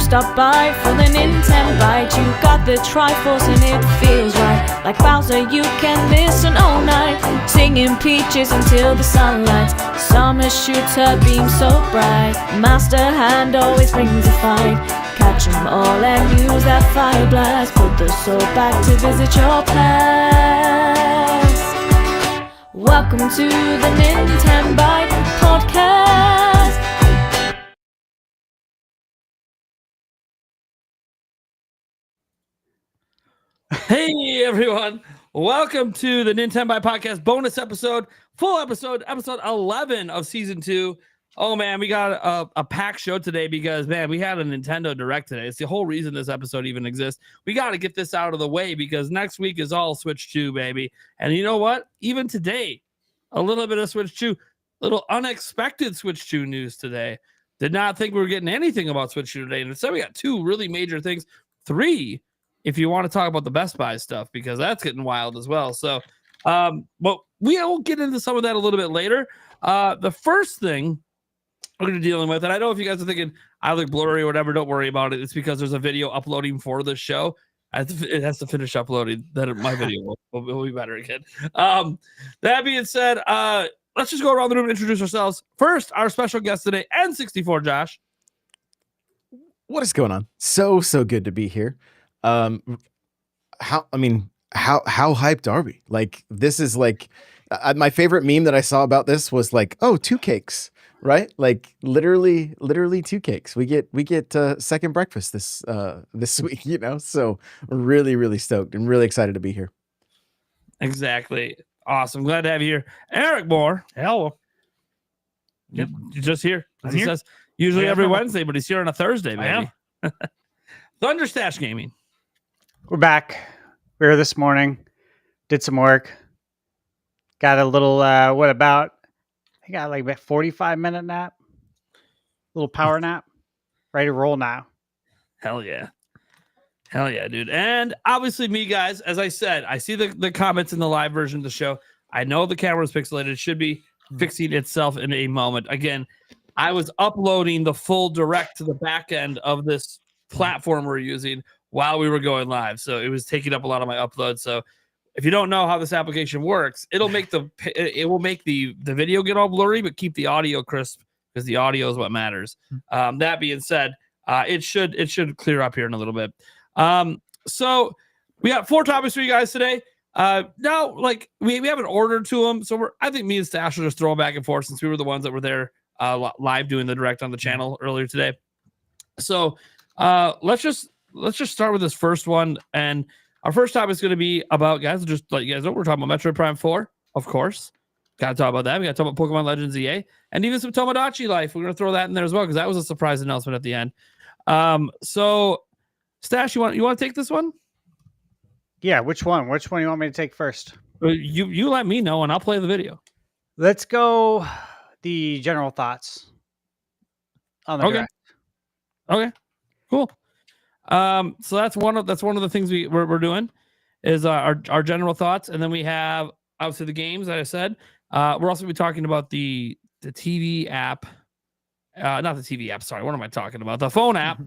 stop by for the Nintenbyte. You got the Triforce and it feels right. Like Bowser, you can listen all night, singing Peaches until the sunlight. Summer shoots her beam so bright. Master Hand always brings a fight. Catch 'em all and use that fire blast. Put the soul back to visit your past. Welcome to the Nintenbyte Podcast. Hey everyone, welcome to the Nintenbyte Podcast bonus episode, full episode 11 of season 2. Oh man, we got a packed show today because man, we had a Nintendo Direct today. It's the whole reason this episode even exists. We got to get this out of the way because next week is all Switch 2, baby. And you know what? Even today, a little bit of Switch 2, little unexpected Switch 2 news today. Did not think we were getting anything about Switch 2 today. And instead we got 2 really major things, 3 if you want to talk about the Best Buy stuff, because that's getting wild as well. So, but we will get into some of that a little bit later. The first thing we're going to be dealing with, and I know if you guys are thinking I look blurry or whatever, don't worry about it. It's because there's a video uploading for the show. It has to finish uploading. Then my video will be better again. That being said, let's just go around the room and introduce ourselves. First, our special guest today, N64 Josh. What is going on? So good to be here. How hyped are we? Like, this is like my favorite meme that I saw about this was like, oh, 2 cakes, right? Like literally 2 cakes. We get second breakfast this week, you know? So really stoked and really excited to be here. Exactly. Awesome. Glad to have you here. Eric Moore. Hello. Yep. You're just here. As he here. says, usually Yeah, every no. Wednesday, but he's here on a Thursday, I baby. Thunderstash Gaming. We're back. We were here this morning, did some work, got a little, I got like a 45-minute nap, little power nap, ready to roll now. Hell yeah. Hell yeah, dude. And obviously me, guys, as I said, I see the comments in the live version of the show. I know the camera is pixelated. It should be fixing itself in a moment. Again, I was uploading the full direct to the back end of this platform we're using while we were going live. So it was taking up a lot of my upload. So if you don't know how this application works, it will make the video get all blurry, but keep the audio crisp because the audio is what matters. That being said, it should clear up here in a little bit. So we got 4 topics for you guys today. Now, like we haven't ordered to them, so I think me and Stash will just throw back and forth since we were the ones that were there live doing the direct on the channel earlier today. So let's just start with this first one, and our first topic is going to be about, guys, just let you guys know we're talking about Metroid Prime 4, of course. Got to talk about that. We got to talk about Pokemon Legends EA, and even some Tomodachi Life. We're going to throw that in there as well because that was a surprise announcement at the end. So, Stash, you want to take this one? Yeah, which one? Which one you want me to take first? You let me know, and I'll play the video. Let's go the general thoughts on the direct. Okay, cool. So that's one of the things we're doing is our general thoughts, and then we have obviously the games that I said. We're also gonna be talking about the TV app, not the TV app. Sorry, what am I talking about? The phone app.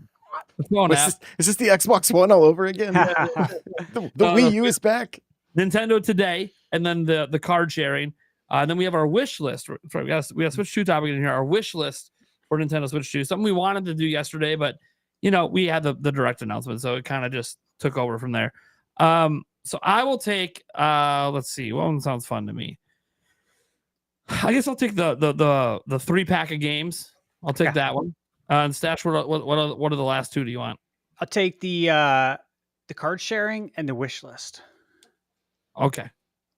The phone app. Is this the Xbox One all over again? The Wii U is back. Nintendo Today, and then the card sharing. And then we have our wish list. We got Switch 2 topic in here. Our wish list for Nintendo Switch 2. Something we wanted to do yesterday, but you know, we had the direct announcement, so it kind of just took over from there. So I will take let's see, what one sounds fun to me. I guess I'll take the 3-pack of games. I'll take that one. And Stash, what are the last 2 do you want? I'll take the card sharing and the wish list. Okay.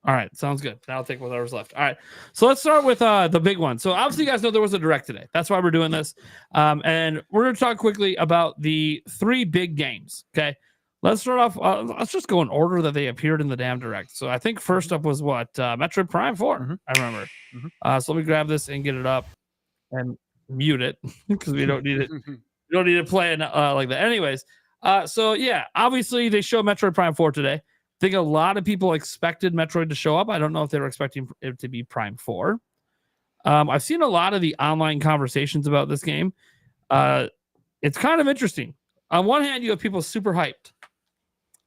All right. Sounds good. Now I'll take whatever's left. All right. So let's start with the big one. So obviously you guys know there was a direct today. That's why we're doing this. And we're going to talk quickly about the 3 big games. Okay. Let's start off. Let's just go in order that they appeared in the damn direct. So I think first up was what? Metroid Prime 4. Mm-hmm. I remember. Mm-hmm. So let me grab this and get it up and mute it because we don't need it. We don't need to play like that. Anyways. So yeah, obviously they show Metroid Prime 4 today. I think a lot of people expected Metroid to show up. I don't know if they were expecting it to be Prime 4. I've seen a lot of the online conversations about this game. It's kind of interesting. on one hand, you have people super hyped.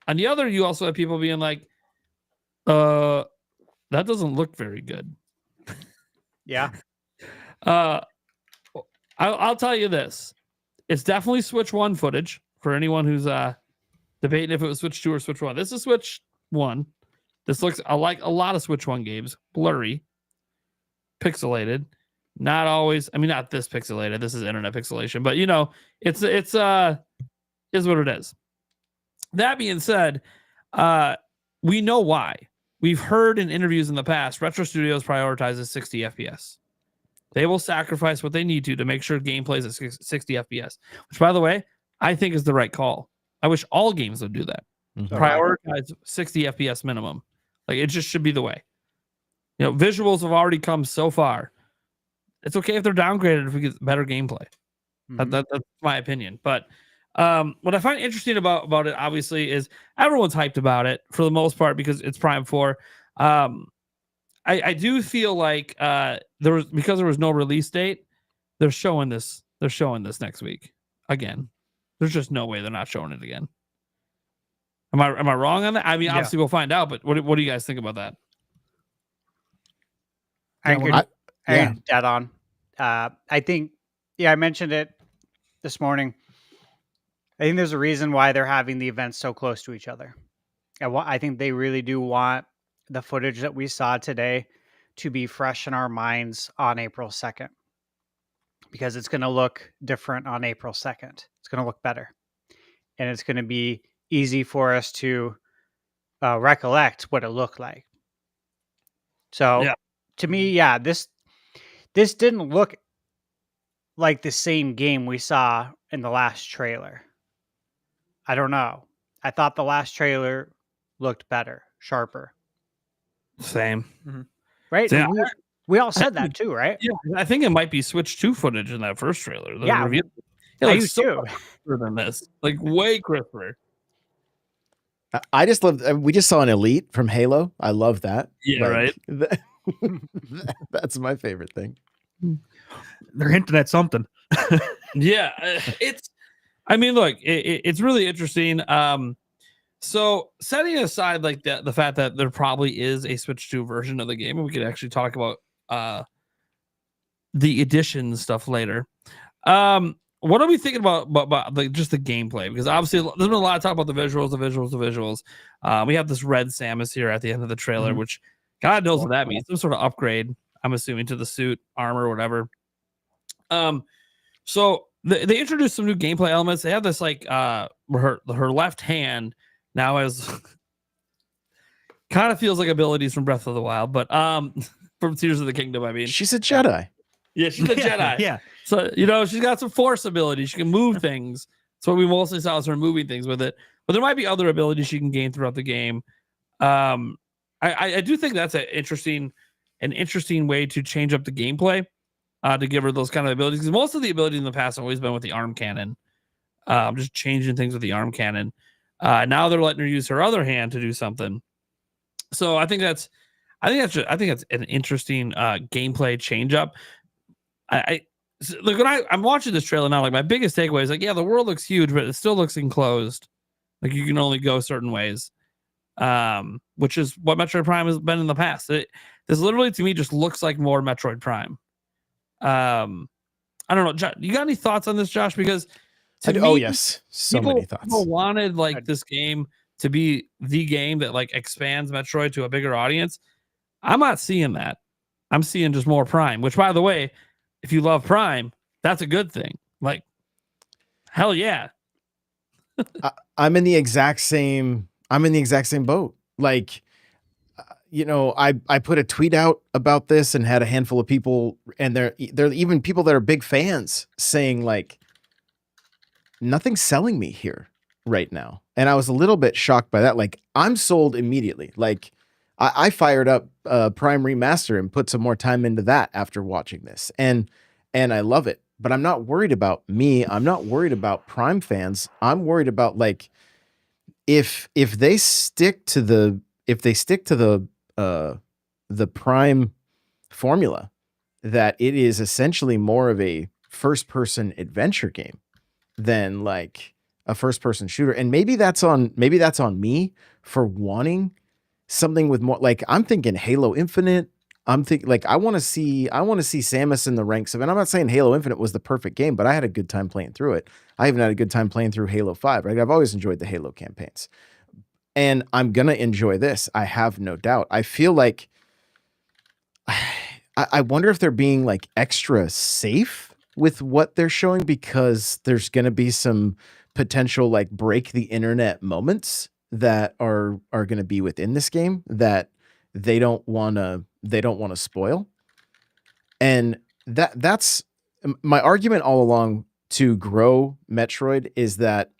On the other, you also have people being like, that doesn't look very good. Yeah. I'll tell you this. It's definitely Switch 1 footage for anyone who's debating if it was Switch 2 or Switch 1. This is Switch 1. This looks like a lot of Switch 1 games. Blurry. Pixelated. Not always. I mean, not this pixelated. This is internet pixelation. But, you know, it's is what it is. That being said, we know why. We've heard in interviews in the past, Retro Studios prioritizes 60 FPS. They will sacrifice what they need to make sure gameplay is at 60 FPS, which, by the way, I think is the right call. I wish all games would do that. Mm-hmm. Prioritize 60 FPS minimum. Like, it just should be the way. You know, visuals have already come so far. It's okay if they're downgraded if we get better gameplay. Mhm. That's my opinion. But what I find interesting about it, obviously, is everyone's hyped about it for the most part because it's Prime 4. I do feel like because there was no release date, they're showing this next week again. There's just no way they're not showing it again. Am I wrong on that? I mean, obviously we'll find out, but what do you guys think about that? I think dead on. I think, I mentioned it this morning. I think there's a reason why they're having the events so close to each other. I think they really do want the footage that we saw today to be fresh in our minds on April 2nd, because it's going to look different on April 2nd. It's going to look better, and it's going to be easy for us to recollect what it looked like. So to me, this didn't look like the same game we saw in the last trailer. I don't know. I thought the last trailer looked better, sharper. Same. Mm-hmm. Right? So, we all said that too, right? Yeah, I think it might be Switch 2 footage in that first trailer. I looks do so much crisper than this. Like, way crisper. I just love. We just saw an Elite from Halo. I love that. Yeah, right. That's my favorite thing. They're hinting at something. Yeah, I mean, look, it's really interesting. So setting aside like the fact that there probably is a Switch 2 version of the game, and we could actually talk about the edition stuff later. What are we thinking about like just the gameplay? Because obviously there's been a lot of talk about the visuals. We have this red Samus here at the end of the trailer, which God knows what that means. Some sort of upgrade, I'm assuming, to the suit, armor, whatever. So they introduced some new gameplay elements. They have this like her left hand now has kind of feels like abilities from Breath of the Wild, but from Tears of the Kingdom. I mean, she's a Jedi. Yeah, she's a Jedi. Yeah. So, you know, she's got some force abilities. She can move things. That's what we mostly saw is her moving things with it. But there might be other abilities she can gain throughout the game. I do think that's an interesting way to change up the gameplay, to give her those kind of abilities. Because most of the abilities in the past have always been with the arm cannon. Just changing things with the arm cannon. Now they're letting her use her other hand to do something. So I think that's an interesting gameplay change up. Look, when I'm watching this trailer now, like my biggest takeaway is like, yeah, the world looks huge, but it still looks enclosed. Like you can only go certain ways, which is what Metroid Prime has been in the past. This literally to me just looks like more Metroid Prime. I don't know. You got any thoughts on this, Josh? Because yes, so many thoughts. People wanted like this game to be the game that like expands Metroid to a bigger audience. I'm not seeing that. I'm seeing just more Prime, which, by the way, if you love Prime, that's a good thing. Like, hell yeah. I'm in the exact same boat. Like, you know, I put a tweet out about this and had a handful of people, and there are even people that are big fans saying like, nothing's selling me here right now. And I was a little bit shocked by that. Like, I'm sold immediately. Like, I fired up Prime Remaster and put some more time into that after watching this, and I love it. But I'm not worried about me. I'm not worried about Prime fans. I'm worried about like if they stick to the Prime formula, that it is essentially more of a first-person adventure game than like a first person shooter. And maybe that's on me for wanting something with more, like I'm thinking Halo Infinite. I'm thinking like I want to see Samus in the ranks of, and I'm not saying Halo Infinite was the perfect game, but I had a good time playing through it. I even had a good time playing through Halo 5, right? I've always enjoyed the Halo campaigns. And I'm going to enjoy this. I have no doubt. I feel like I wonder if they're being like extra safe with what they're showing, because there's going to be some potential like break the internet moments that are going to be within this game that they don't want to spoil. And that's my argument all along to grow Metroid, is that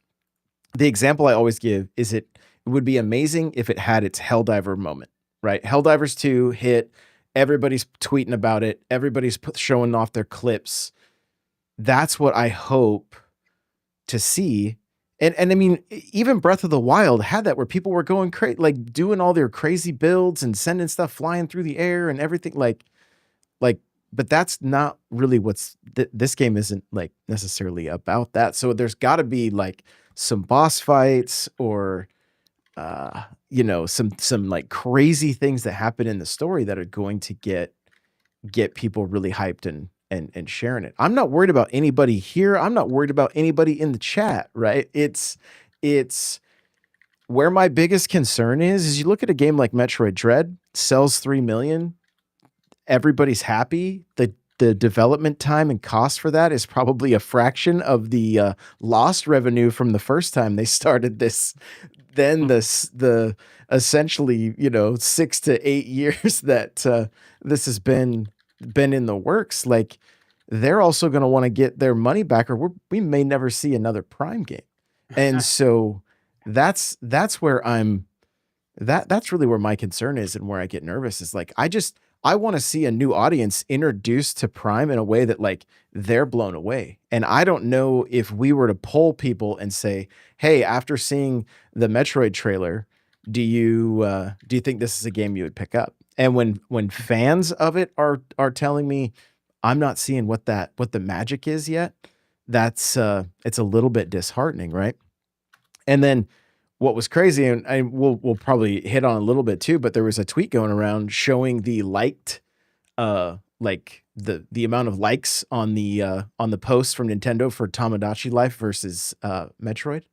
the example I always give is it would be amazing if it had its Helldiver moment, right? Helldivers 2 hit, everybody's tweeting about it, everybody's showing off their clips. That's what I hope to see. And I mean, even Breath of the Wild had that, where people were going crazy, like doing all their crazy builds and sending stuff flying through the air and everything, like, but that's not really what's this game isn't like necessarily about that. So there's got to be like some boss fights or some like crazy things that happen in the story that are going to get people really hyped and sharing it. I'm not worried about anybody here. I'm not worried about anybody in the chat, right? It's where my biggest concern is you look at a game like Metroid Dread, sells 3 million. Everybody's happy. The development time and cost for that is probably a fraction of the lost revenue from the first time they started this. Then the essentially, 6 to 8 years that this has been in the works. Like, they're also going to want to get their money back, or we may never see another Prime game. And so that's where that's really where my concern is, and where I get nervous is like, I want to see a new audience introduced to Prime in a way that like they're blown away. And I don't know if we were to poll people and say, hey, after seeing the Metroid trailer, do you think this is a game you would pick up? And when fans of it are telling me I'm not seeing what the magic is yet, that's it's a little bit disheartening, right? And then what was crazy, and we'll probably hit on a little bit too, but there was a tweet going around showing the liked like the amount of likes on the post from Nintendo for Tamagotchi Life versus Metroid.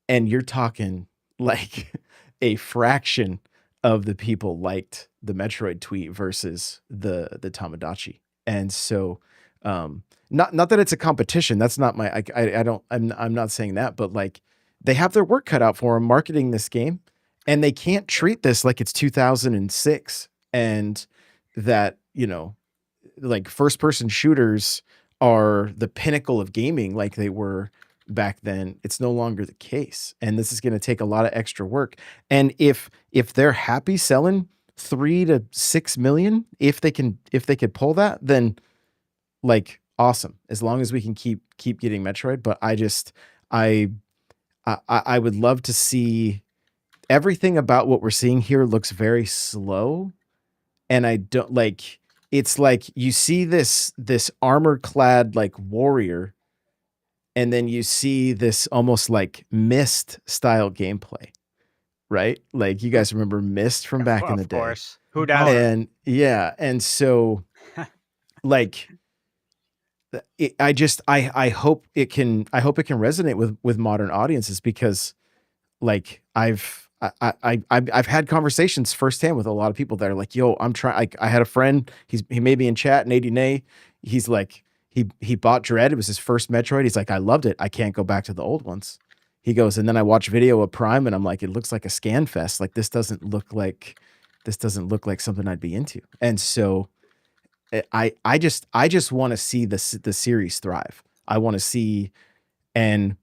And you're talking like a fraction of the people liked the Metroid tweet versus the Tamagotchi. And so not that it's a competition. That's not my I'm not saying that, but like they have their work cut out for them marketing this game, and they can't treat this like it's 2006 and that, like first person shooters are the pinnacle of gaming like they were back then. It's no longer the case. And this is going to take a lot of extra work. And if they're happy selling 3 to 6 million, if they could pull that, then like awesome. As long as we can keep getting Metroid. But I would love to see. Everything about what we're seeing here looks very slow. And I don't like, it's like you see this armor clad like warrior, and then you see this almost like Myst style gameplay, right? Like you guys remember Myst from back in the day. Of course. Who doesn't? And yeah. And so like, I hope it can resonate with modern audiences, because like I've had conversations firsthand with a lot of people that are like, yo, I'm trying. Like, I had a friend, he may be in chat, Nady Nay. He's like, he bought Dread. It was his first Metroid. He's like, I loved it. I can't go back to the old ones. He goes, and then I watch video of Prime, and I'm like, it looks like a scan fest. Like this doesn't look like something I'd be into. And so I just want to see the series thrive. I want to see, and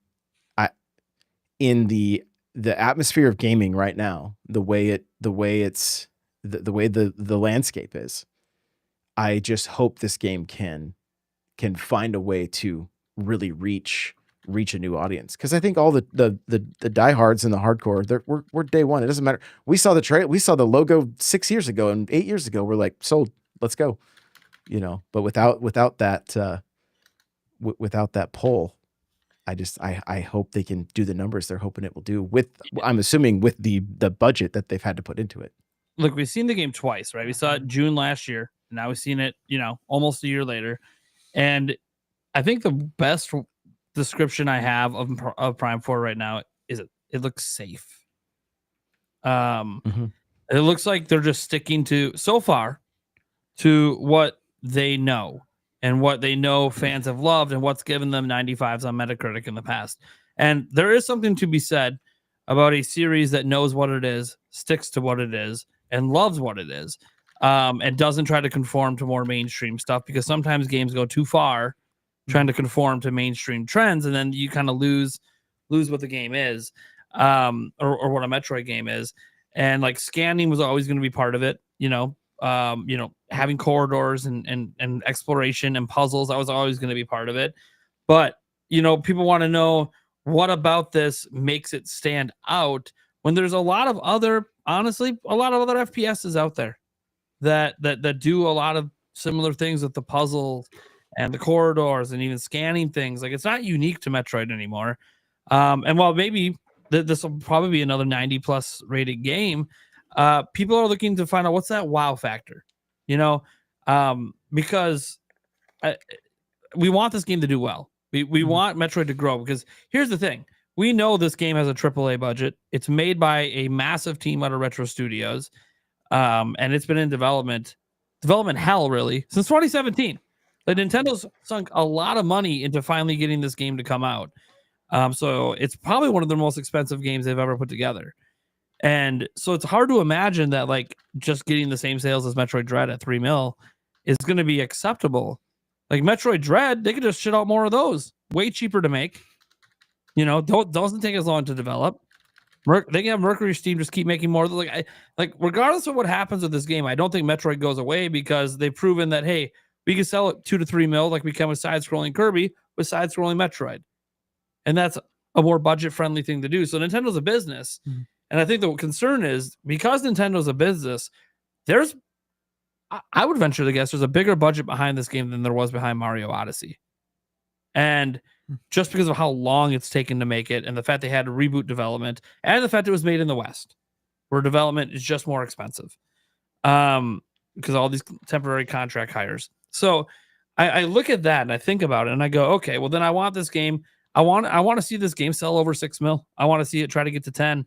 in the atmosphere of gaming right now, the way the landscape is, I just hope this game can find a way to really reach a new audience. Because I think all the diehards and the hardcore, we're day one. It doesn't matter. We saw the logo 6 years ago and 8 years ago. We're like, sold. Let's go. But without that poll, I hope they can do the numbers they're hoping it will do with, I'm assuming with the budget that they've had to put into it. Look, we've seen the game twice, right? We saw it June last year. And now we've seen it, almost a year later. And I think the best description I have of Prime 4 right now is it looks safe. It looks like they're just sticking to, so far, to what they know and what they know fans have loved and what's given them 95s on Metacritic in the past. And there is something to be said about a series that knows what it is, sticks to what it is, and loves what it is, and doesn't try to conform to more mainstream stuff, because sometimes games go too far trying to conform to mainstream trends, and then you kind of lose what the game is, or what a Metroid game is. And like scanning was always going to be part of it, having corridors and exploration and puzzles, that was always going to be part of it. But people want to know, what about this makes it stand out when there's a lot of other FPSs out there that do a lot of similar things with the puzzles and the corridors and even scanning things. Like, it's not unique to Metroid anymore. And while maybe this will probably be another 90+ rated game, people are looking to find out what's that wow factor, because we want this game to do well. We want Metroid to grow, because here's the thing. We know this game has a AAA budget. It's made by a massive team out of Retro Studios, and it's been in development hell, really, since 2017. Like, Nintendo's sunk a lot of money into finally getting this game to come out. So it's probably one of the most expensive games they've ever put together. And so it's hard to imagine that, like, just getting the same sales as Metroid Dread at $3 million is going to be acceptable. Like, Metroid Dread, they could just shit out more of those. Way cheaper to make. Doesn't take as long to develop. They can have Mercury Steam just keep making more. Like regardless of what happens with this game, I don't think Metroid goes away, because they've proven that, hey, we can sell it $2 to $3 million like we can with side-scrolling Kirby with side-scrolling Metroid. And that's a more budget-friendly thing to do. So Nintendo's a business. Mm-hmm. And I think the concern is, because Nintendo's a business, I would venture to guess there's a bigger budget behind this game than there was behind Mario Odyssey. And just because of how long it's taken to make it, and the fact they had to reboot development, and the fact it was made in the West, where development is just more expensive, because all these temporary contract hires. So I look at that and I think about it and I go, okay, well then I want this game. I want to see this game sell over 6 million. I want to see it try to get to 10.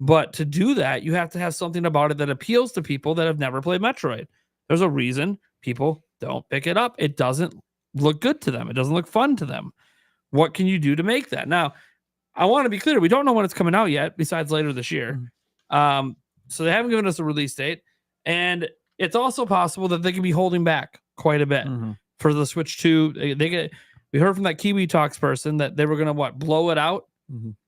But to do that, you have to have something about it that appeals to people that have never played Metroid. There's a reason people don't pick it up. It doesn't look good to them. It doesn't look fun to them. What can you do to make that? Now, I want to be clear. We don't know when it's coming out yet, besides later this year. So they haven't given us a release date. And it's also possible that they can be holding back quite a bit for the Switch 2. We heard from that Kiwi Talks person that they were going to, blow it out?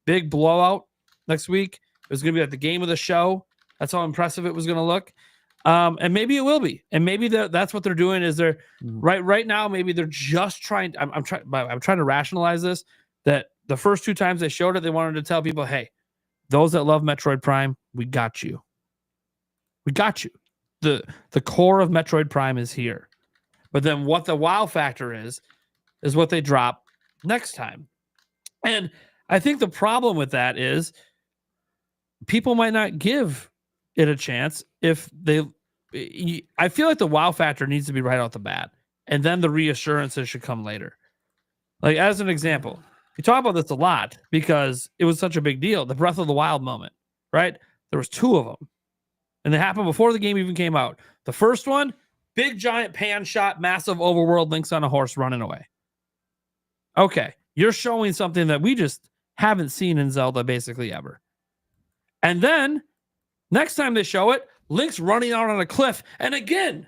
Big blowout next week. It was going to be like the game of the show. That's how impressive it was going to look. And maybe it will be. And maybe that's what they're doing, is they're right now, maybe they're just trying. I'm trying to rationalize this, that the first 2 times they showed it, they wanted to tell people, hey, those that love Metroid Prime, we got you. We got you. The core of Metroid Prime is here. But then what the wow factor is what they drop next time. And I think the problem with that is people might not give it a chance if they. I feel like the wow factor needs to be right out the bat, and then the reassurances should come later. Like, as an example, we talk about this a lot because it was such a big deal. The Breath of the Wild moment, right? There was 2 of them, and they happened before the game even came out. The first one, big giant pan shot, massive overworld, Link's on a horse running away. Okay, you're showing something that we just haven't seen in Zelda basically ever. And then next time they show it, Link's running out on a cliff, and again,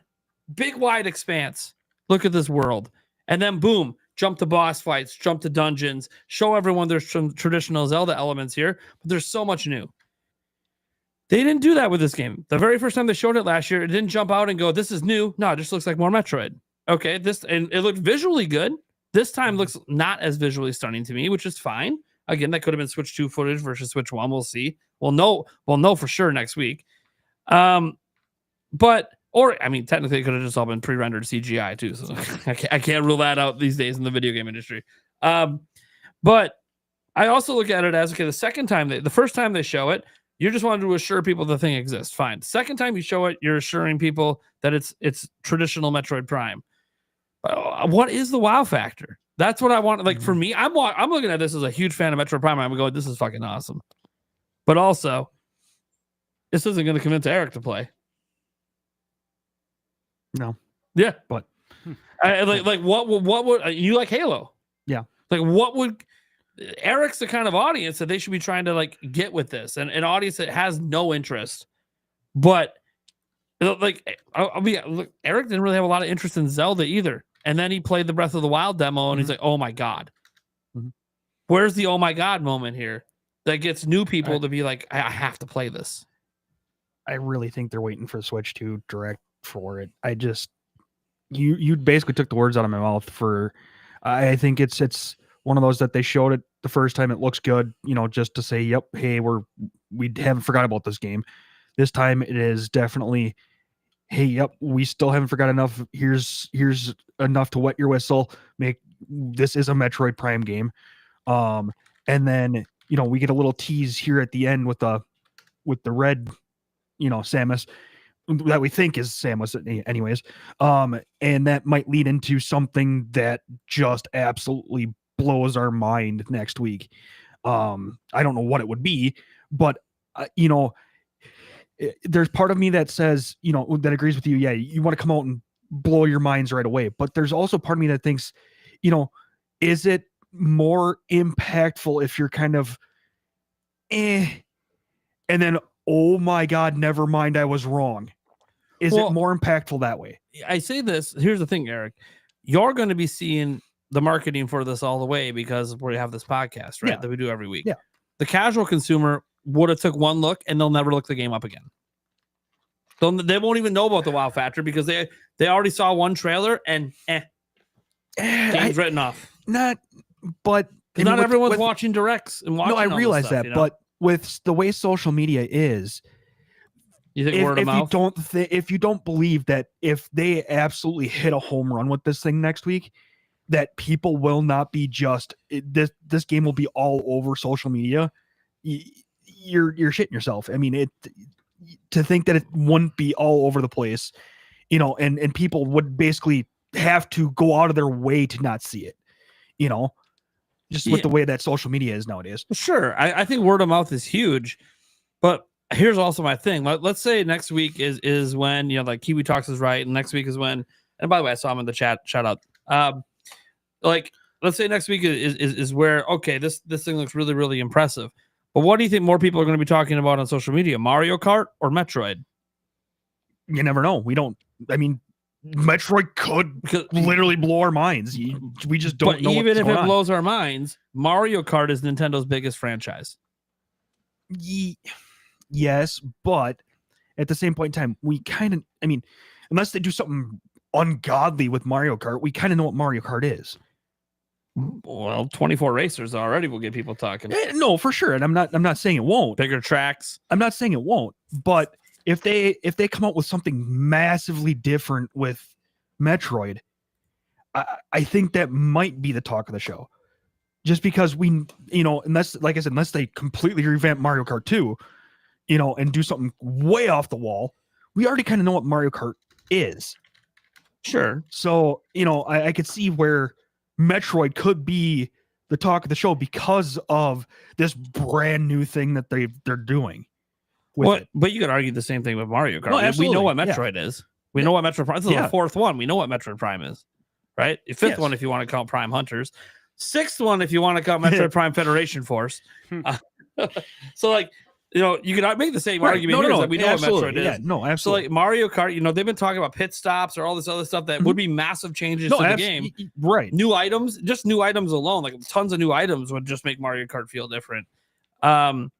big wide expanse. Look at this world. And then boom, jump to boss fights, jump to dungeons, show everyone there's some traditional Zelda elements here, but there's so much new. They didn't do that with this game. The very first time they showed it last year, it didn't jump out and go, this is new. No, it just looks like more Metroid. Okay, and it looked visually good. This time looks not as visually stunning to me, which is fine. Again, that could have been Switch 2 footage versus Switch 1. We'll see. We'll know for sure next week. Technically it could have just all been pre-rendered CGI too. So I can't rule that out these days in the video game industry. But I also look at it as, okay, the first time they show it, you just wanted to assure people the thing exists. Fine. Second time you show it, you're assuring people that it's traditional Metroid Prime. What is the wow factor? That's what I want. Like, for me, I'm looking at this as a huge fan of Metroid Prime. I'm going, this is fucking awesome. But also, this isn't going to convince Eric to play. No. Yeah. But what would you like Halo? Yeah. Like, what would Eric's the kind of audience that they should be trying to like get with this, and an audience that has no interest. But like, look, Eric didn't really have a lot of interest in Zelda either. And then he played the Breath of the Wild demo, and he's like, "Oh my god, where's the oh my god moment here that gets new people to be like, I have to play this." I really think they're waiting for the Switch 2 direct for it. I just you basically took the words out of my mouth. I think it's one of those that they showed it the first time, it looks good, just to say, yep, hey, we haven't forgot about this game. This time it is definitely, hey, yep, we still haven't forgot enough. Here's enough to wet your whistle. This is a Metroid Prime game. And then, we get a little tease here at the end with the red, Samus that we think is Samus anyways. And that might lead into something that just absolutely blows our mind next week. I don't know what it would be, but there's part of me that says, that agrees with you. Yeah, you want to come out and blow your minds right away. But there's also part of me that thinks, is it more impactful if you're kind of and then, oh my God, never mind, I was wrong? Is it more impactful that way? I say this. Here's the thing, Eric. You're going to be seeing the marketing for this all the way because we have this podcast, right? Yeah. That we do every week. Yeah. The casual consumer would have took one look and they'll never look the game up again. They won't even know about the wow factor because they already saw one trailer and game's written off. Not Everyone's watching directs and watching. No, I realize stuff, that, but with the way social media is, you think word of mouth? If you don't believe that if they absolutely hit a home run with this thing next week, that people will not be this game will be all over social media, you're shitting yourself. I mean, to think that it wouldn't be all over the place, and people would basically have to go out of their way to not see it, just with the way that social media is nowadays. Sure. I think word of mouth is huge, but here's also my thing. Let's say next week is when, like Kiwi Talks is right. And next week is when, and by the way, I saw him in the chat. Shout out. Let's say next week is where, okay, this thing looks really, really impressive. But what do you think more people are going to be talking about on social media? Mario Kart or Metroid? You never know. Metroid could literally blow our minds. We just don't know. But even if it blows our minds, Mario Kart is Nintendo's biggest franchise. Yes, but at the same point in time, we kind of, unless they do something ungodly with Mario Kart, we kind of know what Mario Kart is. Well, 24 racers already will get people talking. No, for sure. And I'm not saying it won't. Bigger tracks. I'm not saying it won't, but if they come out with something massively different with Metroid, I think that might be the talk of the show. Just because unless they completely revamp Mario Kart 2, and do something way off the wall, we already kind of know what Mario Kart is. Sure. So, I could see where Metroid could be the talk of the show because of this brand new thing that they're doing. But you could argue the same thing with Mario Kart. No, we know what Metroid is. We know what Metroid Prime is. This is the fourth one. We know what Metroid Prime is, right? The fifth one, if you want to count Prime Hunters. Sixth one, if you want to count Metroid Prime Federation Force. So, you could make the same argument here. We know what Metroid is. Yeah, no, absolutely. So, Mario Kart, they've been talking about pit stops or all this other stuff that would be massive changes to the game. Right. New items, just new items alone, like tons of new items would just make Mario Kart feel different. The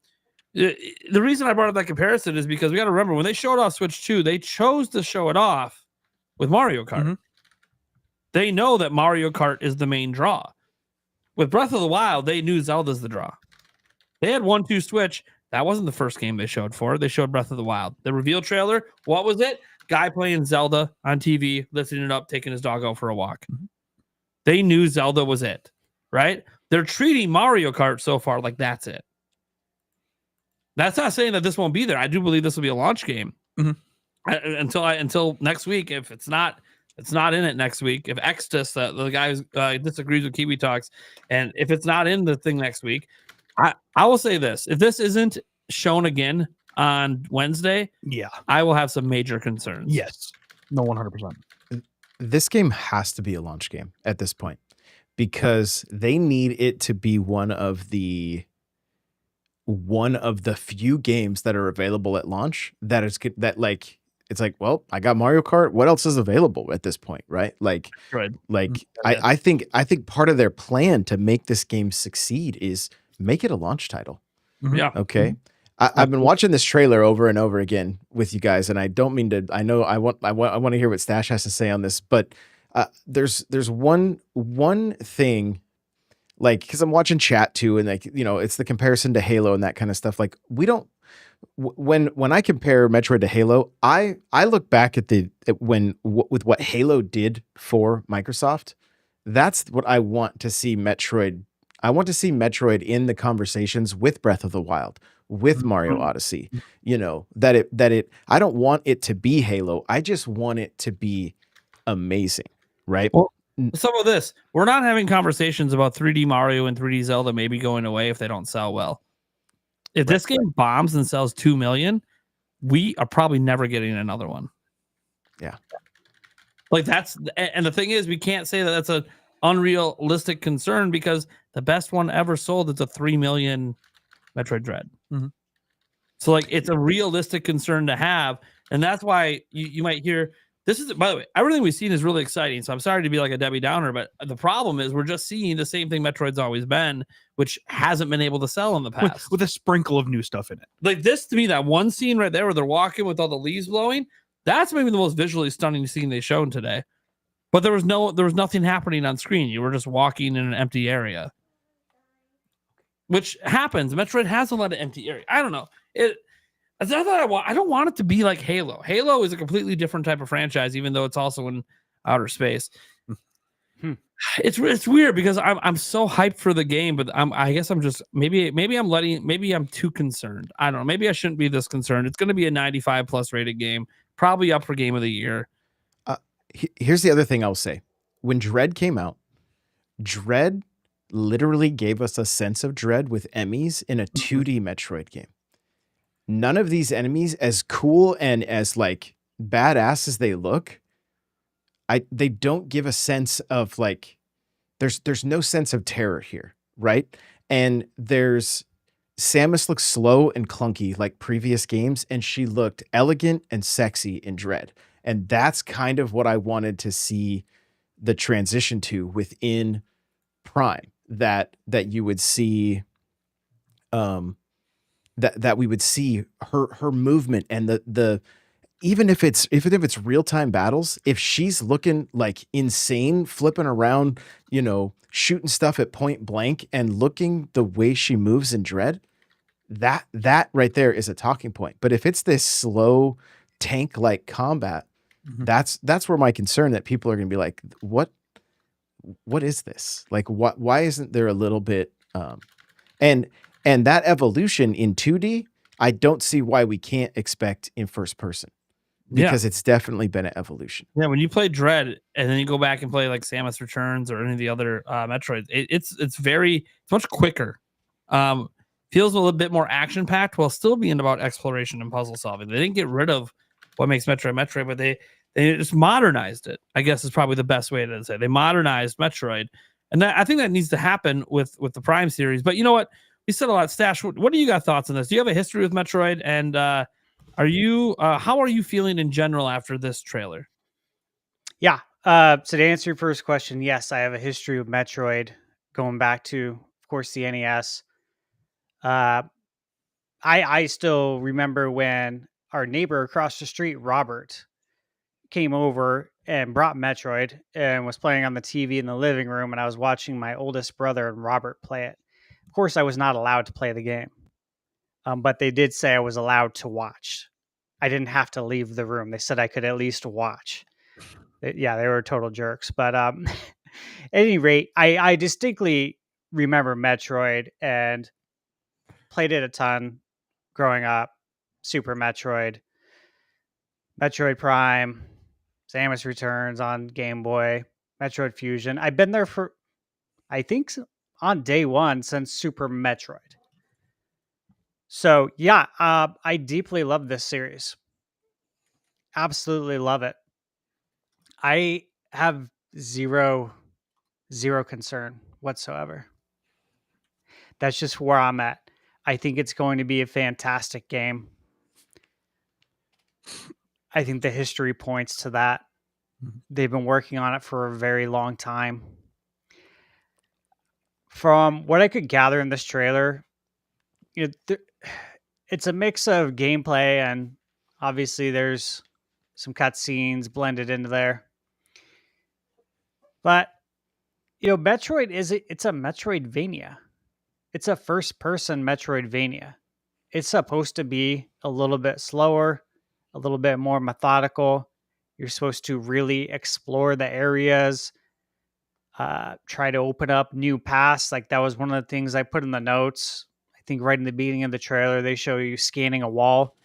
reason I brought up that comparison is because we got to remember when they showed off Switch 2, they chose to show it off with Mario Kart. Mm-hmm. They know that Mario Kart is the main draw. With Breath of the Wild, they knew Zelda's the draw. They had 1-2 Switch. That wasn't the first game they showed for. They showed Breath of the Wild. The reveal trailer, what was it? Guy playing Zelda on TV, lifting it up, taking his dog out for a walk. Mm-hmm. They knew Zelda was it, right? they're treating Mario Kart so far like that's it. That's not saying that this won't be there. I do believe this will be a launch game until next week. If it's not in it next week. If Extus, the guy who disagrees with Kiwi Talks, and if it's not in the thing next week, I will say this: if this isn't shown again on Wednesday, Yeah. I will have some major concerns. Yes. No, 100%. This game has to be a launch game at this point because they need it to be one of the few games that are available at launch that is that like it's like, well, I got Mario Kart. What else is available at this point, right? Like, Right. I think part of their plan to make this game succeed is make it a launch title. Yeah. Okay. I've been watching this trailer over and over again with you guys, and I don't mean to. I know I want to hear what Stash has to say on this, but there's one thing, like, because I'm watching chat too, and like, you know, it's the comparison to Halo and that kind of stuff. Like, we don't when I compare Metroid to Halo, I look back at with what Halo did for Microsoft. That's what I want to see Metroid. I want to see Metroid in the conversations with Breath of the Wild, with Mario Odyssey. You know, that it I don't want it to be Halo. I just want it to be amazing, right? Well, some of this, we're not having conversations about 3D Mario and 3D Zelda maybe going away if they don't sell well. If this game bombs and sells 2 million, we are probably never getting another one. Yeah. Like and the thing is, we can't say that that's an unrealistic concern because the best one ever sold is a 3 million Metroid Dread. Mm-hmm. So like, it's a realistic concern to have. And that's why you might hear, this is, by the way, everything we've seen is really exciting. So I'm sorry to be like a Debbie Downer, but the problem is we're just seeing the same thing Metroid's always been, which hasn't been able to sell in the past. With a sprinkle of new stuff in it. Like this, to me, that one scene right there where they're walking with all the leaves blowing, that's maybe the most visually stunning scene they've shown today. But there was nothing happening on screen. You were just walking in an empty area, which happens. Metroid has a lot of empty area. I don't know. I don't want it to be like Halo. Halo is a completely different type of franchise, even though it's also in outer space. It's weird because I'm so hyped for the game, but I guess I'm just maybe I'm too concerned. I don't know. Maybe I shouldn't be this concerned. It's going to be a 95 plus rated game, probably up for Game of the Year. Here's the other thing I'll say. When Dread came out, Dread literally gave us a sense of dread with Emmys in a 2D Metroid game. None of these enemies, as cool and as like badass as they look, they don't give a sense of like, there's no sense of terror here, right? And Samus looks slow and clunky like previous games, and she looked elegant and sexy in Dread. And that's kind of what I wanted to see the transition to within Prime, that you would see, that we would see her movement and the even if it's real-time battles, if she's looking like insane, flipping around, you know, shooting stuff at point blank and looking the way she moves in Dread, that right there is a talking point. But if it's this slow tank-like combat, that's where my concern that people are going to be like, what is this? Like, why isn't there a little bit, and that evolution in 2D, I don't see why we can't expect in first person, because it's definitely been an evolution. Yeah, when you play Dread and then you go back and play like Samus Returns or any of the other Metroids, it's much quicker. Feels a little bit more action packed while still being about exploration and puzzle solving. They didn't get rid of what makes Metroid, but they just modernized it, I guess is probably the best way to say. They modernized Metroid. And I think that needs to happen with the Prime series. But you know what? We said a lot. Stash, what do you got thoughts on this? Do you have a history with Metroid? And how are you feeling in general after this trailer? Yeah. So to answer your first question, yes, I have a history with Metroid going back to, of course, the NES. I still remember when our neighbor across the street, Robert, came over and brought Metroid and was playing on the TV in the living room, and I was watching my oldest brother and Robert play it. Of course, I was not allowed to play the game, but they did say I was allowed to watch. I didn't have to leave the room. They said I could at least watch. They were total jerks. But at any rate, I distinctly remember Metroid and played it a ton growing up. Super Metroid, Metroid Prime, Samus Returns on Game Boy, Metroid Fusion. I've been there for, I think, on day one since Super Metroid. So yeah, I deeply love this series. Absolutely love it. I have zero concern whatsoever. That's just where I'm at. I think it's going to be a fantastic game. I think the history points to that. They've been working on it for a very long time. From what I could gather in this trailer, it's a mix of gameplay and obviously there's some cutscenes blended into there. But Metroid it's a Metroidvania. It's a first-person Metroidvania. It's supposed to be a little bit slower, a little bit more methodical. You're supposed to really explore the areas, try to open up new paths. Like that was one of the things I put in the notes. I think right in the beginning of the trailer, they show you scanning a wall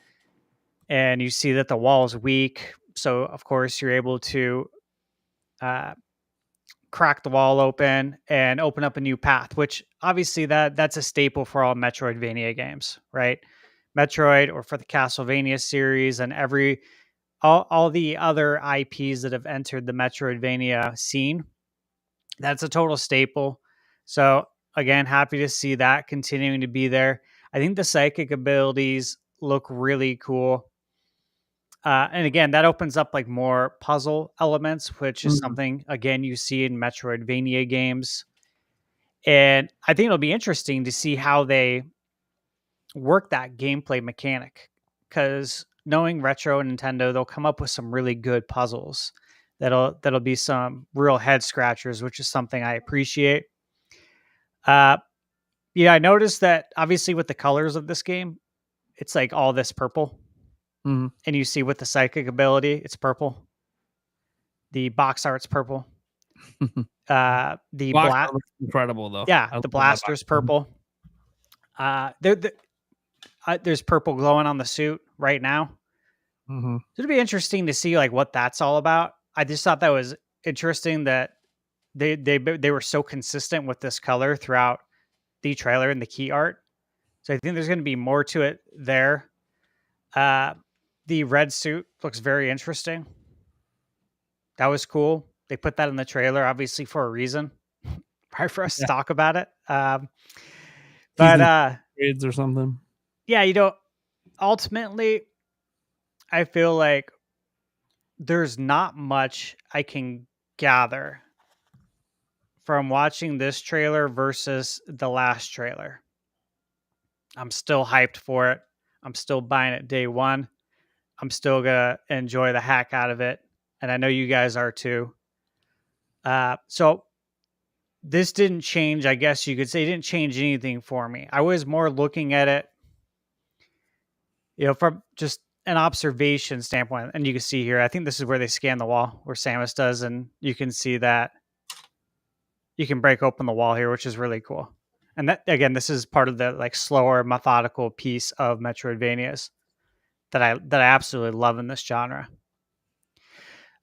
and you see that the wall is weak. So of course you're able to crack the wall open and open up a new path, which obviously that's a staple for all Metroidvania games, right? Metroid or for the Castlevania series and all the other IPs that have entered the Metroidvania scene. That's a total staple. So again, happy to see that continuing to be there. I think the psychic abilities look really cool. And again, that opens up like more puzzle elements, which is something, again, you see in Metroidvania games. And I think it'll be interesting to see how they work that gameplay mechanic. Because knowing Retro and Nintendo, they'll come up with some really good puzzles that'll be some real head scratchers, which is something I appreciate. I noticed that obviously with the colors of this game, it's like all this purple. And you see with the psychic ability, it's purple. The box art's purple. The Box looks incredible though. Yeah, the blaster's purple. There's purple glowing on the suit right now. It'd be interesting to see like what that's all about. I just thought that was interesting that they were so consistent with this color throughout the trailer and the key art. So I think there's going to be more to it there. The red suit looks very interesting. That was cool. They put that in the trailer, obviously for a reason, probably for us to talk about it. But grades or something. Yeah, ultimately, I feel like there's not much I can gather from watching this trailer versus the last trailer. I'm still hyped for it. I'm still buying it day one. I'm still going to enjoy the heck out of it. And I know you guys are too. So this didn't change, I guess you could say, it didn't change anything for me. I was more looking at it, from just an observation standpoint. And you can see here, I think this is where they scan the wall, where Samus does. And you can see that you can break open the wall here, which is really cool. And that, again, this is part of the like slower, methodical piece of Metroidvanias that I absolutely love in this genre.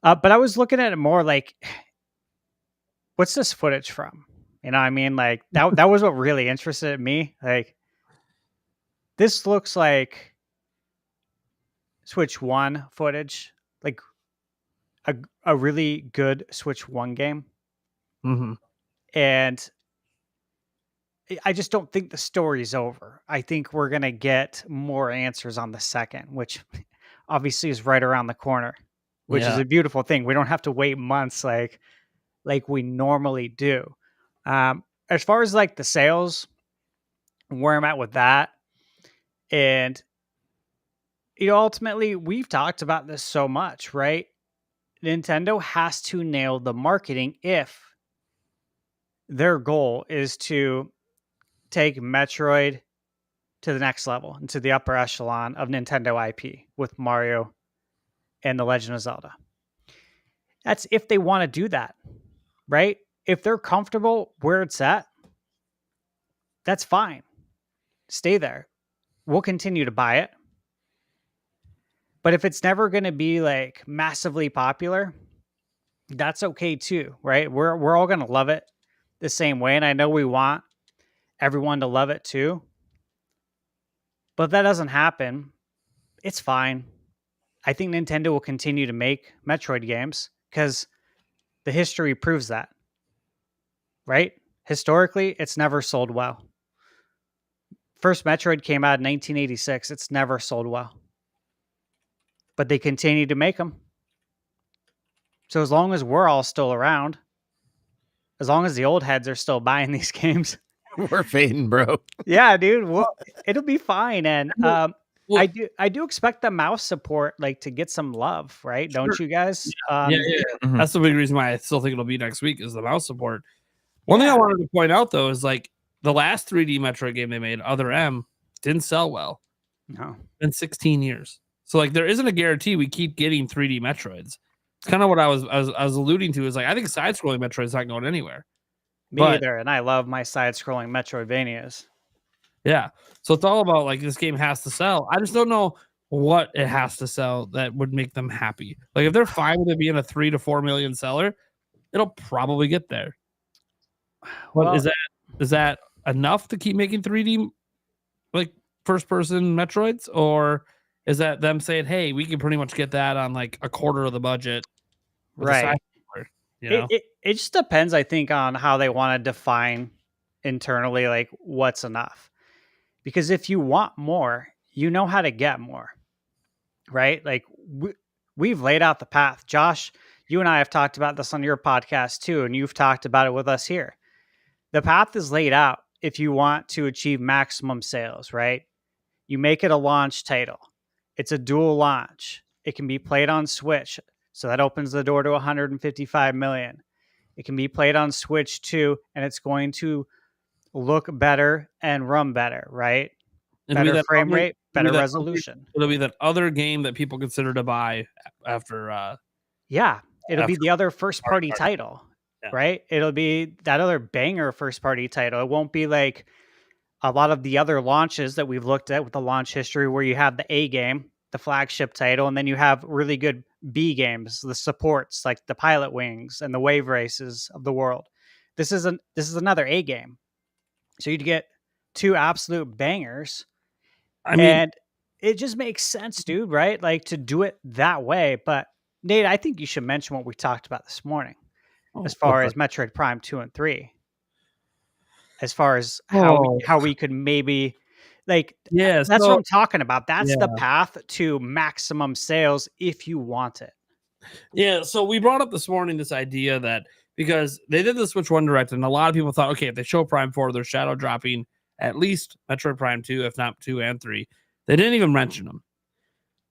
But I was looking at it more like, what's this footage from? You know what I mean? Like that was what really interested me. Like this looks like Switch 1 footage, like a really good Switch 1 game. And I just don't think the story's over. I think we're going to get more answers on the second, which obviously is right around the corner, which is a beautiful thing. We don't have to wait months like we normally do. As far as like the sales, where I'm at with that, and ultimately we've talked about this so much, right? Nintendo has to nail the marketing if their goal is to take Metroid to the next level, into the upper echelon of Nintendo IP with Mario and The Legend of Zelda. That's if they want to do that, right? If they're comfortable where it's at, that's fine. Stay there. We'll continue to buy it. But if it's never going to be like massively popular, that's okay too, right? We're all going to love it the same way, and I know we want everyone to love it too. But if that doesn't happen, it's fine. I think Nintendo will continue to make Metroid games because the history proves that, right? Historically, it's never sold well. First Metroid came out in 1986. It's never sold well. But they continue to make them. So as long as we're all still around, as long as the old heads are still buying these games, We're fading, bro. yeah, dude, it'll be fine. And Well, I do expect the mouse support like to get some love, right? Don't you guys? yeah. Mhm. That's the big reason why I still think it'll be next week is the mouse support. One thing I wanted to point out though is like the last 3D Metroid game they made, Other M, didn't sell well No. in 16 years. So like there isn't a guarantee we keep getting 3D Metroids. It's kind of what I was alluding to is like I think side-scrolling Metroid's not going anywhere. Me But- either. And I love my side-scrolling Metroidvanias. Yeah. So it's all about like this game has to sell. I just don't know what it has to sell that would make them happy. Like if they're fine with it being a 3 to 4 million seller, it'll probably get there. What Well- is that enough to keep making 3D like first person Metroids, or is that them saying, "Hey, we can pretty much get that on like a quarter of the budget"? with a Right. side scroller, you know? It just depends, I think, on how they want to define internally, like what's enough. Because if you want more, you know how to get more, right? Like we've laid out the path. Josh, you and I have talked about this on your podcast too, and you've talked about it with us here. The path is laid out if you want to achieve maximum sales, right? You make it a launch title. It's a dual launch. It can be played on Switch. So that opens the door to 155 million. It can be played on Switch too, and it's going to look better and run better, right? It'll be Better that frame other- rate, it'll be better that resolution. It'll be that other game that people consider to buy after. Yeah, it'll be After- the other first party party. title, Yeah. right? It'll be that other banger first party title. It won't be like a lot of the other launches that we've looked at with the launch history where you have the A game, the flagship title, and then you have really good B games, the supports like the Pilot Wings and the Wave Races of the world. This is another A game. So you'd get two absolute bangers. I mean, And it just makes sense, dude, right? Like to do it that way. But Nate, I think you should mention what we talked about this morning as far as Metroid Prime 2 and 3. As far as how we could maybe like yeah, that's so- what I'm talking about. That's the Yeah. path to maximum sales if you want it. Yeah, so we brought up this morning this idea that because they did the Switch 1 Direct, and a lot of people thought, okay, if they show Prime 4, they're shadow dropping at least Metroid Prime 2, if not 2 and 3. They didn't even mention them.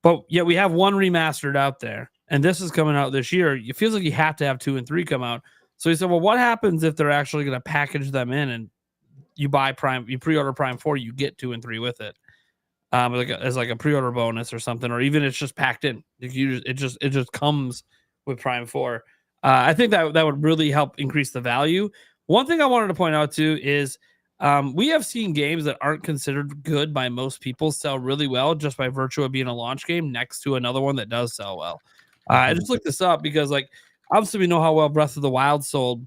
But yet we have one remastered out there, and this is coming out this year. It feels like you have to have 2 and 3 come out. So he said, well, what happens if they're actually going to package them in and you buy Prime, you pre-order Prime 4, you get 2 and 3 with it? As like a pre-order bonus or something, or even it's just packed in. It just comes with Prime 4. I think that would really help increase the value. One thing I wanted to point out too is we have seen games that aren't considered good by most people sell really well just by virtue of being a launch game next to another one that does sell well. I just looked this up because like obviously we know how well Breath of the Wild sold,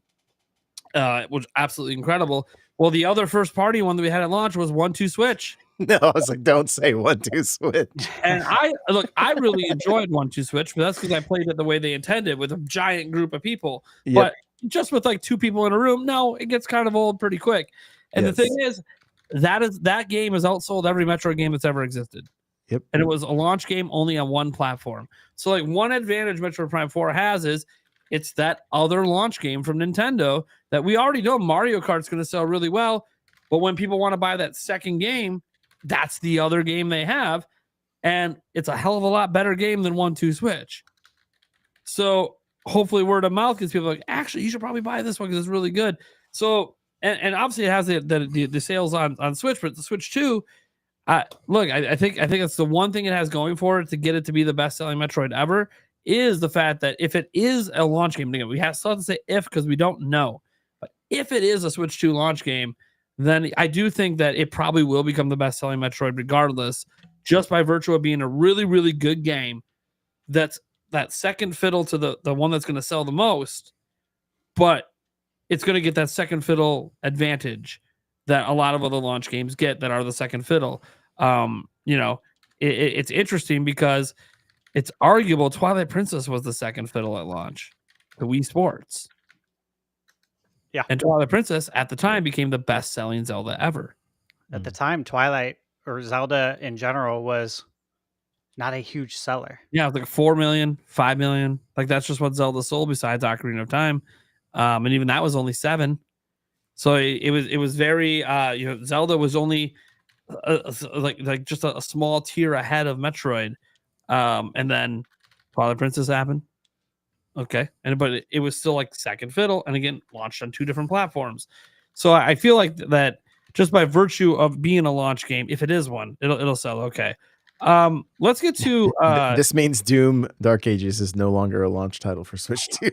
was absolutely incredible. Well, the other first party one that we had at launch was 1-2 Switch. No, I was like, don't say 1-2 Switch. And I really enjoyed 1-2 Switch, but that's because I played it the way they intended with a giant group of people. Yep. But just with like 2 people in a room, no, it gets kind of old pretty quick. And Yes. the thing is that game has outsold every Metroid game that's ever existed. Yep. And it was a launch game only on one platform. So like one advantage Metroid Prime 4 has is it's that other launch game from Nintendo that we already know Mario Kart's going to sell really well. But when people want to buy that second game, that's the other game they have. And it's a hell of a lot better game than 1-2 Switch. So hopefully word of mouth gets people like, actually, you should probably buy this one because it's really good. So, and obviously it has the sales on Switch, but the Switch 2, look, I think it's the one thing it has going for it to get it to be the best selling Metroid ever is the fact that if it is a launch game, again, we have still have to say if because we don't know, but if it is a Switch 2 launch game, then I do think that it probably will become the best-selling Metroid regardless, just by virtue of being a really, really good game that's that second fiddle to the one that's going to sell the most, but it's going to get that second fiddle advantage that a lot of other launch games get that are the second fiddle. It's interesting because it's arguable Twilight Princess was the second fiddle at launch, the Wii Sports. Yeah. And Twilight Princess at the time became the best-selling Zelda ever. At the time, Twilight or Zelda in general was not a huge seller. Yeah, it was like 4 million, 5 million. Like that's just what Zelda sold besides Ocarina of Time. And even that was only 7. So it was very Zelda was only like just a small tier ahead of Metroid. And then Twilight Princess happened. Okay. But it was still like second fiddle, and again launched on 2 different platforms. So I feel like that just by virtue of being a launch game, if it is one, it'll sell okay. Let's get to this means Doom Dark Ages is no longer a launch title for Switch 2.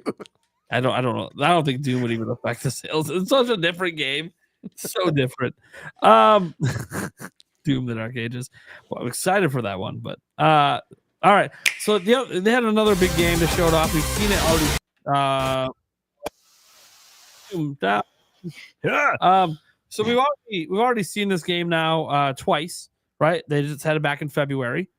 I don't know. I don't think Doom would even affect the sales. It's such a different game. It's so different. Doom the Dark Ages. Well, I'm excited for that one, but all right. So they had another big game to show it off. We've seen it already. So we've already seen this game now twice, right? They just had it back in February.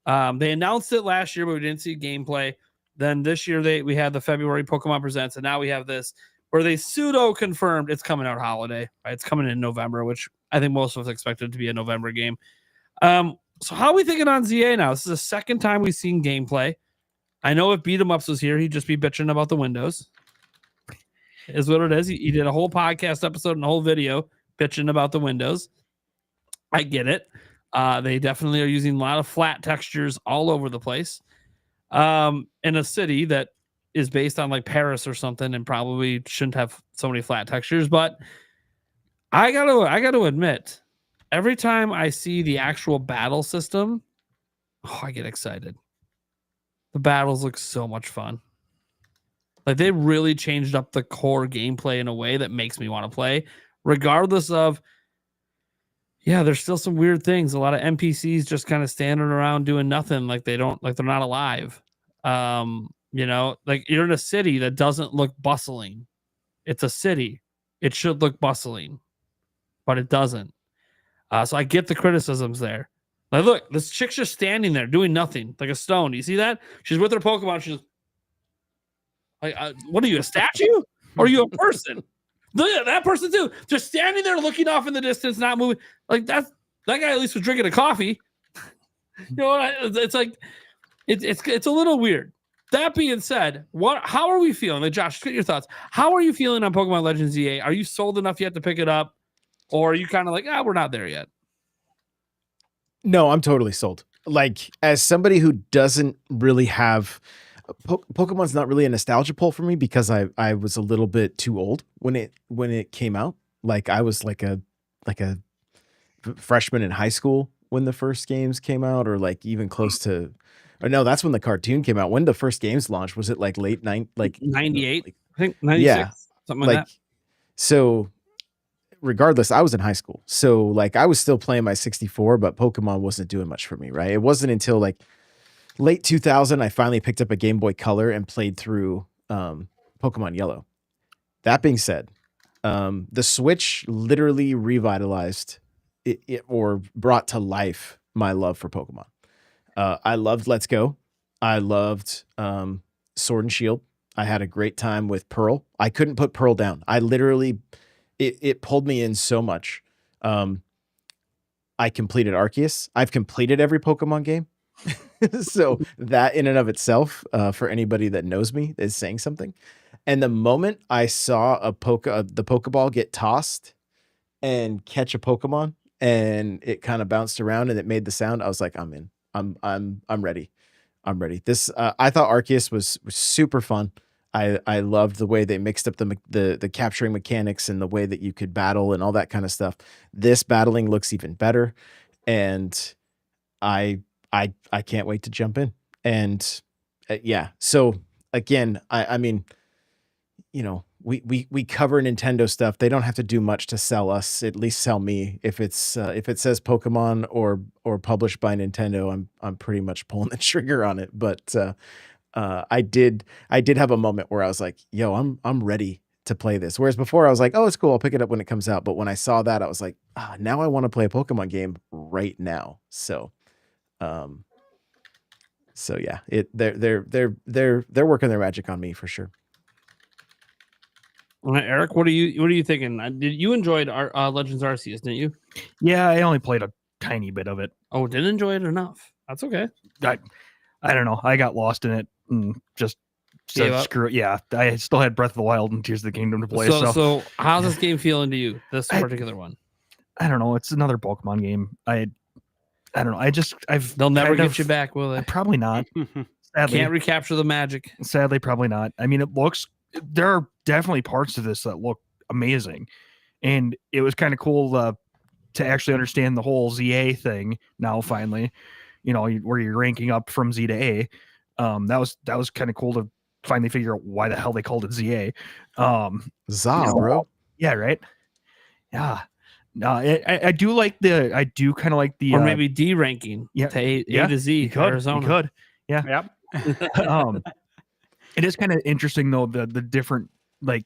They announced it last year, but we didn't see gameplay. Then this year we had the February Pokemon Presents, and now we have this where they pseudo confirmed it's coming out holiday. Right? It's coming in November, which I think most of us expected to be a November game. So how are we thinking on ZA now? This is the second time we've seen gameplay. I know if Beat 'em Ups was here, he'd just be bitching about the windows. Is what it is. He did a whole podcast episode and a whole video bitching about the windows. I get it. They definitely are using a lot of flat textures all over the place. In a city that is based on like Paris or something and probably shouldn't have so many flat textures. But I gotta admit, every time I see the actual battle system, I get excited. The battles look so much fun. Like they really changed up the core gameplay in a way that makes me want to play, regardless of, there's still some weird things. A lot of NPCs just kind of standing around doing nothing, like they're not alive. Like you're in a city that doesn't look bustling. It's a city. It should look bustling, but it doesn't. So I get the criticisms there. Like, look, this chick's just standing there doing nothing, like a stone. Do you see that? She's with her Pokemon. She's like, what are you, a statue? Or are you a person? Look at that person too, just standing there looking off in the distance, not moving. Like that guy at least was drinking a coffee. It's like it's a little weird. That being said, how are we feeling? Like Josh, get your thoughts. How are you feeling on Pokemon Legends EA? Are you sold enough yet to pick it up, or are you kind of like, we're not there yet? No, I'm totally sold. Like as somebody who doesn't really have Pokemon's not really a nostalgia pull for me because I was a little bit too old when it came out. Like I was like a freshman in high school when the first games came out, or like even close to, or no, that's when the cartoon came out. When the first games launched, was it like late 98? I think 96, something like that. So regardless, I was in high school. So like I was still playing my 64, but Pokemon wasn't doing much for me, right? It wasn't until like late 2000, I finally picked up a Game Boy Color and played through Pokemon Yellow. That being said, the Switch literally revitalized it or brought to life my love for Pokemon. I loved Let's Go. I loved Sword and Shield. I had a great time with Pearl. I couldn't put Pearl down. I literally, it pulled me in so much. I completed Arceus. I've completed every Pokemon game. So that in and of itself, for anybody that knows me, is saying something. And the moment I saw the Pokeball get tossed and catch a Pokemon, and it kind of bounced around and it made the sound, I was like, I'm in. I'm ready. I'm ready. This I thought Arceus was super fun. I loved the way they mixed up the capturing mechanics and the way that you could battle and all that kind of stuff. This battling looks even better, and I can't wait to jump in. And yeah, so again, I mean, we cover Nintendo stuff. They don't have to do much to sell us, at least sell me. If it says Pokemon or published by Nintendo, I'm pretty much pulling the trigger on it. But I did have a moment where I was like, yo, I'm ready to play this. Whereas before I was like, oh, it's cool, I'll pick it up when it comes out. But when I saw that, I was like, now I want to play a Pokemon game right now. So yeah, they're working their magic on me for sure. Eric, what are you thinking? Did you enjoyed our Legends Arceus? Didn't you? Yeah, I only played a tiny bit of it. Oh, didn't enjoy it enough. That's okay. I don't know. I got lost in it and just Gave said up? screw it. Yeah, I still had Breath of the Wild and Tears of the Kingdom to play. So how's this game feeling to you? This I- particular one? I don't know. It's another Pokemon game. I don't know. They'll never kind get you back, will they? Probably not. Sadly, Can't recapture the magic. Sadly, probably not. I mean, there are definitely parts of this that look amazing. And it was kind of cool to actually understand the whole ZA thing now, finally, where you're ranking up from Z to A. That was kind of cool to finally figure out why the hell they called it ZA. Bro. Yeah, right. Yeah. No, I do kind of like the, Or maybe D ranking yeah, to A yeah, to Z. you could, Arizona. you could. Yeah. Yep. It is kind of interesting though, the different like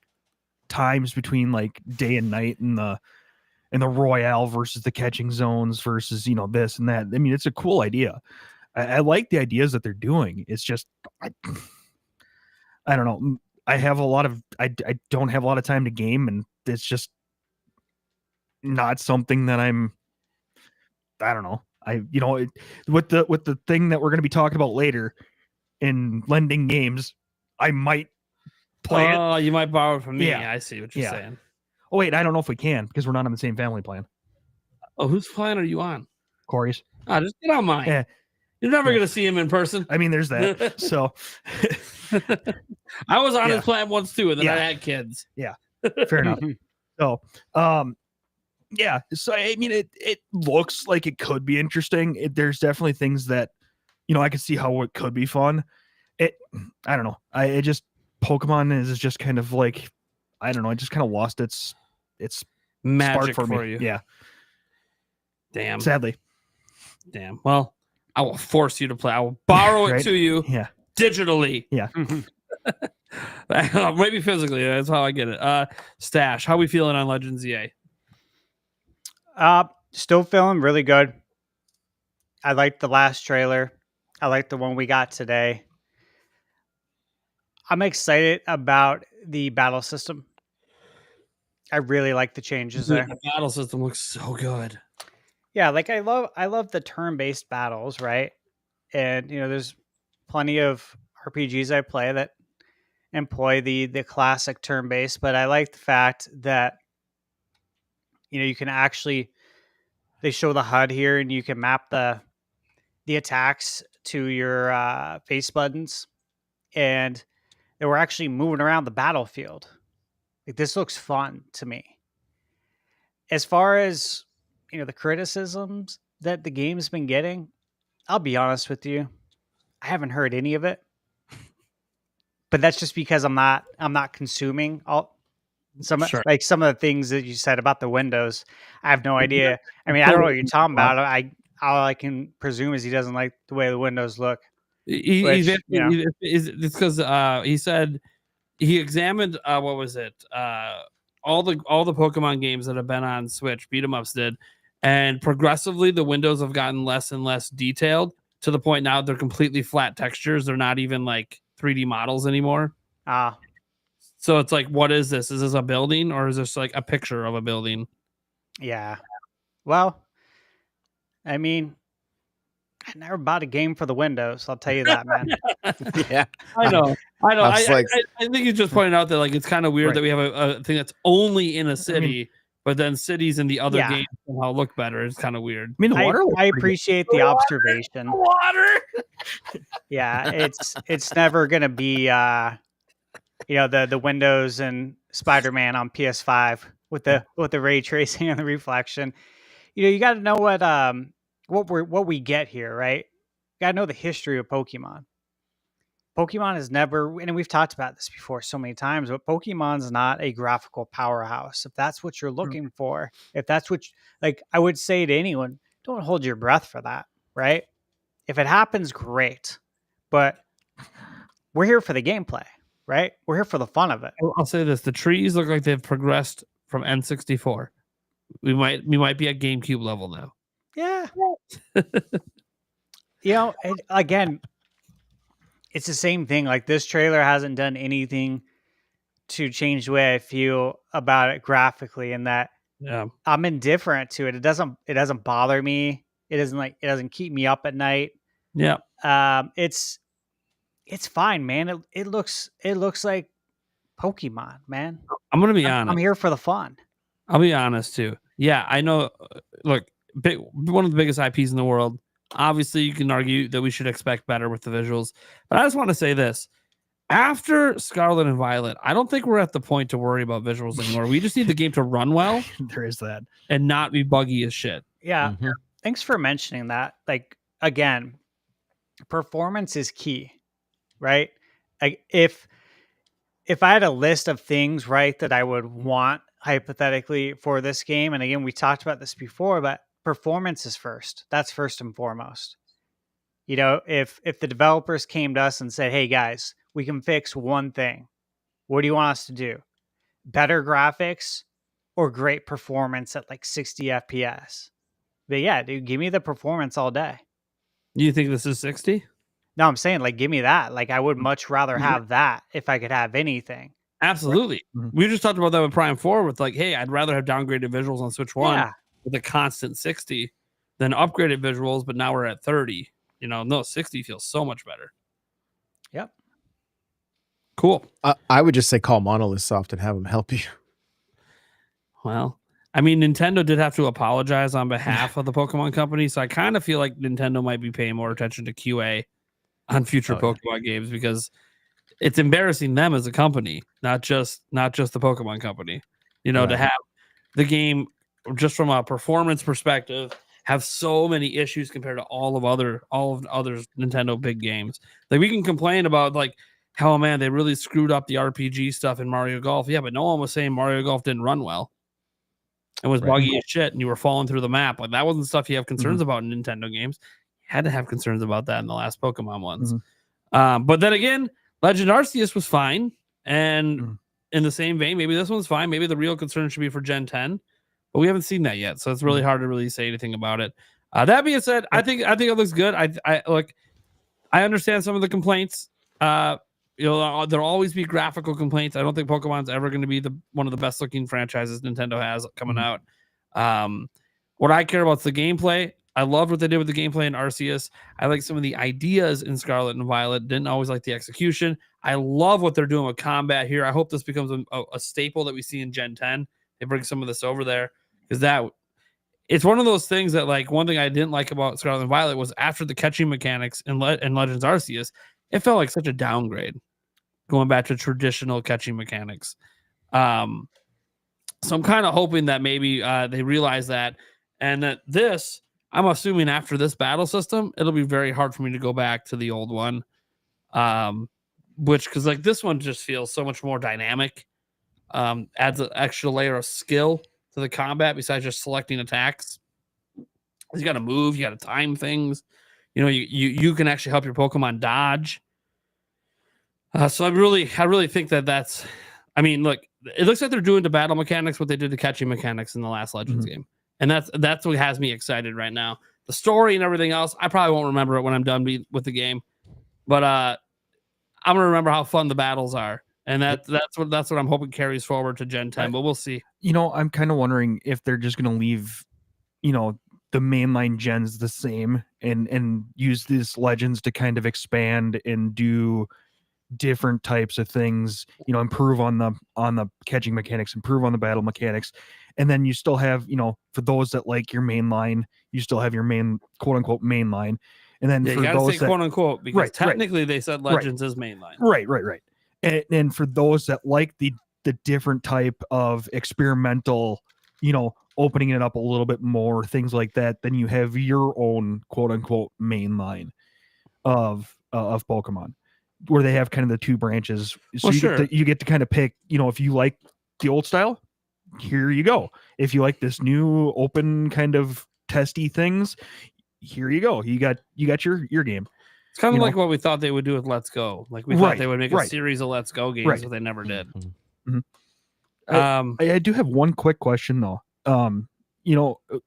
times between like day and night and the Royale versus the catching zones versus this and that. I mean, it's a cool idea. I like the ideas that they're doing. It's just I don't know. I don't have a lot of time to game, and it's just not something that I don't know. With the thing that we're going to be talking about later in lending games, I might play it. Oh, you might borrow it from me. Yeah. I see what you're Yeah. saying. Oh wait, I don't know if we can because we're not on the same family plan. Oh, whose plan are you on? Corey's. Just get on mine. Yeah. You're never Yeah. gonna see him in person. I mean, there's that. So I was on Yeah. his plan once too, and then I Yeah. had kids. fair enough. So, yeah. So I mean, it looks like it could be interesting. There's definitely things that I could see how it could be fun. I don't know. It just Pokemon is just kind of like I don't know. It just kind of lost its Magic spark for me. you. Yeah. Damn. Sadly. Damn. Well, I will force you to play. I will borrow it Right? to you Yeah. digitally. Yeah. Maybe physically. That's how I get it. Stash, how we feeling on Legends ZA? Still feeling really good. I liked the last trailer. I like the one we got today. I'm excited about the battle system. I really like the changes there. The battle system looks so good. Yeah, like I love the turn-based battles, right? And there's plenty of RPGs I play that employ the classic turn-based, but I like the fact that you can actually they show the HUD here and you can map the attacks to your face buttons, and they were actually moving around the battlefield. Like this looks fun to me. As far as the criticisms that the game's been getting, I'll be honest with you, I haven't heard any of it. But that's just because I'm not consuming some of the things that you said about the windows. I have no idea. I mean, I don't know what you're talking about. All I can presume is he doesn't like the way the windows look. It's because he said he examined what was it? All the Pokemon games that have been on Switch, beat 'em ups did, and progressively the windows have gotten less and less detailed to the point now they're completely flat textures. They're not even like 3D models anymore. So it's like, what is this? Is this a building or is this like a picture of a building? Yeah. Well, I mean, I never bought a game for the Windows. I'll tell you that, man. Yeah, I know. I think he's just pointing out that like it's kind of weird Right. that we have a thing that's only in a city, but then cities in the other Yeah. games somehow look better. It's kind of weird. I mean, the water. I appreciate the observation. Water. Yeah, it's never gonna be the Windows and Spider-Man on PS5 with the ray tracing and the reflection. You got to know what we get here, right? You got to know the history of Pokemon. Pokemon is never, and we've talked about this before so many times, but Pokemon's not a graphical powerhouse. If that's what you're looking for, if that's what, like, I would say to anyone, don't hold your breath for that, right? If it happens, great. But we're here for the gameplay, right? We're here for the fun of it. I'll say this: the trees look like they've progressed from N64. We might be at GameCube level now. Yeah. Again, it's the same thing. Like, this trailer hasn't done anything to change the way I feel about it graphically, and that I'm indifferent to it. It doesn't bother me. It doesn't keep me up at night. Yeah. It's fine, man. It looks like Pokemon, man. I'm gonna be honest. I'm here for the fun. I'll be honest too. Yeah, I know. Look, one of the biggest IPs in the world. Obviously, you can argue that we should expect better with the visuals, but I just want to say this: after Scarlet and Violet, I don't think we're at the point to worry about visuals anymore. We just need the game to run well. There is that, and not be buggy as shit. Yeah. Mm-hmm. Thanks for mentioning that. Like, again, performance is key, right? Like, if I had a list of things, right, that I would want hypothetically for this game, and again, we talked about this before, but performance is first. That's first and foremost. You know, if the developers came to us and said, "Hey guys, we can fix one thing. What do you want us to do? Better graphics or great performance at like 60 FPS?" But yeah, dude, give me the performance all day. You think this is 60? No, I'm saying, like, give me that. Like, I would much rather have that if I could have anything. Absolutely. Mm-hmm. We just talked about that with Prime 4 with like, hey, I'd rather have downgraded visuals on Switch 1 with a constant 60 than upgraded visuals, but now we're at 30. You know, no, 60 feels so much better. Yep. Cool. I would just say call Monolith Soft and have them help you. Well, I mean, Nintendo did have to apologize on behalf of the Pokemon company, so I kind of feel like Nintendo might be paying more attention to QA on future Pokemon games, because it's embarrassing them as a company, not just the Pokemon company. You know, to have the game, just from a performance perspective, have so many issues compared to all of other Nintendo big games. Like, we can complain about like, how, man, they really screwed up the RPG stuff in Mario Golf. Yeah, but no one was saying Mario Golf didn't run well. It was buggy as shit, and you were falling through the map. Like, that wasn't stuff you have concerns about in Nintendo games. You had to have concerns about that in the last Pokemon ones. But then again, Legend Arceus was fine. And in the same vein, maybe this one's fine. Maybe the real concern should be for Gen 10. But we haven't seen that yet, so it's really hard to really say anything about it. That being said, I think it looks good. I understand some of the complaints. You know, there'll always be graphical complaints. I don't think Pokemon's ever going to be one of the best looking franchises Nintendo has coming out. What I care about is the gameplay. I loved what they did with the gameplay in Arceus. I like some of the ideas in Scarlet and Violet. Didn't always like the execution. I love what they're doing with combat here. I hope this becomes a staple that we see in Gen 10. They bring some of this over there, because it's one of those things that, like, one thing I didn't like about Scarlet and Violet was after the catching mechanics in Legends Arceus, it felt like such a downgrade going back to traditional catching mechanics. So I'm kind of hoping that maybe they realize that, and that this, I'm assuming after this battle system, it'll be very hard for me to go back to the old one. Because like this one just feels so much more dynamic. Adds an extra layer of skill to the combat besides just selecting attacks. You got to move, you got to time things. You know, you can actually help your Pokemon dodge. So I really think that's. I mean, look, it looks like they're doing to battle mechanics what they did to catching mechanics in the last Legends game, and that's what has me excited right now. The story and everything else, I probably won't remember it when I'm done with the game, but I'm gonna remember how fun the battles are, and that's what I'm hoping carries forward to Gen 10. But we'll see. You know, I'm kind of wondering if they're just gonna leave, you know, the mainline gens the same and use these Legends to kind of expand and do different types of things, you know, improve on the catching mechanics, improve on the battle mechanics, and then you still have, you know, for those that like your main line, you still have your main quote unquote main line, and then for you gotta those say that, quote unquote, because technically they said Legends is main line. Right. And for those that like the different type of experimental, you know, opening it up a little bit more, things like that, then you have your own quote unquote main line of Pokemon. where they have kind of the two branches. So Well, you get to kind of pick, if you like the old style, here you go. If you like this new open kind of testy things, here you go. You got your game. It's kind of You like what we thought they would do with Let's Go. Like we thought they would make a series of Let's Go games, but they never did. I do have one quick question though.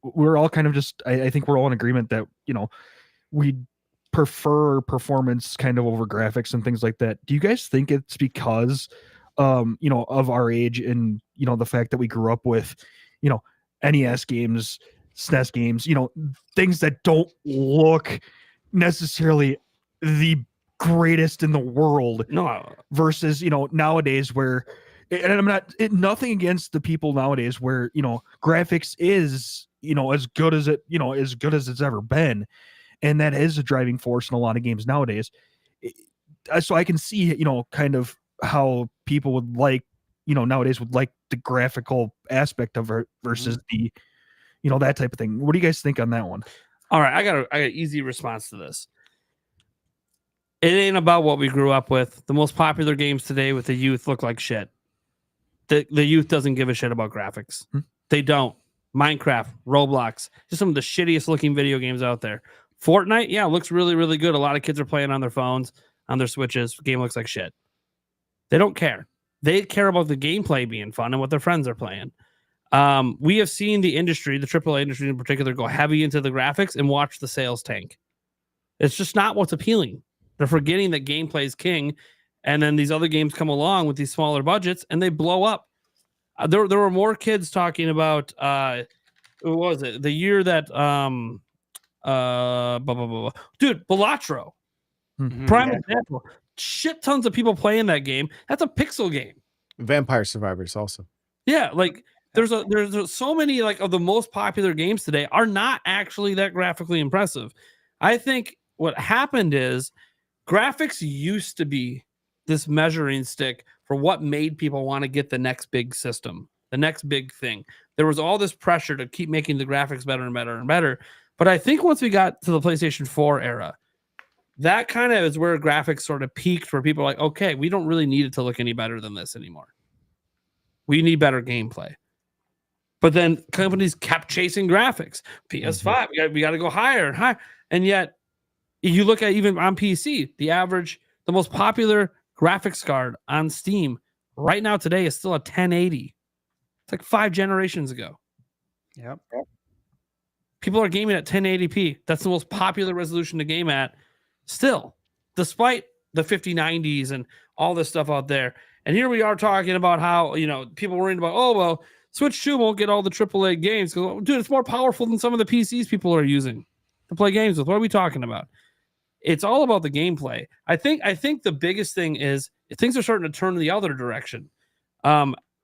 We're all kind of just, I think we're all in agreement that, we prefer performance kind of over graphics and things like that. Do you guys think it's because, of our age and, the fact that we grew up with, NES games, SNES games, things that don't look necessarily the greatest in the world versus, nowadays where, and I'm not nothing against the people nowadays where, graphics is, as good as it's ever been. And that is a driving force in a lot of games nowadays. So I can see, kind of how people would like, nowadays would like the graphical aspect of it versus the, that type of thing. What do you guys think on that one? All right, I got an easy response to this. It ain't about what we grew up with. The most popular games today with the youth look like shit. The youth doesn't give a shit about graphics. They don't. Minecraft, Roblox, just some of the shittiest looking video games out there. Fortnite, yeah, looks really, really good. A lot of kids are playing on their phones, on their Switches. The game looks like shit. They don't care. They care about the gameplay being fun and what their friends are playing. We have seen the industry, the AAA industry in particular, go heavy into the graphics and watch the sales tank. It's just not what's appealing. They're forgetting that gameplay is king, and then these other games come along with these smaller budgets and they blow up. There were more kids talking about what was it? The year that dude, Balatro. Prime example. Shit tons of people playing that game. That's a pixel game. Vampire Survivors also. Yeah, like there's so many like of the most popular games today are not actually that graphically impressive. I think what happened is graphics used to be this measuring stick for what made people want to get the next big system, the next big thing. There was all this pressure to keep making the graphics better and better and better. But I think once we got to the PlayStation 4 era, that kind of is where graphics sort of peaked, where people are like, okay, we don't really need it to look any better than this anymore. We need better gameplay. But then companies kept chasing graphics. PS5, we got to go higher and higher. And yet, you look at even on PC, the most popular graphics card on Steam right now today is still a 1080. It's like 5 generations ago. Yep. People are gaming at 1080p. That's the most popular resolution to game at still, despite the 5090s and all this stuff out there. And here we are talking about how, people worrying about, oh, well, Switch 2 won't get all the AAA games. Dude, it's more powerful than some of the PCs people are using to play games with. What are we talking about? It's all about the gameplay. I think the biggest thing is things are starting to turn in the other direction.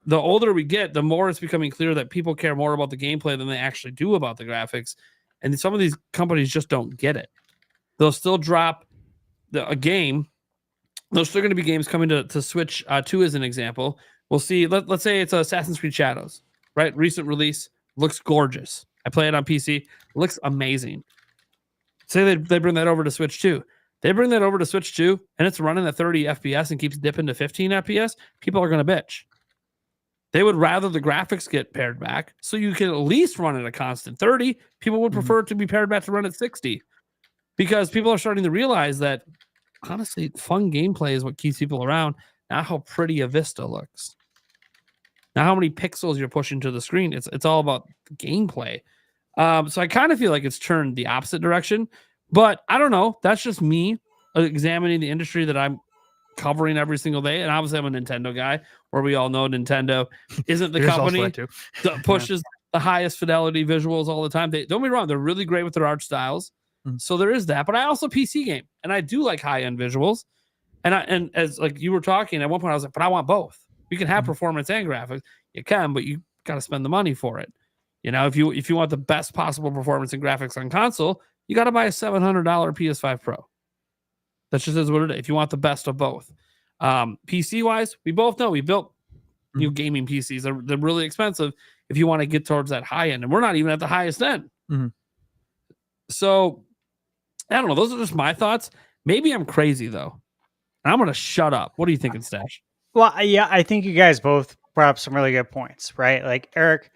The older we get, the more it's becoming clear that people care more about the gameplay than they actually do about the graphics. And some of these companies just don't get it. They'll still drop a game. There's still going to be games coming to Switch 2 as an example. We'll see. Let's say it's Assassin's Creed Shadows, right? Recent release. Looks gorgeous. I play it on PC. Looks amazing. Say they bring that over to Switch 2. They bring that over to Switch 2, and it's running at 30 FPS and keeps dipping to 15 FPS. People are going to bitch. They would rather the graphics get pared back so you can at least run at a constant 30. People would prefer it to be pared back to run at 60 because people are starting to realize that, honestly, fun gameplay is what keeps people around, not how pretty a Vista looks. Not how many pixels you're pushing to the screen. It's all about gameplay. So I kind of feel like it's turned the opposite direction, but I don't know. That's just me examining the industry that I'm covering every single day. And obviously I'm a Nintendo guy, where we all know Nintendo isn't the company that pushes the highest fidelity visuals all the time. Don't get me wrong. They're really great with their art styles. So there is that, but I also PC game and I do like high-end visuals. And as like you were talking at one point, I was like, but I want both. You can have performance and graphics. You can, but you got to spend the money for it. If you want the best possible performance and graphics on console, you got to buy a $700 PS5 Pro. That just is what it is. If you want the best of both. PC wise, we both know we built new gaming PCs. They're really expensive if you want to get towards that high end, and we're not even at the highest end. So I don't know. Those are just my thoughts. Maybe I'm crazy though. I'm gonna shut up. What are you thinking, Stash? Well, yeah, I think you guys both brought up some really good points, right? Like Eric,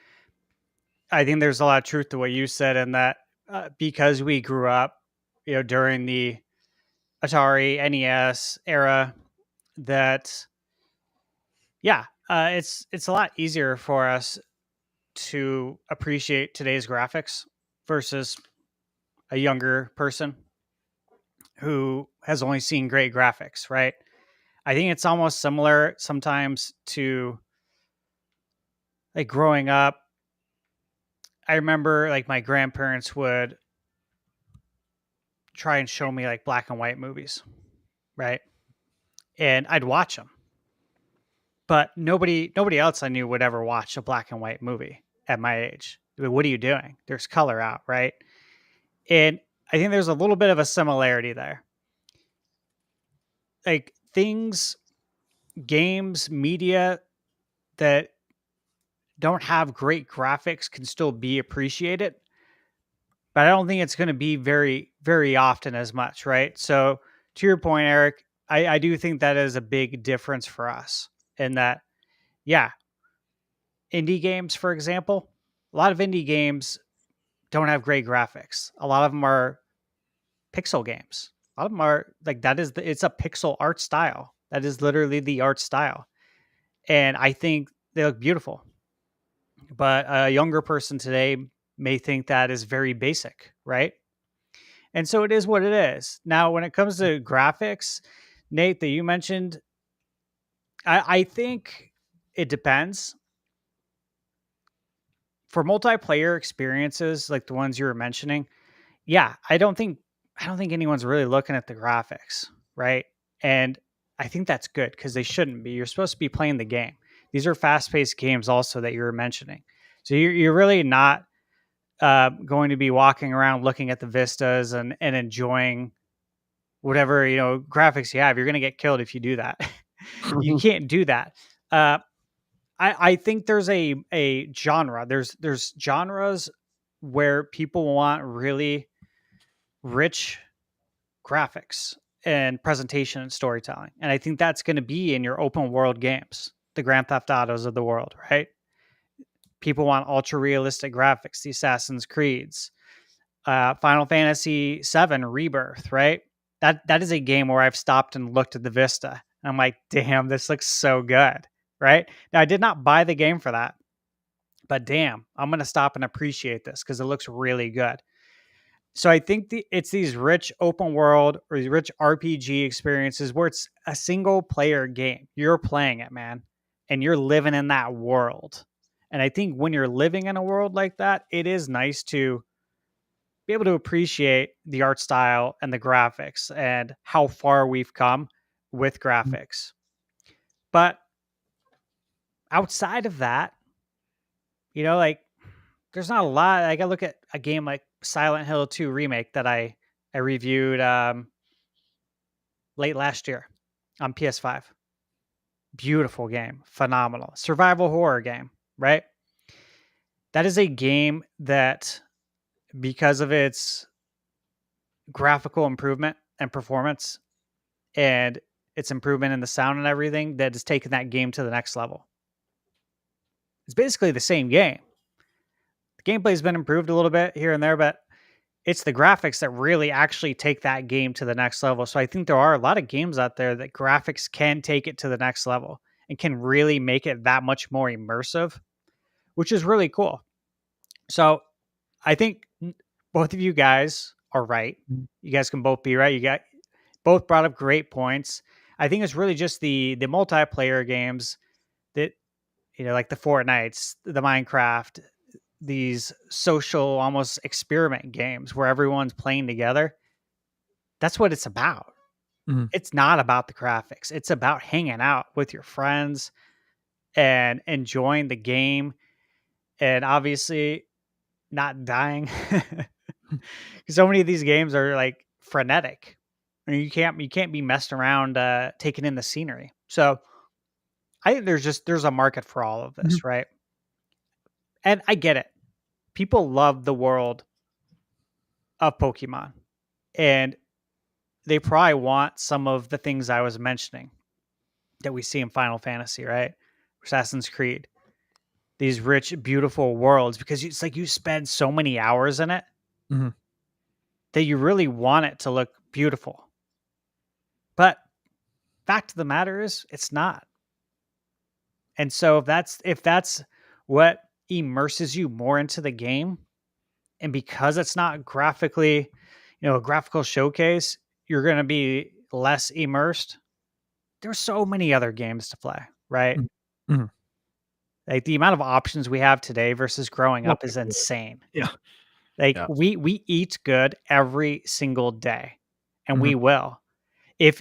I think there's a lot of truth to what you said, in that because we grew up, during the Atari NES era, that it's a lot easier for us to appreciate today's graphics versus a younger person who has only seen great graphics, right? I think it's almost similar sometimes to like growing up. I remember like my grandparents would try and show me like black and white movies, right? And I'd watch them. But nobody else I knew would ever watch a black and white movie at my age. I mean, what are you doing? There's color out, right? And I think there's a little bit of a similarity there. Like things, games, media that don't have great graphics can still be appreciated, but I don't think it's going to be very, very often as much, right? So to your point, Eric, I do think that is a big difference for us in that, yeah, indie games, for example, a lot of indie games don't have great graphics. A lot of them are pixel games. A lot of them are like, it's a pixel art style. That is literally the art style. And I think they look beautiful. But a younger person today may think that is very basic, right? And so it is what it is. Now, when it comes to graphics, Nate, that you mentioned, I think it depends. For multiplayer experiences like the ones you were mentioning, yeah, I don't think anyone's really looking at the graphics, right? And I think that's good because they shouldn't be. You're supposed to be playing the game. These are fast-paced games also that you were mentioning. So you're really not going to be walking around looking at the vistas and enjoying whatever graphics you have. You're going to get killed if you do that. You can't do that. I think there's a genre. There's genres where people want really rich graphics and presentation and storytelling, and I think that's going to be in your open world games, the Grand Theft Autos of the world, right? People want ultra realistic graphics, the Assassin's Creeds, Final Fantasy VII Rebirth, right? That is a game where I've stopped and looked at the vista, and I'm like, damn, this looks so good, right? Now I did not buy the game for that, but damn, I'm gonna stop and appreciate this because it looks really good. So I think it's these rich open world or these rich RPG experiences where it's a single player game. You're playing it, man, and you're living in that world. And I think when you're living in a world like that, it is nice to be able to appreciate the art style and the graphics and how far we've come with graphics. But outside of that, like there's not a lot. Like I look at a game like Silent Hill 2 Remake that I reviewed late last year on PS5. Beautiful game, phenomenal survival horror game, right? That is a game that, because of its graphical improvement and performance and its improvement in the sound and everything, that has taken that game to the next level. It's basically the same game. The gameplay has been improved a little bit here and there, but it's the graphics that really actually take that game to the next level. So I think there are a lot of games out there that graphics can take it to the next level and can really make it that much more immersive, which is really cool. So I think both of you guys are right. You guys can both be right. You both brought up great points. I think it's really just the multiplayer games that, like the Fortnites, the Minecraft, these social almost experiment games where everyone's playing together. That's what it's about. Mm-hmm. It's not about the graphics. It's about hanging out with your friends and enjoying the game, and obviously not dying. So many of these games are like frenetic. I mean, you can't be messed around taking in the scenery. So I think there's a market for all of this, right? And I get it. People love the world of Pokemon, and they probably want some of the things I was mentioning that we see in Final Fantasy, right? Assassin's Creed, these rich, beautiful worlds, because it's like you spend so many hours in it Mhm. that you really want it to look beautiful. But fact of the matter is, it's not. And so if that's what immerses you more into the game, and because it's not graphically, a graphical showcase, you're going to be less immersed. There's so many other games to play, right? Mhm. Like the amount of options we have today versus growing Oh up my is God. insane. Yeah. Like Yeah. we eat good every single day, and Mhm. we will. If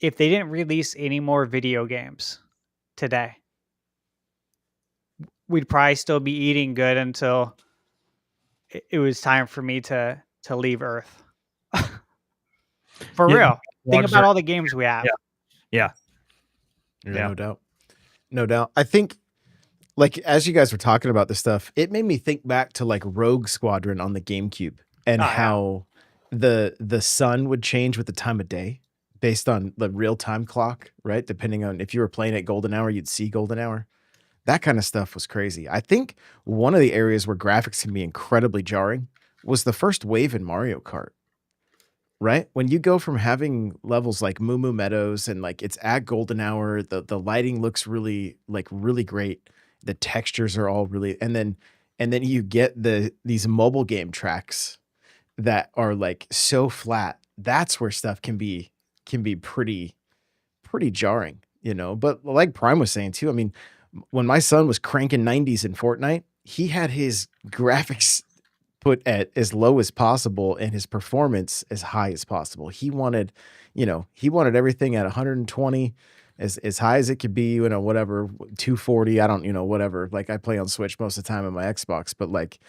they didn't release any more video games today, we'd probably still be eating good until it was time for me to leave Earth. For Yeah, real. Think logs about are- all the games we have. Yeah. No doubt. No doubt. I think, like, as you guys were talking about this stuff, it made me think back to like Rogue Squadron on the GameCube and Oh, yeah. how the sun would change with the time of day based on the real time clock, right? Depending on if you were playing at golden hour, you'd see golden hour. That kind of stuff was crazy. I think one of the areas where graphics can be incredibly jarring was the first wave in Mario Kart. Right? When you go from having levels like Moo Moo Meadows and like it's at golden hour, the lighting looks really great. The textures are all really, and then you get these mobile game tracks that are like so flat. That's where stuff can be pretty jarring, But like Prime was saying too, I mean, when my son was cranking 90s in Fortnite, he had his graphics put at as low as possible and his performance as high as possible. He wanted everything at 120 as high as it could be, whatever, 240, I don't, whatever. Like I play on Switch most of the time on my Xbox, but like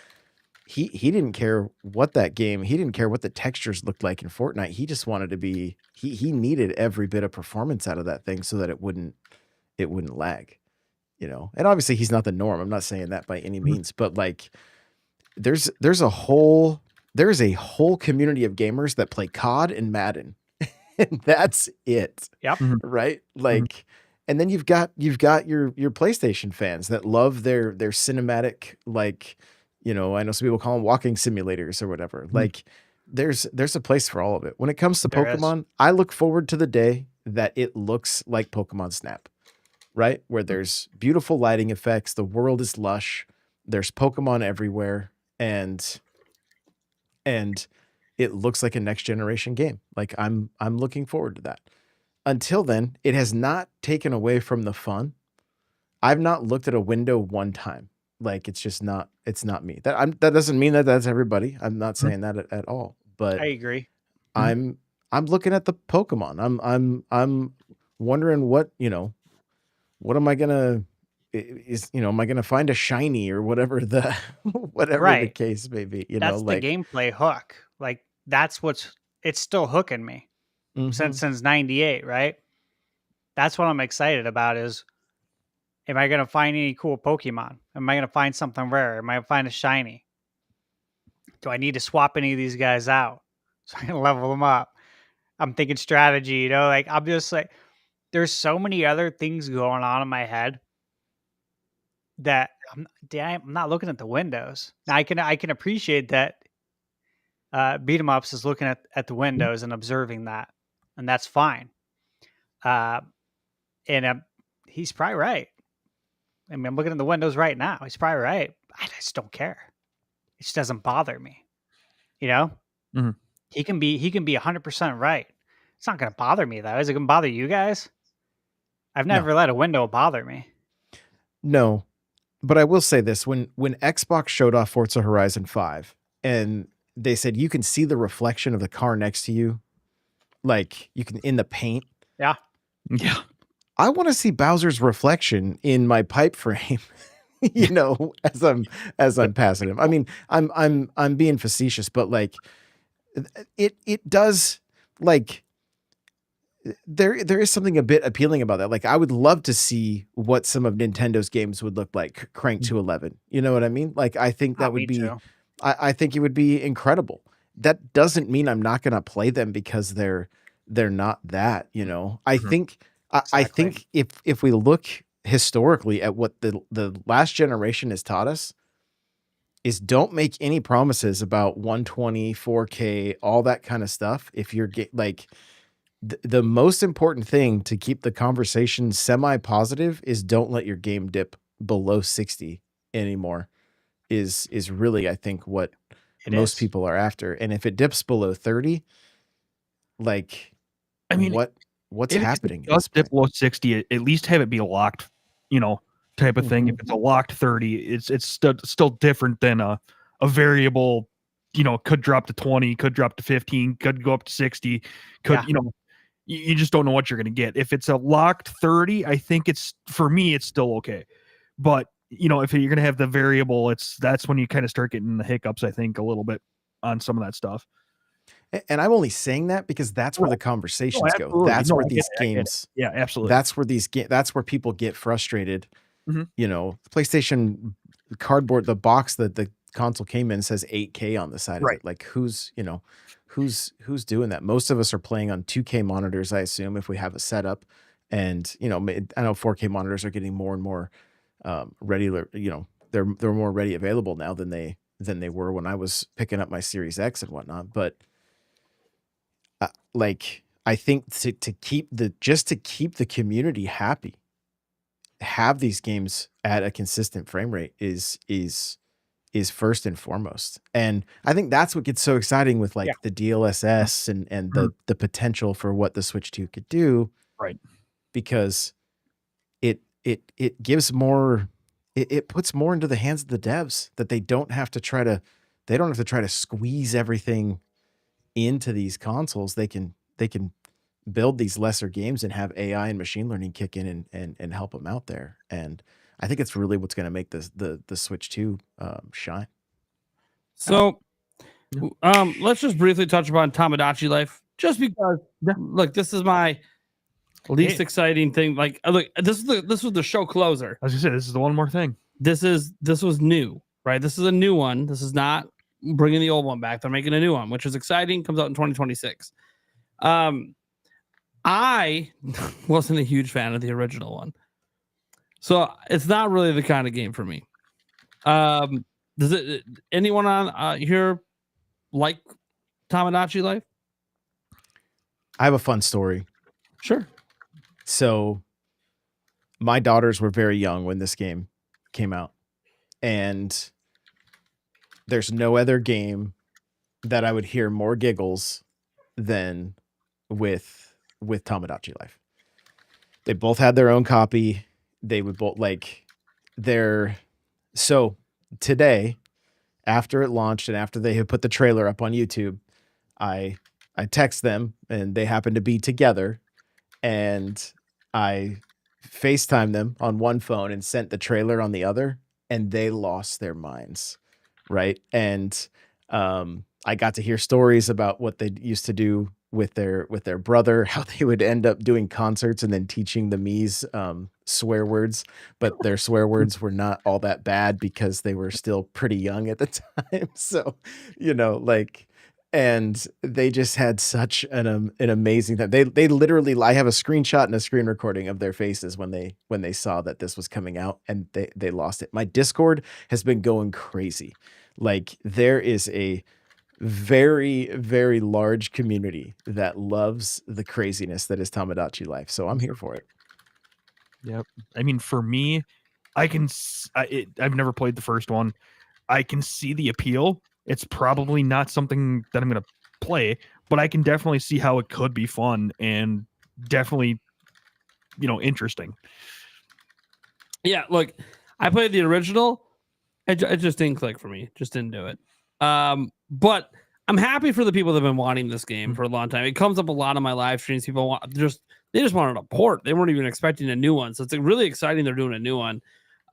he didn't care what he didn't care what the textures looked like in Fortnite. He just wanted to be he needed every bit of performance out of that thing so that it wouldn't lag, And obviously he's not the norm. I'm not saying that by any means, but like there's a whole community of gamers that play COD and Madden, and that's it. Yep. Mhm. Right? Like, and then you've got your PlayStation fans that love their cinematic, like, I know some people call them walking simulators or whatever. Like, there's a place for all of it. When it comes to There is. Pokemon, I look forward to the day that it looks like Pokemon Snap, right? Where there's beautiful lighting effects, the world is lush, there's Pokemon everywhere. And it looks like a next generation game. Like I'm looking forward to that. Until then, it has not taken away from the fun. I've not looked at a window one time. Like it's not me. That doesn't mean that that's everybody. I'm not saying that at all. But I agree. I'm looking at the Pokemon. I'm wondering what am I gonna am I gonna find a shiny or whatever the Right. case may be? That's like the gameplay hook. Like that's it's still hooking me mhm. since 98, right? That's what I'm excited about is, am I going to find any cool Pokemon? Am I going to find something rare? Am I going to find a shiny? Do I need to swap any of these guys out so I can level them up? I'm thinking strategy, like I'm just like, there's so many other things going on in my head that I'm not looking at the windows. Now I can appreciate that beat 'em ups is looking at the windows and observing that, and that's fine. And he's probably right. I mean, I'm looking at the windows right now. He's probably right. I just don't care. It just doesn't bother me. Mhm. He can be 100% right. It's not going to bother me though. Is it going to bother you guys? I've never let a window bother me. No, but I will say this: when Xbox showed off Forza Horizon 5, and they said you can see the reflection of the car next to you, like you can in the paint. Yeah. I want to see Bowser's reflection in my pipe frame, as I'm passing him. I mean, I'm being facetious, but like it does, like there is something a bit appealing about that. Like I would love to see what some of Nintendo's games would look like cranked to 11. You know what I mean? Like I think that would be too. I think it would be incredible. that doesn't mean I'm not going to play them because they're not that, you know. I Mhm. think I Exactly. think if we look historically at what the last generation has taught us, is don't make any promises about 120, 4K, all that kind of stuff. If you're like the most important thing to keep the conversation semi-positive is don't let your game dip below 60 anymore. Is really, I think, what It most is. people are after. And if it dips below 30, like I mean, what's if happening it at this does dip point? below 60, at least have it be a locked, type of thing. If it's a locked 30, it's still different than a variable, could drop to 20, could drop to 15, could go up to 60, could, Yeah. you just don't know what you're going to get. If it's a locked 30, I think for me, it's still okay. But, if you're going to have the variable, that's when you kind of start getting the hiccups, I think, a little bit on some of that stuff. And I'm only saying that because that's where the No, conversations go. absolutely. That's No, where I get these it, I get it. games, Yeah, absolutely. that's where people get frustrated. Mhm. You know, PlayStation cardboard, the box that the console came in says 8K on the side of Right. it. Like who's doing that? Most of us are playing on 2K monitors, I assume, if we have a setup. And, I know 4K monitors are getting more and more ready, they're more ready available now than they were when I was picking up my Series X and whatnot. But like, I think to keep the community happy, have these games at a consistent frame rate is first and foremost. And I think that's what gets so exciting with like Yeah. the DLSS and the potential for what the Switch 2 could do, Right. because it gives more, it puts more into the hands of the devs, that they don't have to try to squeeze everything into these consoles. They can build these lesser games and have AI and machine learning kick in and help them out there. And I think it's really what's going to make the Switch 2 shine. So, Yeah. let's just briefly touch upon Tamagotchi Life, just because. Yeah. Look, this is my least Hey. exciting thing. Like, look, this was the show closer. I was gonna say, this is the one more thing. This was new, right? This is a new one. This is not bringing the old one back. They're making a new one, which is exciting. Comes out in 2026. I wasn't a huge fan of the original one, so it's not really the kind of game for me. Does it? Anyone on here like Tamagotchi Life? I have a fun story. Sure. So my daughters were very young when this game came out, and there's no other game that I would hear more giggles than with Tamagotchi Life. They both had their own copy. They would both so today, after it launched and after they had put the trailer up on YouTube, I text them, and they happened to be together, and I FaceTimed them on one phone and sent the trailer on the other, and they lost their minds, right? And I got to hear stories about what they used to do with their brother, how they would end up doing concerts and then teaching the Mii's swear words, but their swear words were not all that bad because they were still pretty young at the time. So, and they just had such an amazing time. They literally, I have a screenshot and a screen recording of their faces when they saw that this was coming out, and they lost it. My Discord has been going crazy. Like, there is a very, very large community that loves the craziness that is Tamagotchi Life. So I'm here for it. Yep. I mean, for me, I've never played the first one. I can see the appeal. It's probably not something that I'm going to play, but I can definitely see how it could be fun and definitely, interesting. Yeah, look, I played the original. It just didn't click for me. Just didn't do it. But I'm happy for the people that have been wanting this game for a long time. It comes up a lot on my live streams. People they just wanted a port. They weren't even expecting a new one. So it's really exciting they're doing a new one.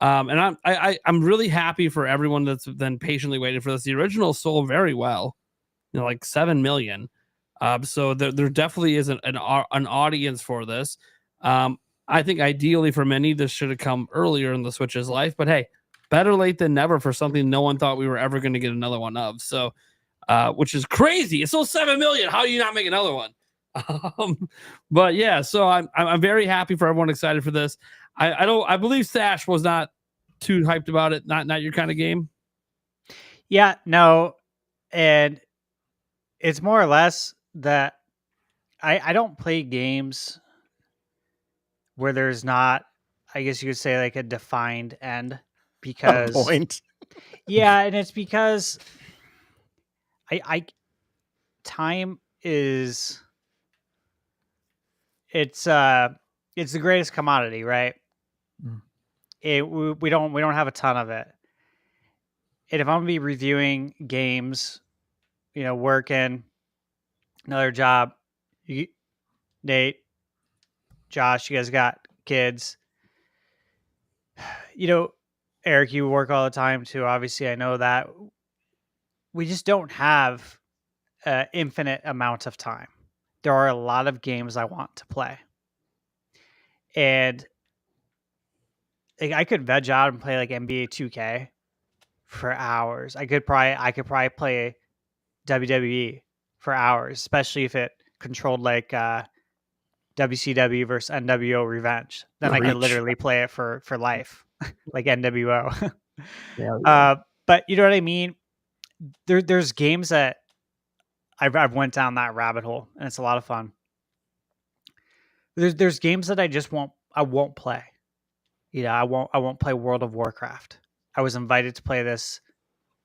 And I'm really happy for everyone that's been patiently waiting for this. The original sold very well, like 7 million. So there definitely is an audience for this. I think ideally for many, this should have come earlier in the Switch's life. But hey, better late than never for something no one thought we were ever going to get another one of. So which is crazy. It's still 7 million. How do you not make another one? But yeah, so I'm very happy for everyone excited for this. I believe Stash was not too hyped about it. Not your kind of game. Yeah, no, and it's more or less that I don't play games where there's not, I guess you could say, like a defined end, because Point. yeah, and it's because I time is it's the greatest commodity, right? Mm. We don't have a ton of it. And if I'm gonna be reviewing games, working another job, Nate, Josh, you guys got kids. Eric, you work all the time too. Obviously, I know that we just don't have infinite amount of time. There are a lot of games I want to play, and like, I could veg out and play like NBA 2K for hours. I could probably play WWE for hours, especially if it controlled like WCW versus NWO Revenge. Then I could Reach. literally play it for life, like NWO. Yeah. But you know what I mean? There's games that I've went down that rabbit hole, and it's a lot of fun. There's games that I won't play. I won't play World of Warcraft. I was invited to play this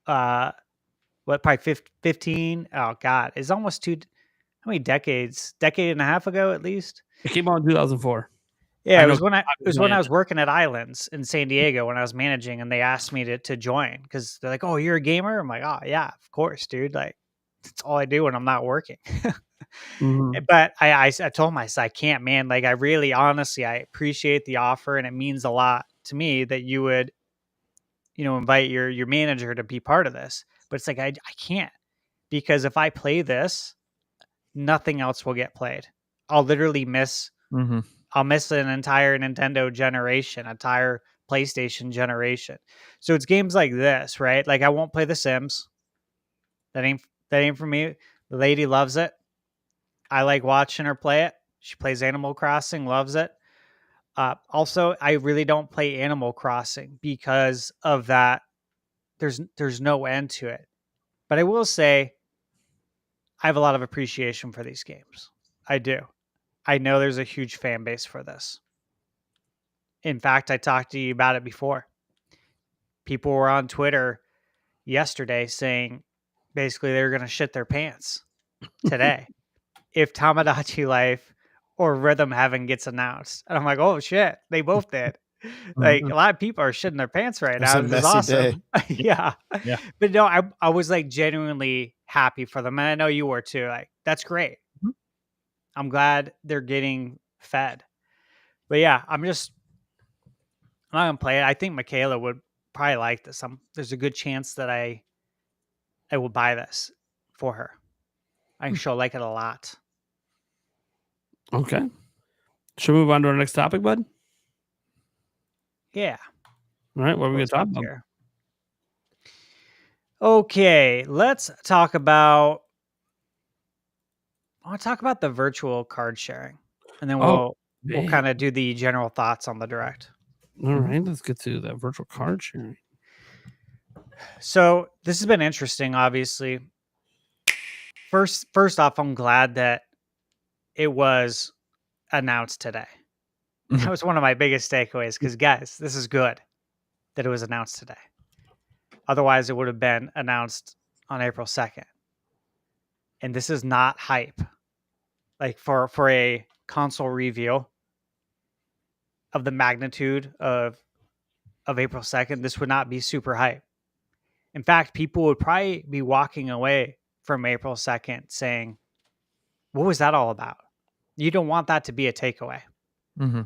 probably 15, oh god, it's almost how many decade and a half ago at least. It came out in 2004. Yeah, I it know was when I was it. working at Islands in San Diego when I was managing, and they asked me to join because they're like, "Oh, you're a gamer?" I'm like, "Oh yeah, of course, dude. Like, that's all I do when I'm not working." Mhm. But I told myself I can't, man. Like, I really, honestly, I appreciate the offer, and it means a lot to me that you would, invite your manager to be part of this. But it's like I can't, because if I play this, nothing else will get played. I'll literally miss. Mm-hmm. I'll miss an entire Nintendo generation, entire PlayStation generation. So it's games like this, right? Like, I won't play The Sims. That ain't for me. The lady loves it. I like watching her play it. She plays Animal Crossing, loves it. Also, I really don't play Animal Crossing because of that. There's no end to it. But I will say I have a lot of appreciation for these games. I do. I know there's a huge fan base for this. In fact, I talked to you about it before. People were on Twitter yesterday saying basically they were going to shit their pants today if Tamagotchi Life or Rhythm Heaven gets announced. And I'm like, oh shit, they both did. Like, a lot of people are shitting their pants right It's now. a This is messy awesome. Yeah. Yeah. But no, I was like genuinely happy for them. And I know you were too. Like, that's great. Mhm. I'm glad they're getting fed. But yeah, I'm not gonna play it. I think Michaela would probably like this. There's a good chance that I will buy this for her. I think she'll like it a lot. Okay. Should we move on to our next topic, bud? Yeah. All right. What are we going Close to talk up about? here. Okay, let's talk about. I want to talk about the virtual card sharing, and then we'll man. kind of do the general thoughts on the direct. All right. Let's get to that virtual card sharing. So this has been interesting, obviously. First off, I'm glad that it was announced today. Mhm. That was one of my biggest takeaways, because guys, this is good that it was announced today. Otherwise, it would have been announced on April 2nd. And this is not hype. Like, for a console reveal of the magnitude of April 2nd, this would not be super hype. In fact, people would probably be walking away from April 2nd saying, what was that all about? You don't want that to be a takeaway. Mm-hmm.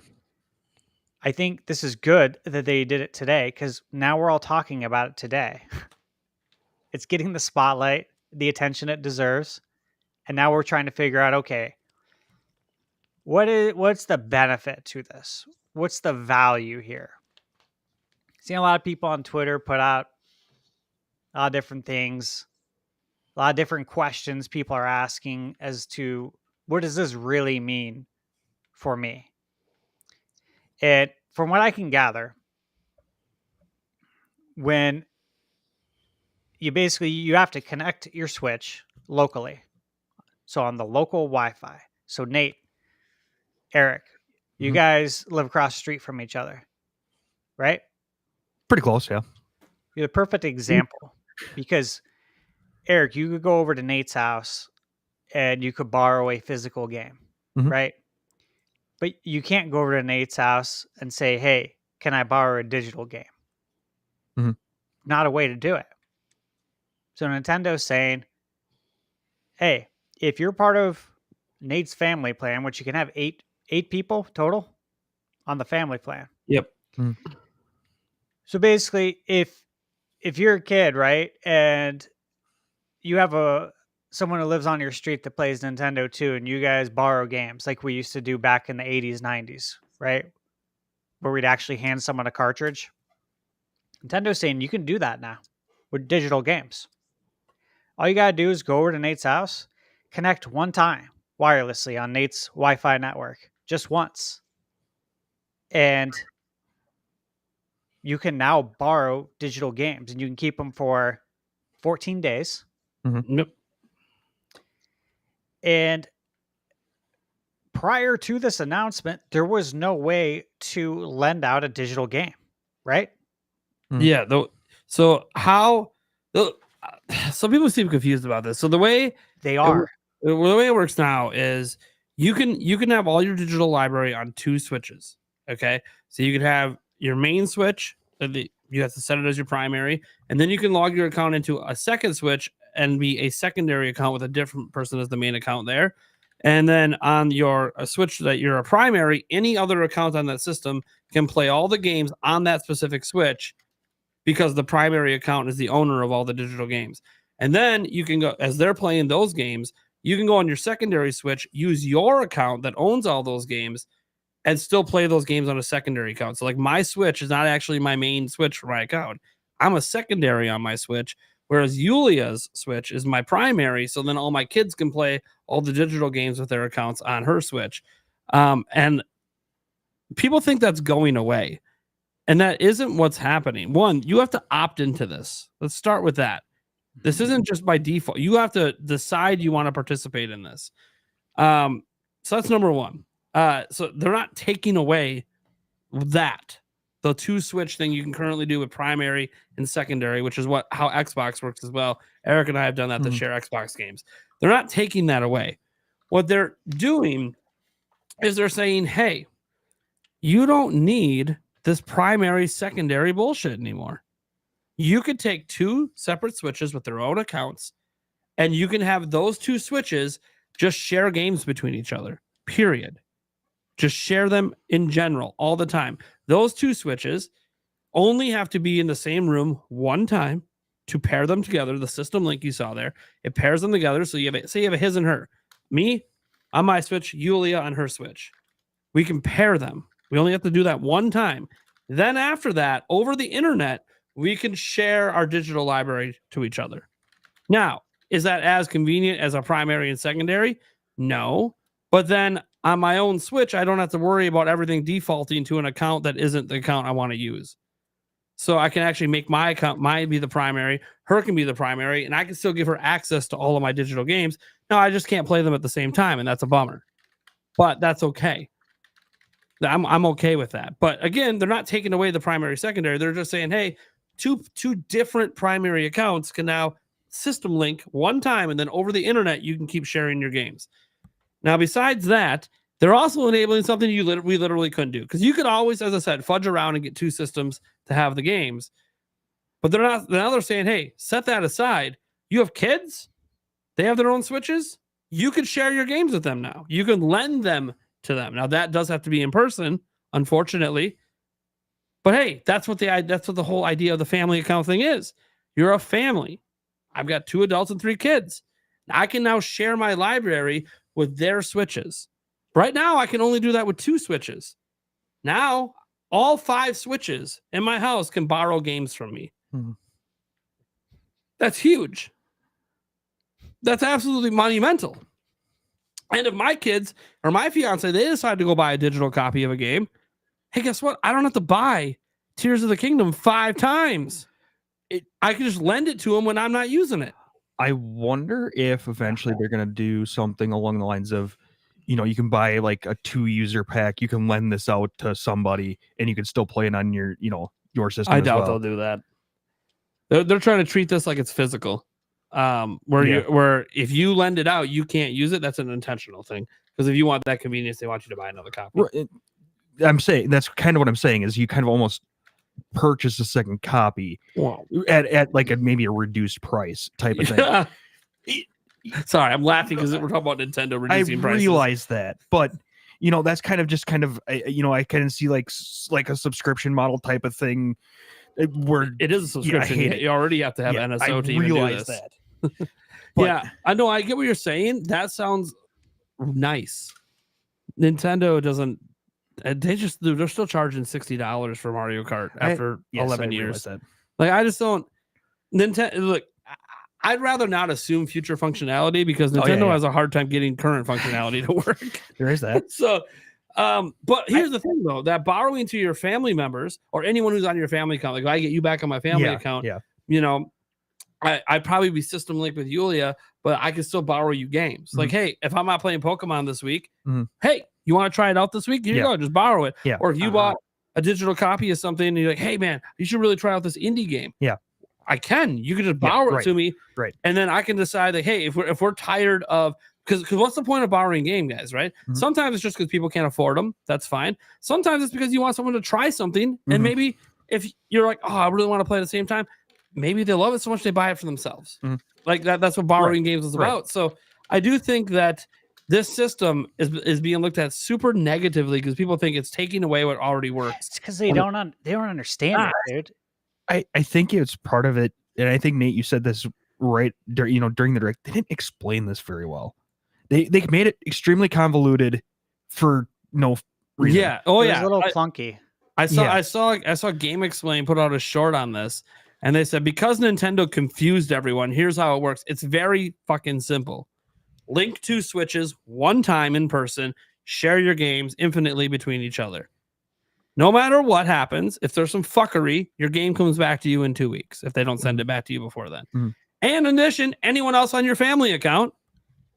I think this is good that they did it today, because now we're all talking about it today. It's getting the spotlight, the attention it deserves. And now we're trying to figure out, okay, what's the benefit to this? What's the value here? Seeing a lot of people on Twitter put out a lot of different things. a lot of different questions people are asking as to what does this really mean for me? It, from what I can gather, when you have to connect your Switch locally, so on the local Wi-Fi. So Nate, Eric, you Mhm. guys live across the street from each other, right? Pretty close, yeah. You're the perfect example because Eric, you could go over to Nate's house and you could borrow a physical game, Mhm. right? But you can't go over to Nate's house and say, "Hey, can I borrow a digital game?" Mhm. Not a way to do it. So Nintendo's saying, "Hey, if you're part of Nate's family plan, which you can have eight people total on the family plan." Yep. So basically, if you're a kid, right, and you have someone who lives on your street that plays Nintendo too, and you guys borrow games like we used to do back in the 80s, 90s, right? Where we'd actually hand someone a cartridge. Nintendo's saying you can do that now with digital games. All you got to do is go over to Nate's house, connect one time wirelessly on Nate's Wi-Fi network, just once. And you can now borrow digital games and you can keep them for 14 days. Yep. And prior to this announcement, there was no way to lend out a digital game, right? Yeah. Though. So how? Some people seem confused about this. So the way They are. the way it works now is you can have all your digital library on 2 switches. Okay, so you could have your main switch. You have to set it as your primary, and then you can log your account into a second switch and be a secondary account with a different person as the main account there. And then on your switch that you're a primary, any other account on that system can play all the games on that specific switch because the primary account is the owner of all the digital games. And then you can go, as they're playing those games, you can go on your secondary switch, use your account that owns all those games, and still play those games on a secondary account. So, like, my Switch is not actually my main Switch for my account. I'm a secondary on my Switch, whereas Yulia's Switch is my primary. So then all my kids can play all the digital games with their accounts on her Switch. And people think that's going away. And that isn't what's happening. One, you have to opt into this. Let's start with that. This isn't just by default. You have to decide you want to participate in this. So that's number one. So they're not taking away that. The 2 switch thing you can currently do with primary and secondary, which is how Xbox works as well. Eric and I have done that to share Xbox games. They're not taking that away. What they're doing is they're saying, hey, you don't need this primary secondary bullshit anymore. You could take 2 separate switches with their own accounts, and you can have those 2 switches just share games between each other, period. Just share them in general all the time. Those 2 switches only have to be in the same room one time to pair them together. The system link you saw there, it pairs them together. So you have a his and her. Me on my Switch, Yulia on her Switch. We can pair them. We only have to do that one time. Then after that, over the internet, we can share our digital library to each other. Now, is that as convenient as a primary and secondary? No. But then on my own Switch, I don't have to worry about everything defaulting to an account that isn't the account I want to use. So I can actually make my account, mine be the primary, her can be the primary, and I can still give her access to all of my digital games. Now, I just can't play them at the same time, and that's a bummer. But that's okay. I'm okay with that. But again, they're not taking away the primary, secondary. They're just saying, hey, two different primary accounts can now system link one time, and then over the internet, you can keep sharing your games. Now, besides that, they're also enabling something we literally couldn't do. Because you could always, as I said, fudge around and get 2 systems to have the games. But they're not. Now they're saying, hey, set that aside. You have kids? They have their own Switches? You can share your games with them now. You can lend them to them. Now, that does have to be in person, unfortunately. But hey, that's what the whole idea of the family account thing is. You're a family. I've got 2 adults and 3 kids. I can now share my library with their Switches. Right now, I can only do that with 2 Switches. Now, all 5 Switches in my house can borrow games from me. Mm-hmm. That's huge. That's absolutely monumental. And if my kids or my fiance, they decide to go buy a digital copy of a game, hey, guess what? I don't have to buy Tears of the Kingdom 5 times. I can just lend it to them when I'm not using it. I wonder if eventually they're going to do something along the lines of, you can buy like a 2-user pack. You can lend this out to somebody and you can still play it on your system. I doubt they'll do that. They're trying to treat this like it's physical. Where if you lend it out, you can't use it. That's an intentional thing. Because if you want that convenience, they want you to buy another copy. I'm saying that's kind of what I'm saying is you kind of almost purchase a second copy at like maybe a reduced price type of thing. Sorry, I'm laughing because we're talking about Nintendo reducing prices. I realize that, but that's kind of I kind of see like a subscription model type of thing where it is a subscription. You already have to have NSO to even do this. That. Yeah, I know. I get what you're saying. That sounds nice. Nintendo doesn't. They're still charging $60 for Mario Kart after 11 years. Like I just don't. Nintendo. Look, I'd rather not assume future functionality because Nintendo has a hard time getting current functionality to work. There is that. So, but here's the thing though: that borrowing to your family members or anyone who's on your family account, like if I get you back on my family account, I'd probably be system linked with Yulia, but I could still borrow you games. Like, hey, if I'm not playing Pokemon this week, hey, you want to try it out this week? Here you go, just borrow it. Yeah. Or if you bought a digital copy of something and you're like, hey man, you should really try out this indie game. Yeah. I can. You can just borrow it to me. Right. And then I can decide that, hey, if we're tired of because what's the point of borrowing game, guys, right? Sometimes it's just because people can't afford them. That's fine. Sometimes it's because you want someone to try something. And maybe if you're like, oh, I really want to play at the same time, maybe they love it so much they buy it for themselves. Like that's what borrowing games is about. So I do think that this system is being looked at super negatively because people think it's taking away what already works. It's because they don't understand it, dude. I think it's part of it, and I think Nate, you said this right during the direct. They didn't explain this very well. They made it extremely convoluted for no reason. Yeah. Oh It yeah. was a little clunky. I saw Game Explain put out a short on this, and they said because Nintendo confused everyone, here's how it works. It's very fucking simple. Link 2 Switches one time in person, share your games infinitely between each other. No matter what happens, if there's some fuckery, your game comes back to you in 2 weeks if they don't send it back to you before then. And in addition, anyone else on your family account,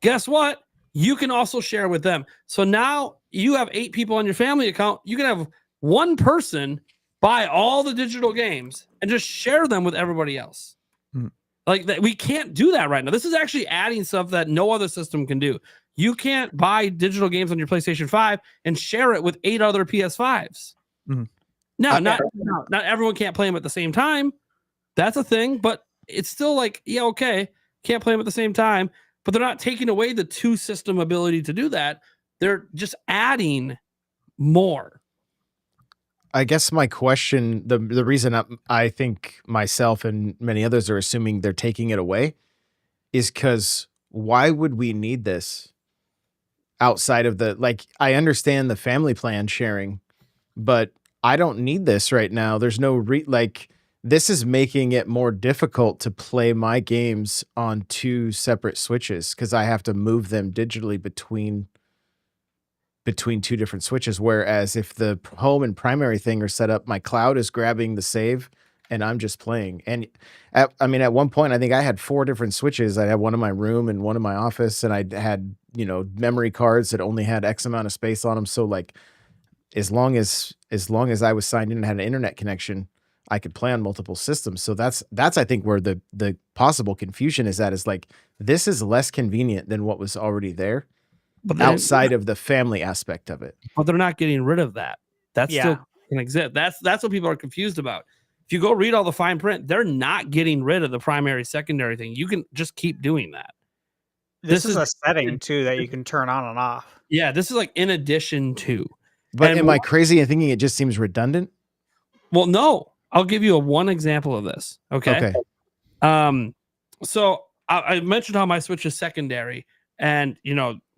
guess what? You can also share with them. So now you have 8 people on your family account. You can have one person buy all the digital games and just share them with everybody else. Like that, we can't do that right now. This is actually adding stuff that no other system can do. You can't buy digital games on your PlayStation 5 and share it with 8 other PS5s. No, not everyone can't play them at the same time. That's a thing, but it's still like, yeah, okay, can't play them at the same time, but they're not taking away the 2 system ability to do that. They're just adding more. I guess my question, the reason I think myself and many others are assuming they're taking it away is because why would we need this outside of I understand the family plan sharing, but I don't need this right now. There's no this is making it more difficult to play my games on 2 separate Switches because I have to move them digitally between 2 different Switches. Whereas if the home and primary thing are set up, my cloud is grabbing the save and I'm just playing. And at one point, I think I had 4 different Switches. I had one in my room and one in my office, and I had, memory cards that only had X amount of space on them. So as long as I was signed in and had an internet connection, I could play on multiple systems. So that's I think where the possible confusion is at, is this is less convenient than what was already there. But outside of the family aspect of it. But they're not getting rid of that. That still can exist. That's what people are confused about. If you go read all the fine print, they're not getting rid of the primary, secondary thing. You can just keep doing that. This is a setting too that you can turn on and off. Yeah, this is in addition to. But am I crazy in thinking it just seems redundant? Well, no. I'll give you one example of this. Okay. So I mentioned how my Switch is secondary. And,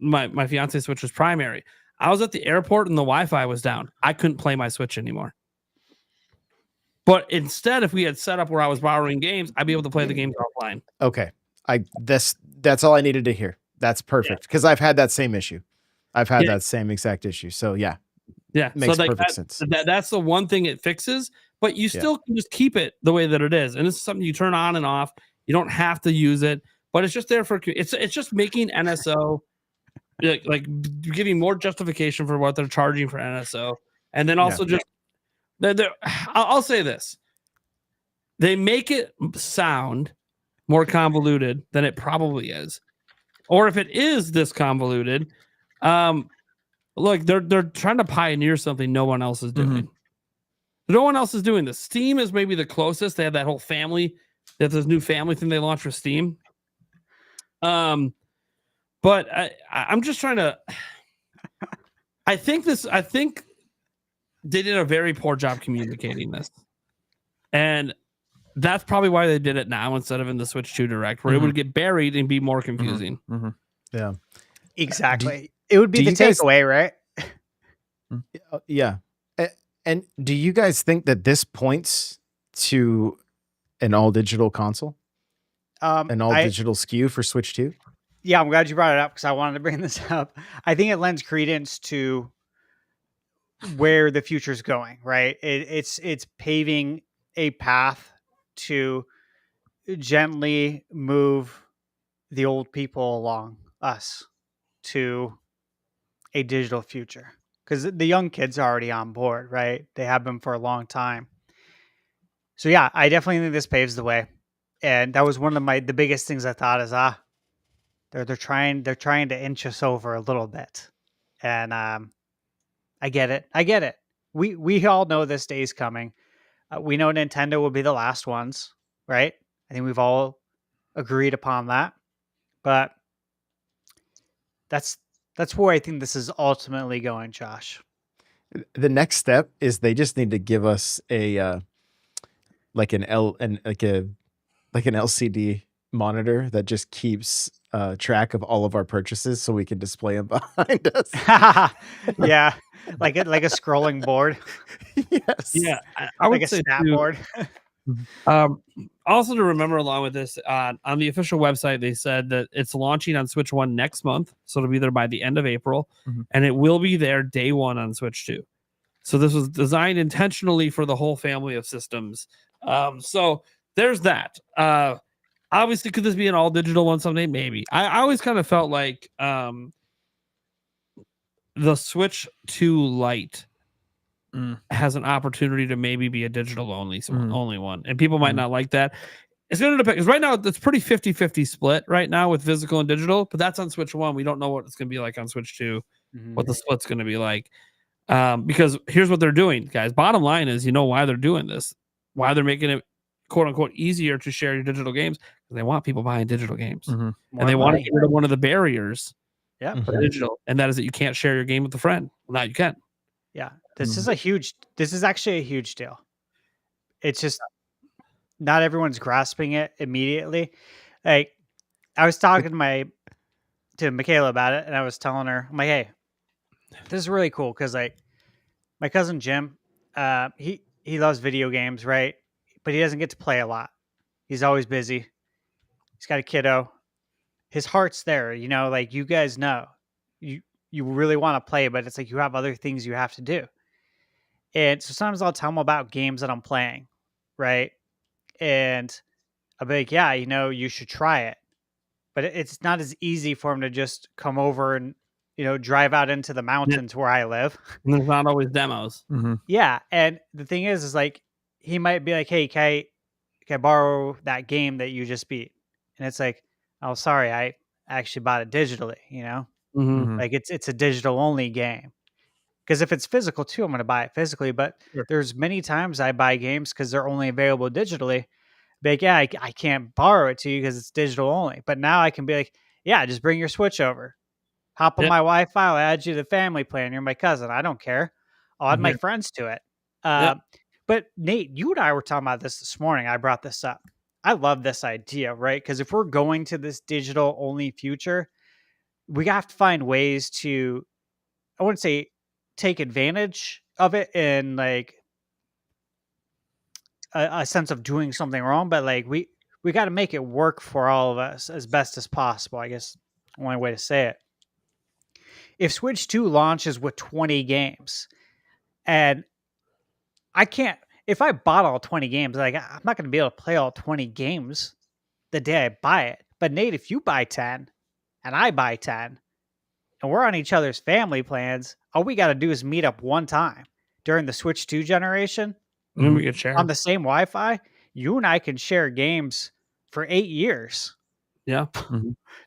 my fiance Switch was primary. I was at the airport and the Wi-Fi was down. I couldn't play my Switch anymore. But instead, if we had set up where I was borrowing games, I'd be able to play the games offline. Okay. That's all I needed to hear. That's perfect because I've had that same issue. I've had that same exact issue. So yeah, So makes like perfect sense. that's the one thing it fixes, but you still can just keep it the way that it is, and this is something you turn on and off. You don't have to use it, but it's just there for it's just making NSO like giving more justification for what they're charging for NSO, and then also just I'll say this: they make it sound more convoluted than it probably is, or if it is this convoluted, look, they're trying to pioneer something no one else is doing. No one else is doing this. Steam is maybe the closest. They have that whole family. They have this new family thing they launched for Steam. But I'm just trying to. I think they did a very poor job communicating this, and that's probably why they did it now instead of in the Switch 2 Direct, where it would get buried and be more confusing. Yeah, exactly. It would be the takeaway, right? Yeah. And do you guys think that this points to an all digital console? An all digital SKU for Switch 2? Yeah, I'm glad you brought it up because I wanted to bring this up. I think it lends credence to where the future's going, right? It's paving a path to gently move the old people along us to a digital future. Because the young kids are already on board, right? They have been for a long time. So yeah, I definitely think this paves the way. And that was one of the biggest things I thought is they're trying to inch us over a little bit. And I get it. We all know this day's coming. We know Nintendo will be the last ones, right? I think we've all agreed upon that. But that's where I think this is ultimately going, Josh. The next step is they just need to give us a like an LCD monitor that just keeps track of all of our purchases so we can display them behind us. Yeah, like a scrolling board. Yes. Yeah, I would like a say stat too, board. also to remember along with this, on the official website, they said that it's launching on Switch 1 next month. So it'll be there by the end of April, and it will be there day one on Switch 2. So this was designed intentionally for the whole family of systems. So there's that. Obviously, could this be an all digital one someday? Maybe. I always kind of felt like the Switch 2 Lite has an opportunity to maybe be a digital only one, and people might not like that. It's going to depend, because right now it's pretty 50-50 split right now with physical and digital, but that's on Switch 1. We don't know what it's going to be like on Switch 2, what the split's going to be like. Because here's what they're doing, guys. Bottom line is, you know why they're doing this, why they're making it quote unquote easier to share your digital games, because they want people buying digital games, and they want to get rid of one of the barriers for digital, and that is that you can't share your game with a friend. Well, now you can. Yeah, this is actually a huge deal. It's just not everyone's grasping it immediately. Like, I was talking to Michaela about it, and I was telling her, I'm like, hey, this is really cool because like my cousin Jim, he loves video games, right? But he doesn't get to play a lot. He's always busy. He's got a kiddo. His heart's there, like you guys know. You really want to play, but it's like you have other things you have to do. And so sometimes I'll tell him about games that I'm playing, right? And I'll be like, yeah, you should try it. But it's not as easy for him to just come over and, drive out into the mountains where I live. And there's not always demos. Yeah. And the thing is like, he might be like, hey, can I borrow that game that you just beat? And it's like, oh, sorry, I actually bought it digitally, like it's a digital only game. Because if it's physical too, I'm going to buy it physically. But there's many times I buy games because they're only available digitally. Be like, yeah, I can't borrow it to you because it's digital only. But now I can be like, yeah, just bring your Switch over. Hop on my Wi-Fi. I'll add you to the family plan. You're my cousin. I don't care. I'll add my friends to it. But Nate, you and I were talking about this morning. I brought this up. I love this idea, right? Because if we're going to this digital only future, we have to find ways to, I wouldn't say take advantage of it in like a sense of doing something wrong, but like we we got to make it work for all of us as best as possible. I guess only way to say it. If Switch 2 launches with 20 games, and I can't, if I bought all 20 games, like I'm not going to be able to play all 20 games the day I buy it. But Nate, if you buy 10 and I buy 10 and we're on each other's family plans, all we got to do is meet up one time during the Switch 2 generation And we could share. on the same Wi-Fi. You and I can share games for 8 years. Yeah.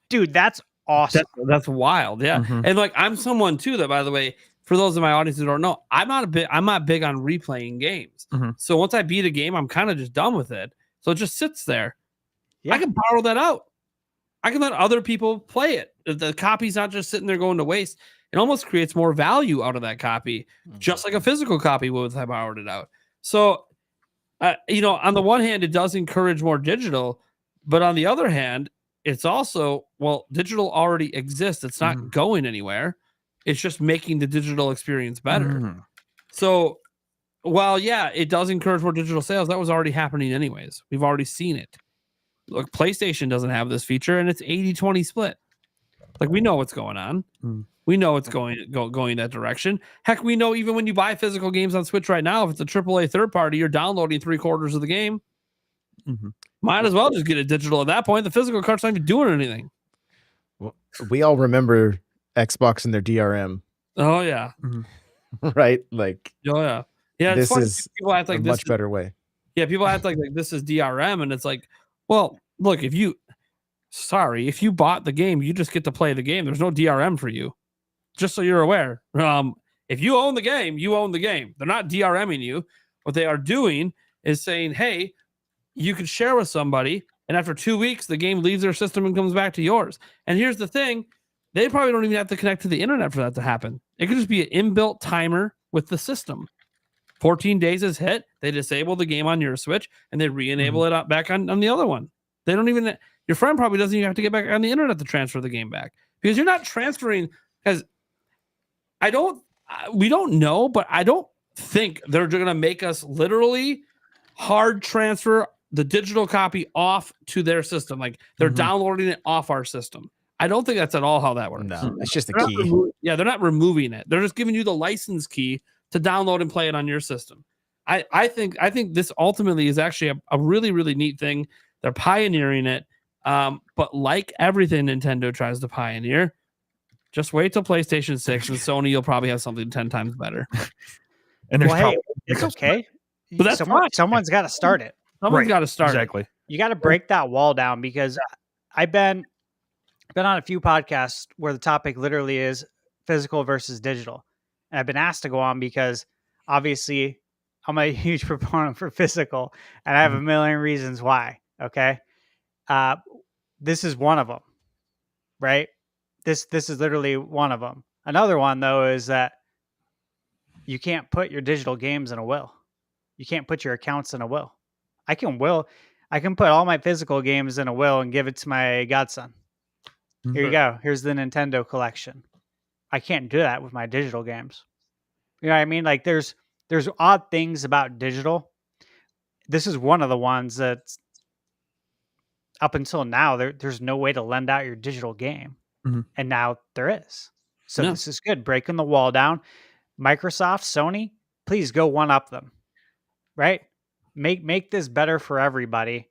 Dude, that's awesome. That's wild. Yeah. And like, I'm someone too that, by the way, for those in my audience who don't know, I'm not big on replaying games. So once I beat a game, I'm kind of just done with it. So it just sits there. Yeah. I can borrow that out. I can let other people play it. The copy's not just sitting there going to waste. It almost creates more value out of that copy, just like a physical copy would if I borrowed it out. So, on the one hand, it does encourage more digital, but on the other hand, it's also, well, digital already exists. It's not going anywhere. It's just making the digital experience better. So while, yeah, it does encourage more digital sales, that was already happening anyways. We've already seen it. Look, PlayStation doesn't have this feature, and it's 80-20 split. Like, we know what's going on. We know it's going that direction. Heck, we know even when you buy physical games on Switch right now, if it's a AAA third party, you're downloading 3/4 of the game. Might as well just get it digital at that point. The physical card's not even doing anything. Well, we all remember Xbox and their DRM, Oh, yeah. right? Like, Oh, yeah. Yeah, this it's funny. is People act like a this much better way. Yeah, people act like this is DRM, and it's like, well, look, if you bought the game, you just get to play the game. There's no DRM for you. Just so you're aware. If you own the game, you own the game. They're not DRMing you. What they are doing is saying, hey, you can share with somebody, and after 2 weeks, the game leaves their system and comes back to yours. And here's the thing. They probably don't even have to connect to the internet for that to happen. It could just be an inbuilt timer with the system. 14 days is hit. They disable the game on your Switch, and they re-enable it back on the other one. They don't even... Your friend probably doesn't even have to get back on the internet to transfer the game back. Because you're not transferring... Because we don't know, but I don't think they're going to make us literally hard transfer the digital copy off to their system. Like, they're downloading it off our system. I don't think that's at all how that works. No, it's just a They're key. they're not removing it. They're just giving you the license key to download and play it on your system. I think this ultimately is actually a really, really neat thing. They're pioneering it. But like everything Nintendo tries to pioneer, just wait till PlayStation 6 and Sony, you'll probably have something 10 times better. And there's Well, hey, it's okay. But that's fine. Someone's got to start it. Someone's got to start. exactly. You got to break that wall down, because I've been on a few podcasts where the topic literally is physical versus digital. And I've been asked to go on because obviously I'm a huge proponent for physical, and I have a million reasons why. Okay. This is one of them, right? This is literally one of them. Another one, though, is that you can't put your digital games in a will. You can't put your accounts in a will. I can put all my physical games in a will and give it to my godson. Here you go. Here's the Nintendo collection. I can't do that with my digital games. You know what I mean? Like, there's odd things about digital. This is one of the ones that's up until now, there's no way to lend out your digital game. And now there is. So this is good. Breaking the wall down. Microsoft, Sony, please go one up them. Right? Make this better for everybody.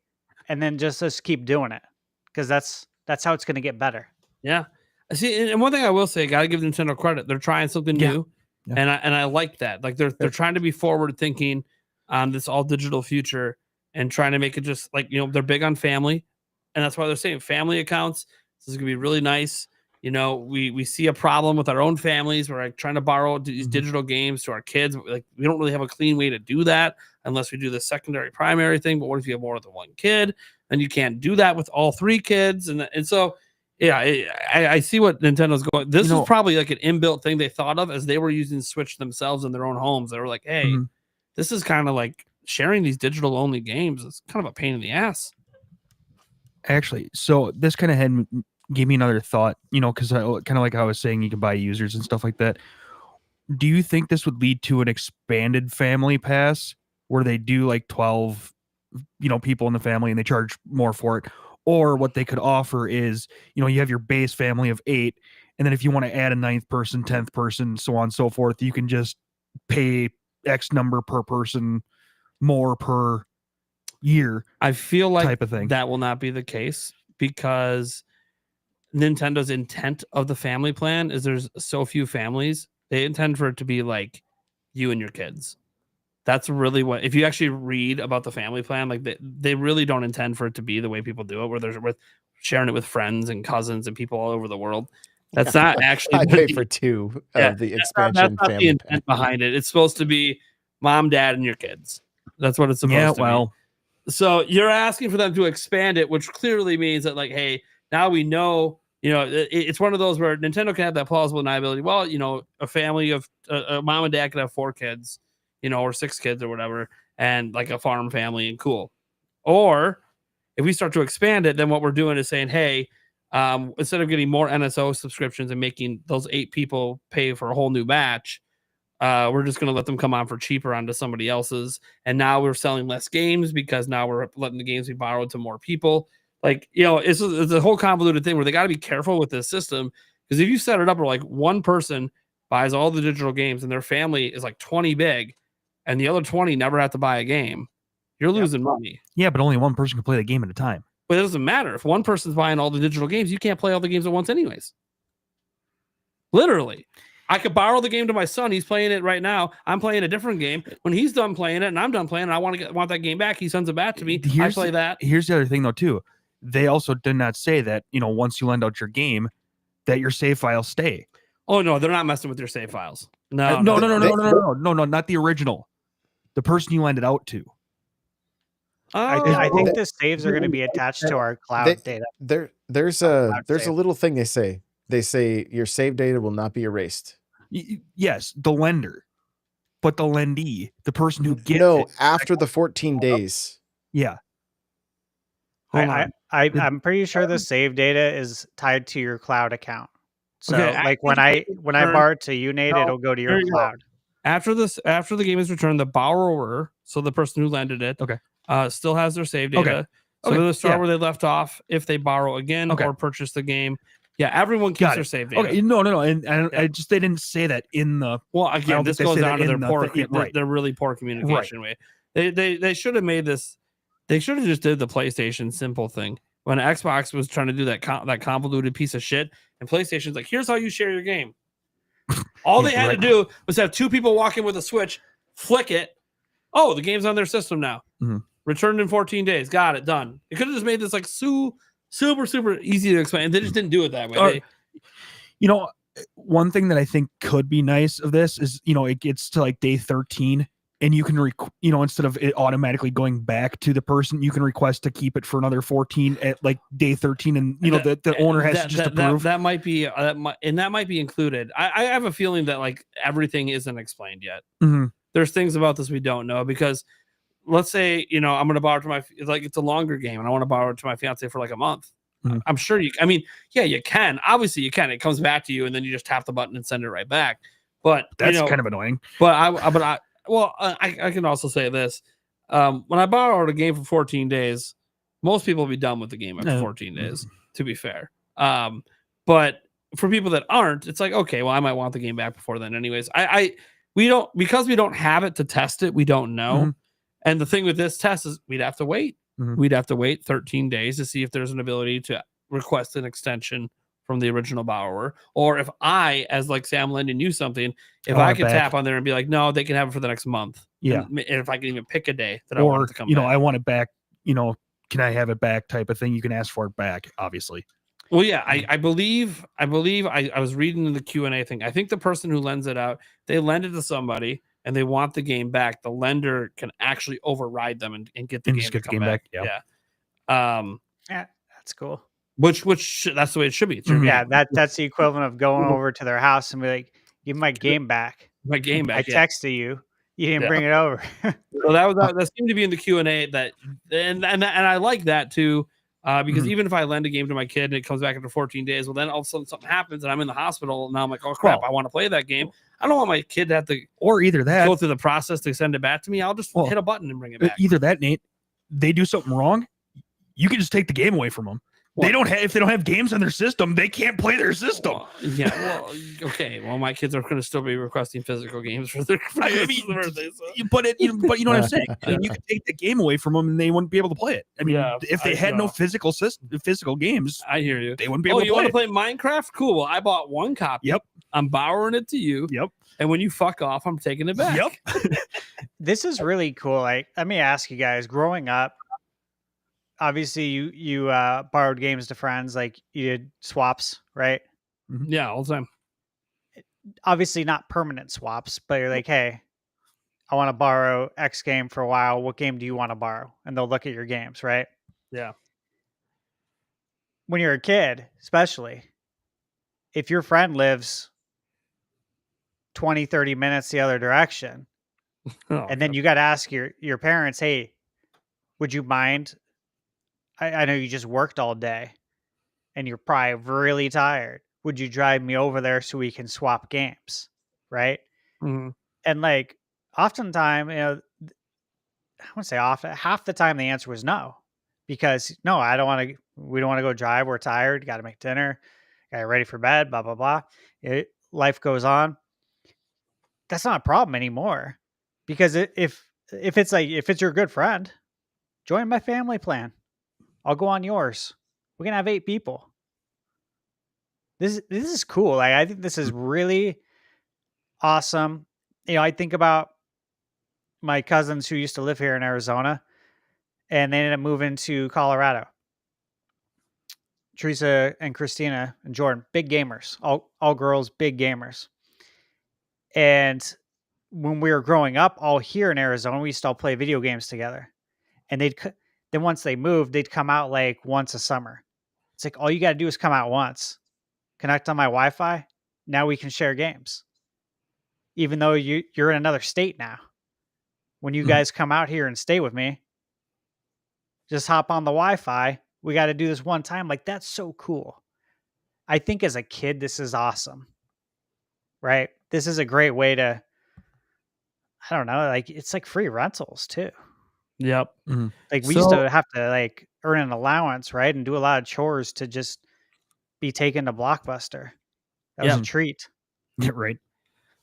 And then just keep doing it. Because that's how it's going to get better. Yeah. See, and one thing I will say, I got to give Nintendo credit. They're trying something new. Yeah. And I like that. Like, they're trying to be forward thinking on this all digital future and trying to make it just like, they're big on family. And that's why they're saying family accounts. This is going to be really nice. We see a problem with our own families. We're like trying to borrow these digital games to our kids. Like, we don't really have a clean way to do that unless we do the secondary primary thing. But what if you have more than one kid? And you can't do that with all three kids. And so, yeah, I see what Nintendo's going. This is probably like an inbuilt thing they thought of as they were using Switch themselves in their own homes. They were like, hey, this is kind of like sharing these digital only games. It's kind of a pain in the ass. Actually, so this kind of gave me another thought, because I kind of like how I was saying you can buy users and stuff like that. Do you think this would lead to an expanded family pass where they do like 12 people in the family and they charge more for it. Or what they could offer is, you have your base family of 8, and then if you want to add a 9th person, 10th person, so on and so forth, you can just pay X number per person more per year. I feel like type of thing. That will not be the case because Nintendo's intent of the family plan is there's so few families. They intend for it to be like you and your kids. That's really what, if you actually read about the family plan, like they really don't intend for it to be the way people do it, where they're with sharing it with friends and cousins and people all over the world. That's not actually. I pay for 2 of the expansion that's not family the intent behind it. It's supposed to be mom, dad, and your kids. That's what it's supposed to be. So you're asking for them to expand it, which clearly means that, like, hey, now we know. It's one of those where Nintendo can have that plausible deniability. Well, a family of a mom and dad can have 4 kids, or 6 kids or whatever, and like a farm family, and cool. Or if we start to expand it, then what we're doing is saying, hey, instead of getting more NSO subscriptions and making those 8 people pay for a whole new batch, we're just going to let them come on for cheaper onto somebody else's. And now we're selling less games because now we're letting the games be borrowed to more people. Like, it's a whole convoluted thing where they got to be careful with this system, because if you set it up where like one person buys all the digital games and their family is like 20 big and the other 20 never have to buy a game, you're losing money. Yeah, but only one person can play the game at a time. But it doesn't matter. If one person's buying all the digital games, you can't play all the games at once anyways. Literally. I could borrow the game to my son. He's playing it right now. I'm playing a different game. When he's done playing it and I'm done playing it, I want that game back. He sends it back to me. I play that. Here's the other thing, though, too. They also did not say that, once you lend out your game, that your save files stay. Oh, no, they're not messing with your save files. No, not the original. The person you lend it out to. I think the saves are going to be attached to our cloud data. There's a little thing they say. They say your save data will not be erased. Yes, the lender, but the lendee, the person who gets it, after the 14 days. Yeah. I'm pretty sure the save data is tied to your cloud account. So like when I borrow it to Unate, it'll go to your cloud. After the game is returned, the borrower, so the person who lended it, still has their save data. So they'll start where they left off if they borrow again or purchase the game. Yeah, everyone keeps their save data. Okay, no, and I just, they didn't say that in the. Well, again, this goes down to their poor, their really poor communication way. They should have made this. They should have just did the PlayStation simple thing when Xbox was trying to do that convoluted piece of shit, and PlayStation's like, here's how you share your game. All they had to do was have 2 people walk in with a Switch, flick it. Oh, the game's on their system now. Mm-hmm. Returned in 14 days. Got it. Done. It could have just made this like super easy to explain. And they just didn't do it that way. One thing that I think could be nice of this is, it gets to like day 13 and you can, instead of it automatically going back to the person, you can request to keep it for another 14 at like day 13. And, the owner has to just approve. That might be, that might be included. I have a feeling that like everything isn't explained yet. Mm-hmm. There's things about this we don't know, because let's say, I'm going to borrow it to it's a longer game and I want to borrow it to my fiance for like a month. Mm-hmm. I'm sure you can. Obviously you can. It comes back to you and then you just tap the button and send it right back. But that's kind of annoying. But I can also say this. When I borrowed a game for 14 days, most people will be done with the game after 14 days, to be fair. But for people that aren't, it's like, okay, well, I might want the game back before then anyways. We don't have it to test it. We don't know. Mm-hmm. And the thing with this test is we'd have to wait. Mm-hmm. We'd have to wait 13 days to see if there's an ability to request an extension from the original borrower, or if I, as like Sam lending you something, if I could tap on there and be like, no, they can have it for the next month. Yeah. And if I can even pick a day that I want it to come back. I want it back, can I have it back type of thing. You can ask for it back, obviously. Well, yeah, I believe I was reading in the Q&A thing. I think the person who lends it out, they lend it to somebody and they want the game back. The lender can actually override them and get the game back. Yeah. Yeah, that's cool. Which that's the way it should be. Yeah, that's the equivalent of going over to their house and be like, give my game back. My game back. I texted you. You didn't bring it over. So that seemed to be in the Q&A and I like that too. Because even if I lend a game to my kid and it comes back after 14 days, well, then all of a sudden something happens and I'm in the hospital and now I'm like, oh crap, I want to play that game. I don't want my kid to have to either that go through the process to send it back to me. I'll just hit a button and bring it back. Either that, Nate, they do something wrong, you can just take the game away from them. Well, If they don't have games on their system, they can't play their system. Well, okay. Well, my kids are going to still be requesting physical games for their birthday. So. But you know what I'm saying. I mean, you could take the game away from them, and they wouldn't be able to play it. I mean, if they had no physical games, I hear you. They wouldn't be able to play. You want to play Minecraft? Cool. Well, I bought one copy. Yep. I'm borrowing it to you. Yep. And when you fuck off, I'm taking it back. Yep. This is really cool. Like, let me ask you guys, growing up, obviously you borrowed games to friends, like you did swaps, right? Yeah, all the time. Obviously not permanent swaps, but you're like, hey, I want to borrow X game for a while. What game do you want to borrow? And they'll look at your games, right? Yeah. When you're a kid, especially, if your friend lives 20, 30 minutes the other direction, and then you got to ask your parents, hey, would you mind? I know you just worked all day and you're probably really tired. Would you drive me over there so we can swap games? Right. Mm-hmm. And like, oftentimes, you know, I wouldn't say often, half the time the answer was no, because no, we don't want to go drive. We're tired. Got to make dinner. Got to get ready for bed, blah, blah, blah. Life goes on. That's not a problem anymore, because if it's your good friend, join my family plan. I'll go on yours. We can have 8 people. This is cool. Like, I think this is really awesome. You know, I think about my cousins who used to live here in Arizona, and they ended up moving to Colorado. Teresa and Christina and Jordan, big gamers, all girls, big gamers. And when we were growing up, all here in Arizona, we used to all play video games together. And then once they moved, they'd come out like once a summer. It's like, all you got to do is come out once, connect on my Wi-Fi. Now we can share games. Even though you're in another state now. When you guys come out here and stay with me, just hop on the Wi-Fi. We got to do this one time. Like, that's so cool. I think as a kid, this is awesome. Right? This is a great way to, I don't know, like, it's like free rentals too. Yep. Mm-hmm. Like, we used to have to like earn an allowance, right? And do a lot of chores to just be taken to Blockbuster. That was a treat. Yeah, right.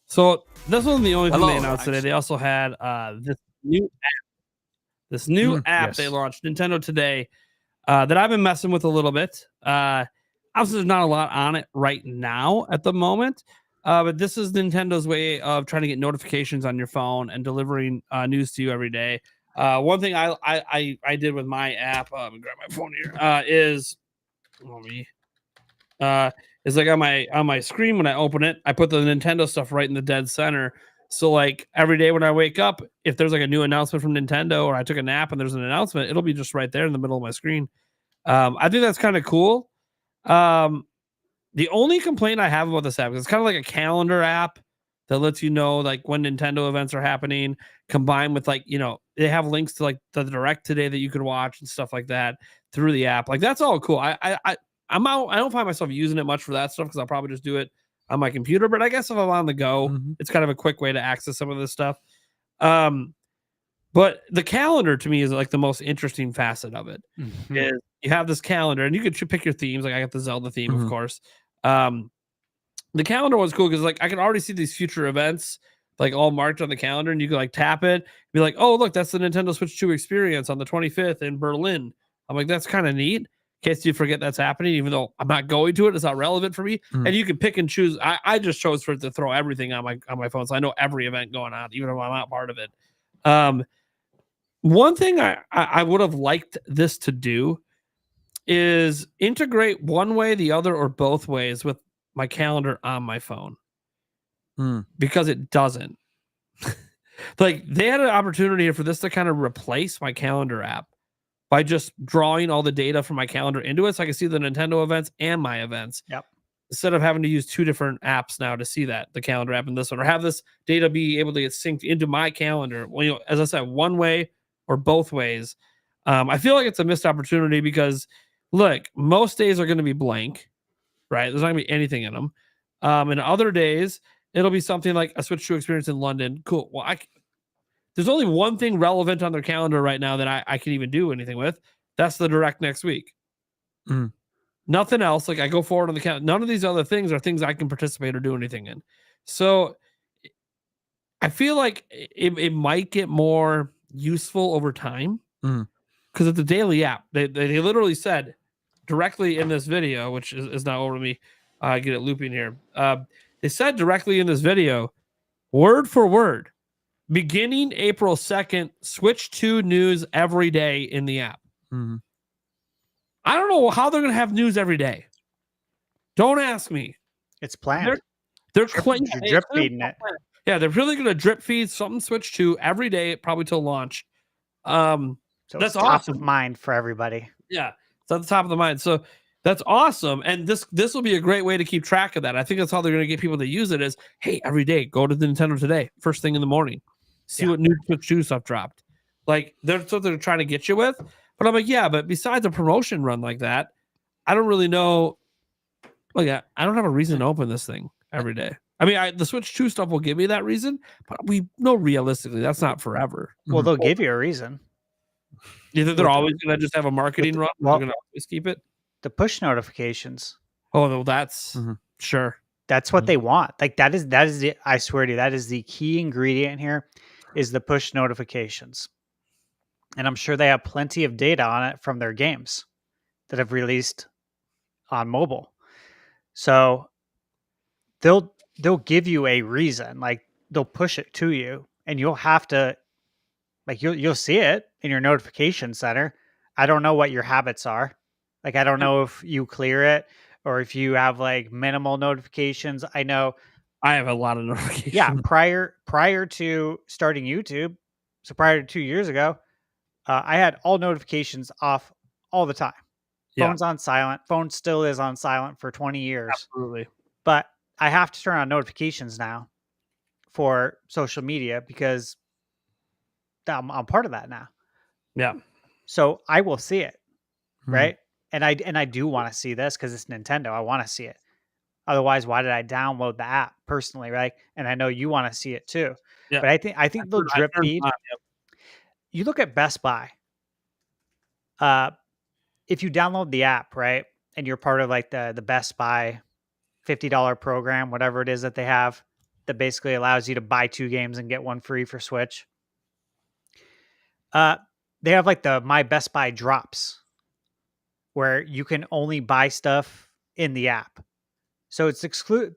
So this wasn't the only thing they announced today. They also had this new app yes. they launched, Nintendo Today, that I've been messing with a little bit. Obviously, there's not a lot on it right now at the moment, but this is Nintendo's way of trying to get notifications on your phone and delivering news to you every day. One thing I did with my app, let me grab my phone here, is like on my screen when I open it, I put the Nintendo stuff right in the dead center. So like every day when I wake up, if there's like a new announcement from Nintendo or I took a nap and there's an announcement, it'll be just right there in the middle of my screen. I think that's kind of cool. The only complaint I have about this app is it's kind of like a calendar app that lets you know like when Nintendo events are happening, combined with like, you know, they have links to like the Direct today that you could watch and stuff like that through the app. Like that's all cool. I'm out. I don't find myself using it much for that stuff because I'll probably just do it on my computer. But I guess if I'm on the go, it's kind of a quick way to access some of this stuff. But the calendar to me is like the most interesting facet of it. Is you have this calendar and you could pick your themes. Like I got the Zelda theme, of course. The calendar was cool because like I can already see these future events like all marked on the calendar, and you can like tap it, be like, oh look, that's the Nintendo Switch 2 experience on the 25th in Berlin. I'm like, that's kind of neat. In case you forget that's happening, even though I'm not going to it, it's not relevant for me. And you can pick and choose. I just chose for it to throw everything on my phone, so I know every event going on, even if I'm not part of it. One thing I would have liked this to do is integrate one way, the other, or both ways with my calendar on my phone, because it doesn't. Like they had an opportunity for this to kind of replace my calendar app by just drawing all the data from my calendar into it, so I can see the Nintendo events and my events. Yep. Instead of having to use 2 different apps now to see that, the calendar app and this one, or have this data be able to get synced into my calendar. Well, you know, as I said, one way or both ways. I feel like it's a missed opportunity because, look, most days are going to be blank, right? There's not going to be anything in them. And other days, it'll be something like a Switch 2 experience in London. Cool. Well, there's only one thing relevant on their calendar right now that I can even do anything with. That's the direct next week. Mm. Nothing else. Like I go forward on the calendar. None of these other things are things I can participate or do anything in. So I feel like it might get more useful over time because it's a daily app. They literally said directly in this video, which is not over to me. I get it looping here. They said directly in this video, word for word, beginning April 2nd, Switch 2 news every day in the app. Mhm. I don't know how they're going to have news every day. Don't ask me. It's planned. They're Drip feeding it. Yeah, they're really going to drip feed something Switch 2 every day, probably till launch. So That's it's top awesome. of mind for everybody. Yeah, it's at the top of the mind. So that's awesome. And this will be a great way to keep track of that. I think that's how they're going to get people to use it is, hey, every day, go to the Nintendo Today, first thing in the morning. See what new Switch 2 stuff dropped. Like, that's what they're trying to get you with. But I'm like, yeah, but besides a promotion run like that, I don't really know. Like, I don't have a reason to open this thing every day. I mean, the Switch 2 stuff will give me that reason, but we know realistically that's not forever. Well, they'll give you a reason. You think they're always going to just have a marketing run? well- They're going to always keep it? The push notifications. Oh, no, that's sure. That's what they want. Like that is the, I swear to you, that is the key ingredient here is the push notifications. And I'm sure they have plenty of data on it from their games that have released on mobile. So they'll give you a reason, like they'll push it to you and you'll have to, like you'll see it in your notification center. I don't know what your habits are. Like, I don't know if you clear it or if you have like minimal notifications. I know I have a lot of notifications. yeah, prior to starting YouTube, so prior to 2 years ago, I had all notifications off all the time. Phone's on silent. Phone still is on silent for 20 years. Absolutely. But I have to turn on notifications now for social media because I'm part of that now. Yeah. So I will see it, right? And I do want to see this because it's Nintendo. I want to see it. Otherwise, why did I download the app personally, right? And I know you want to see it too. Yeah. But I think they'll drip feed. You look at Best Buy. If you download the app, right, and you're part of like the Best Buy $50 program, whatever it is that they have, that basically allows you to buy 2 games and get one free for Switch. They have like the My Best Buy drops, where you can only buy stuff in the app. So it's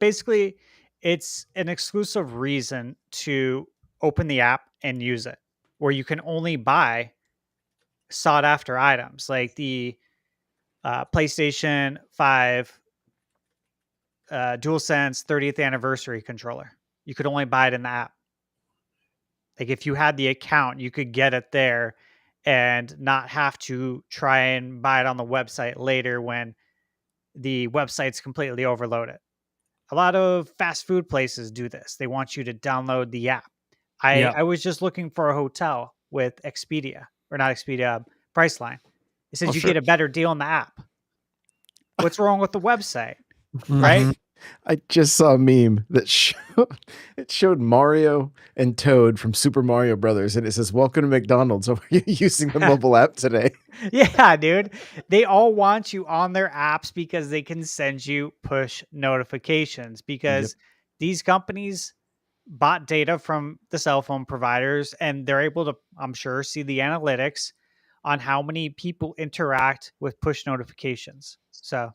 basically it's an exclusive reason to open the app and use it, where you can only buy sought after items like the PlayStation 5 DualSense 30th anniversary controller. You could only buy it in the app. Like if you had the account, you could get it there and not have to try and buy it on the website later when the website's completely overloaded. A lot of fast food places do this. They want you to download the app. I was just looking for a hotel with Expedia, or not Expedia, Priceline. It says you get a better deal in the app. What's wrong with the website? Right? I just saw a meme that showed Mario and Toad from Super Mario Brothers, and it says, "Welcome to McDonald's. Are you using the mobile app today?" Yeah, dude. They all want you on their apps because they can send you push notifications because these companies bought data from the cell phone providers and they're able to, I'm sure, see the analytics on how many people interact with push notifications. So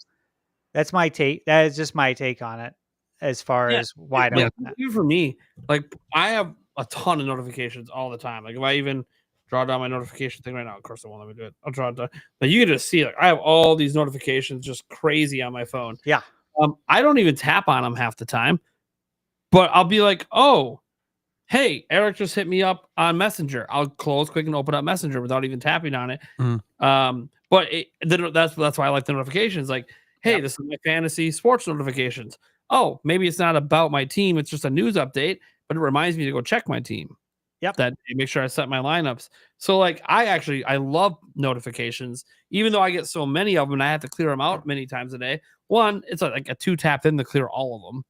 that's my take. That is just my take on it as far as why I don't. Even for me, like I have a ton of notifications all the time. Like if I even draw down my notification thing right now, of course it won't let me do it. I'll draw it down. But you can just see, like I have all these notifications just crazy on my phone. Yeah. I don't even tap on them half the time. But I'll be like, oh, hey, Eric just hit me up on Messenger. I'll close quick and open up Messenger without even tapping on it. But that's why I like the notifications. Like, hey, this is my fantasy sports notifications. Oh, maybe it's not about my team. It's just a news update, but it reminds me to go check my team. Yep. That make sure I set my lineups. So like, I love notifications, even though I get so many of them and I have to clear them out many times a day. One, it's like a 2-tap thing to clear all of them,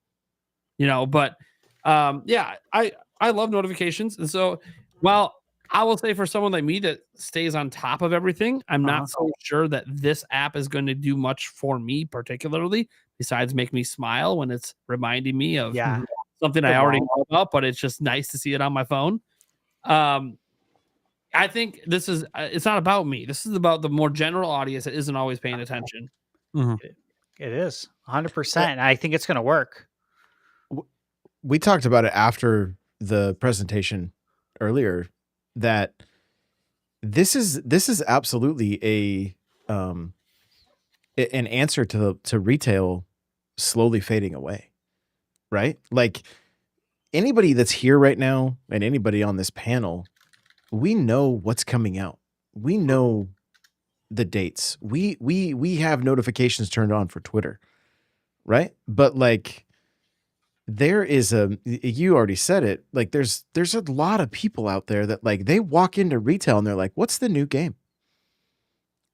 but I love notifications. And so Well, I will say for someone like me that stays on top of everything, I'm not so sure that this app is going to do much for me particularly, besides make me smile when it's reminding me of Yeah. something I already know about, but it's just nice to see it on my phone. I think this is it's not about me. This is about the more general audience that isn't always paying attention. It is 100%. And I think it's going to work. We talked about it after the presentation earlier that this is absolutely an answer to retail slowly fading away, right? Like anybody that's here right now and anybody on this panel, we know what's coming out. We know the dates. We have notifications turned on for Twitter, right? But like there is you already said it, like there's a lot of people out there that like they walk into retail and they're like, what's the new game?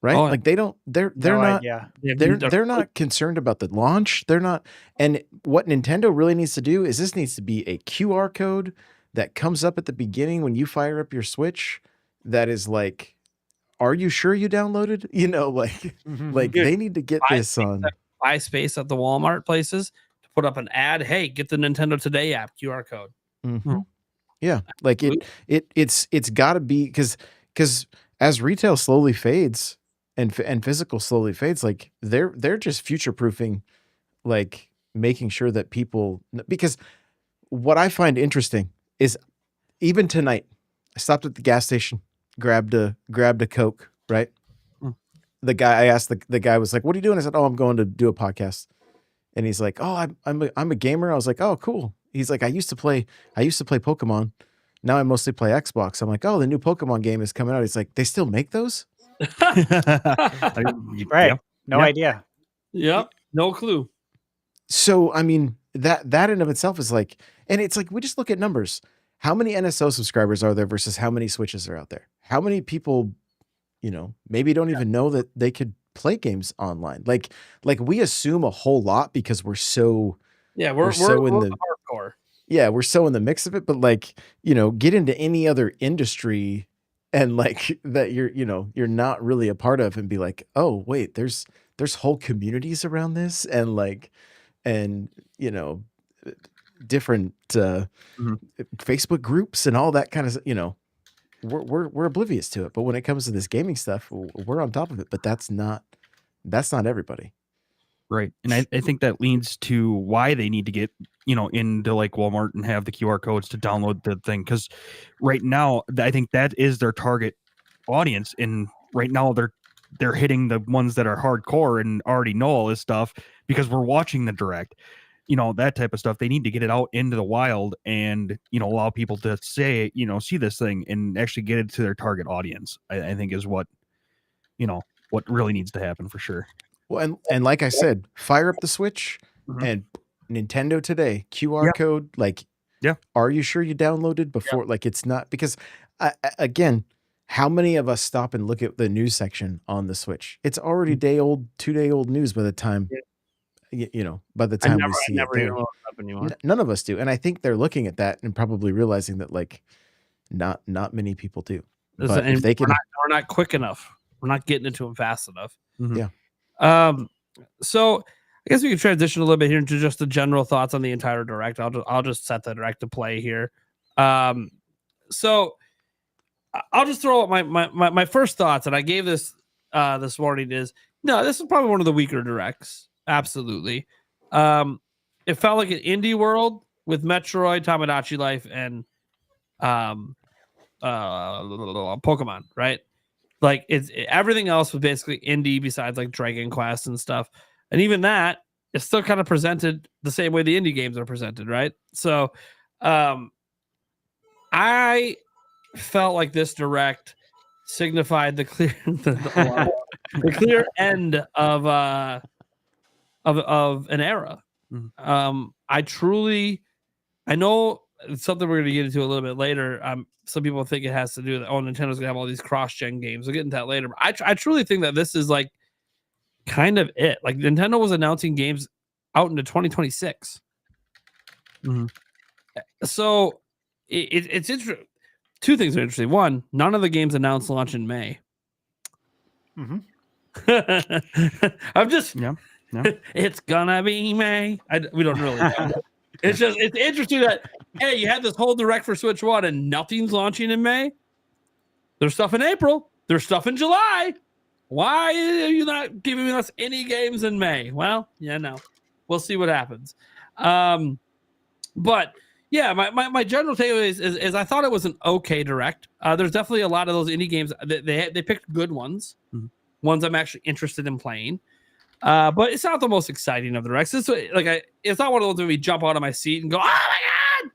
Right? Oh, like they're No not idea. they're not concerned about the launch. They're not. And what Nintendo really needs to do is this needs to be a QR code that comes up at the beginning when you fire up your Switch that is like, are you sure you downloaded? You know, like Dude, they need to get this on. Buy space at the Walmart places to put up an ad. Hey, get the Nintendo Today app QR code. Mhm. Yeah, like it's got to be because as retail slowly fades and physical slowly fades, like they're just future proofing, like making sure that people, because what I find interesting is even tonight I stopped at the gas station, grabbed a Coke, right? The guy, I asked the guy was like, "What are you doing?" I said, "Oh, I'm going to do a podcast." And he's like, "Oh, I'm a gamer." I was like, "Oh, cool." He's like, I used to play Pokemon. Now I mostly play Xbox." I'm like, "Oh, the new Pokemon game is coming out." He's like, "They still make those?" Right. No idea. Yep. No clue. So, I mean, that in of itself is like, and it's like, we just look at numbers. How many NSO subscribers are there versus how many Switches are out there? How many people, maybe don't even know that they could play games online? Like we assume a whole lot because we're so we're so in we're the hardcore. Yeah, we're so in the mix of it, but like, get into any other industry and like that you're not really a part of and be like, "Oh, wait, there's whole communities around this," and like, and different Facebook groups and all that kind of, we're oblivious to it. But when it comes to this gaming stuff, we're on top of it, but that's not everybody. Right. And I think that leads to why they need to get, into like Walmart and have the QR codes to download the thing. Because right now, I think that is their target audience. And right now they're hitting the ones that are hardcore and already know all this stuff because we're watching the direct, that type of stuff. They need to get it out into the wild and, allow people to say, see this thing and actually get it to their target audience, I think is what really needs to happen for sure. Well, and like I said, fire up the Switch and Nintendo Today QR code. Like, are you sure you downloaded before? Like, it's not because, again, how many of us stop and look at the news section on the Switch? It's already 2-day old news by the time, by the time we see it there. None of us do, and I think they're looking at that and probably realizing that like, not many people do. But if they can, we're not quick enough. We're not getting into them fast enough. Yeah. So I guess we can transition a little bit here into just the general thoughts on the entire direct. I'll just set the direct to play here. So I'll just throw out my first thoughts, and I gave this this morning is this is probably one of the weaker directs. Absolutely. It felt like an indie world with Metroid, Tamagotchi Life, and Pokemon, right? Like everything else was basically indie besides like Dragon Quest and stuff. And even that is still kind of presented the same way the indie games are presented, right? So I felt like this direct signified the clear the clear end of an era. I know it's something we're going to get into a little bit later. Some people think it has to do with, Nintendo's going to have all these cross-gen games. We'll get into that later. But I truly think that this is like kind of it. Like Nintendo was announcing games out into 2026. So it's interesting. two things are interesting. One, none of the games announced launch in May. Mm-hmm. I'm just, Yeah. it's gonna be May. We don't really know. It's interesting that, hey, you had this whole direct for Switch 1 and nothing's launching in May. There's stuff in April. There's stuff in July. Why are you not giving us any games in May? Well, yeah, no. We'll see what happens. But yeah, my general takeaway is I thought it was an okay direct. There's definitely a lot of those indie games. They picked good ones, ones I'm actually interested in playing. But it's not the most exciting of the directs. It's not one of those where we jump out of my seat and go, "Oh my god,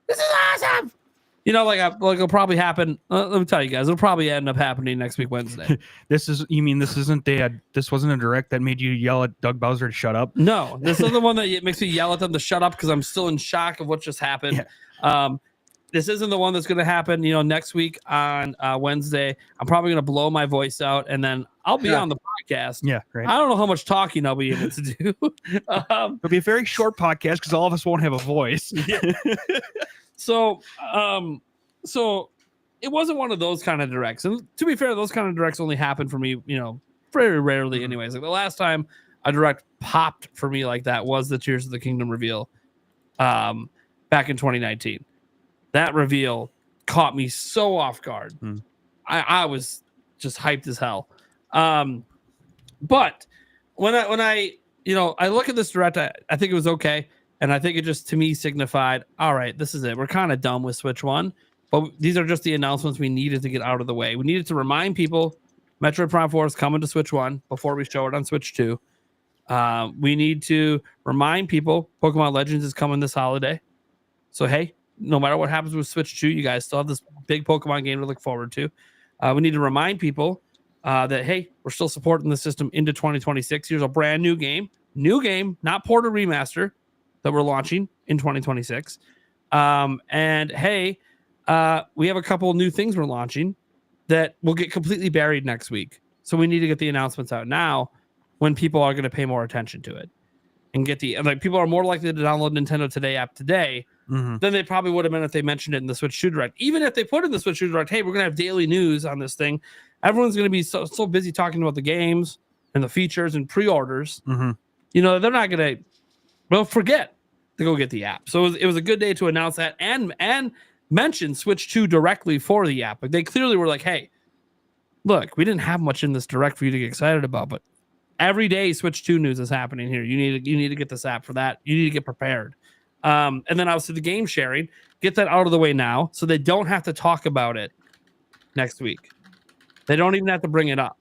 this is awesome!" You know, like it'll probably happen. Let me tell you guys, it'll probably end up happening next week Wednesday. This wasn't a direct that made you yell at Doug Bowser to shut up? No, this is the one that makes me yell at them to shut up because I'm still in shock of what just happened. Yeah. This isn't the one that's going to happen, next week on Wednesday. I'm probably going to blow my voice out, and then I'll be on the podcast. Yeah, right. I don't know how much talking I'll be able to do. It'll be a very short podcast because all of us won't have a voice. Yeah. So it wasn't one of those kind of directs. And to be fair, those kind of directs only happen for me, very rarely anyways. Like the last time a direct popped for me like that was the Tears of the Kingdom reveal back in 2019. That reveal caught me so off guard. I was just hyped as hell. But when I look at this direct, I think it was okay. And I think it just, to me, signified, all right, this is it. We're kind of done with Switch 1. But these are just the announcements we needed to get out of the way. We needed to remind people Metroid Prime 4 is coming to Switch 1 before we show it on Switch 2. We need to remind people Pokemon Legends is coming this holiday. So, hey, no matter what happens with Switch 2, you guys still have this big Pokemon game to look forward to. We need to remind people that, hey, we're still supporting the system into 2026. Here's a brand new game, not port or remaster, that we're launching in 2026. And hey, we have a couple new things we're launching that will get completely buried next week. So we need to get the announcements out now when people are going to pay more attention to it and get people are more likely to download Nintendo Today app today than they probably would have been if they mentioned it in the Switch 2 Direct. Even if they put in the Switch 2 Direct, hey, we're going to have daily news on this thing. Everyone's going to be so busy talking about the games and the features and pre-orders. They're not going to, forget to go get the app. So it was a good day to announce that and mention Switch 2 directly for the app. Like they clearly were like, hey, look, we didn't have much in this direct for you to get excited about, but every day Switch 2 news is happening here. You need to get this app for that. You need to get prepared. And then obviously the game sharing, get that out of the way now so they don't have to talk about it next week. They don't even have to bring it up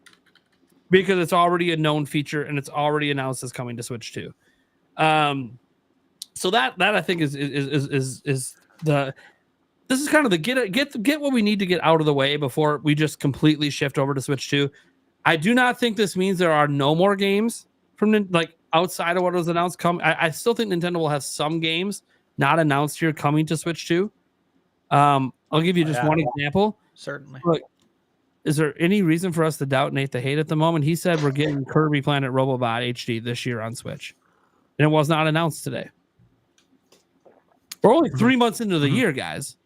because it's already a known feature and it's already announced as coming to Switch 2. So that I think is the this is kind of the get what we need to get out of the way before we just completely shift over to Switch 2. I do not think this means there are no more games from outside of what was announced. I still think Nintendo will have some games not announced here coming to Switch 2. I'll give you just one example. Certainly. Look, is there any reason for us to doubt Nate the Hate at the moment? He said we're getting Kirby Planet Robobot HD this year on Switch, and it was not announced today. We're only 3 months into the year, guys.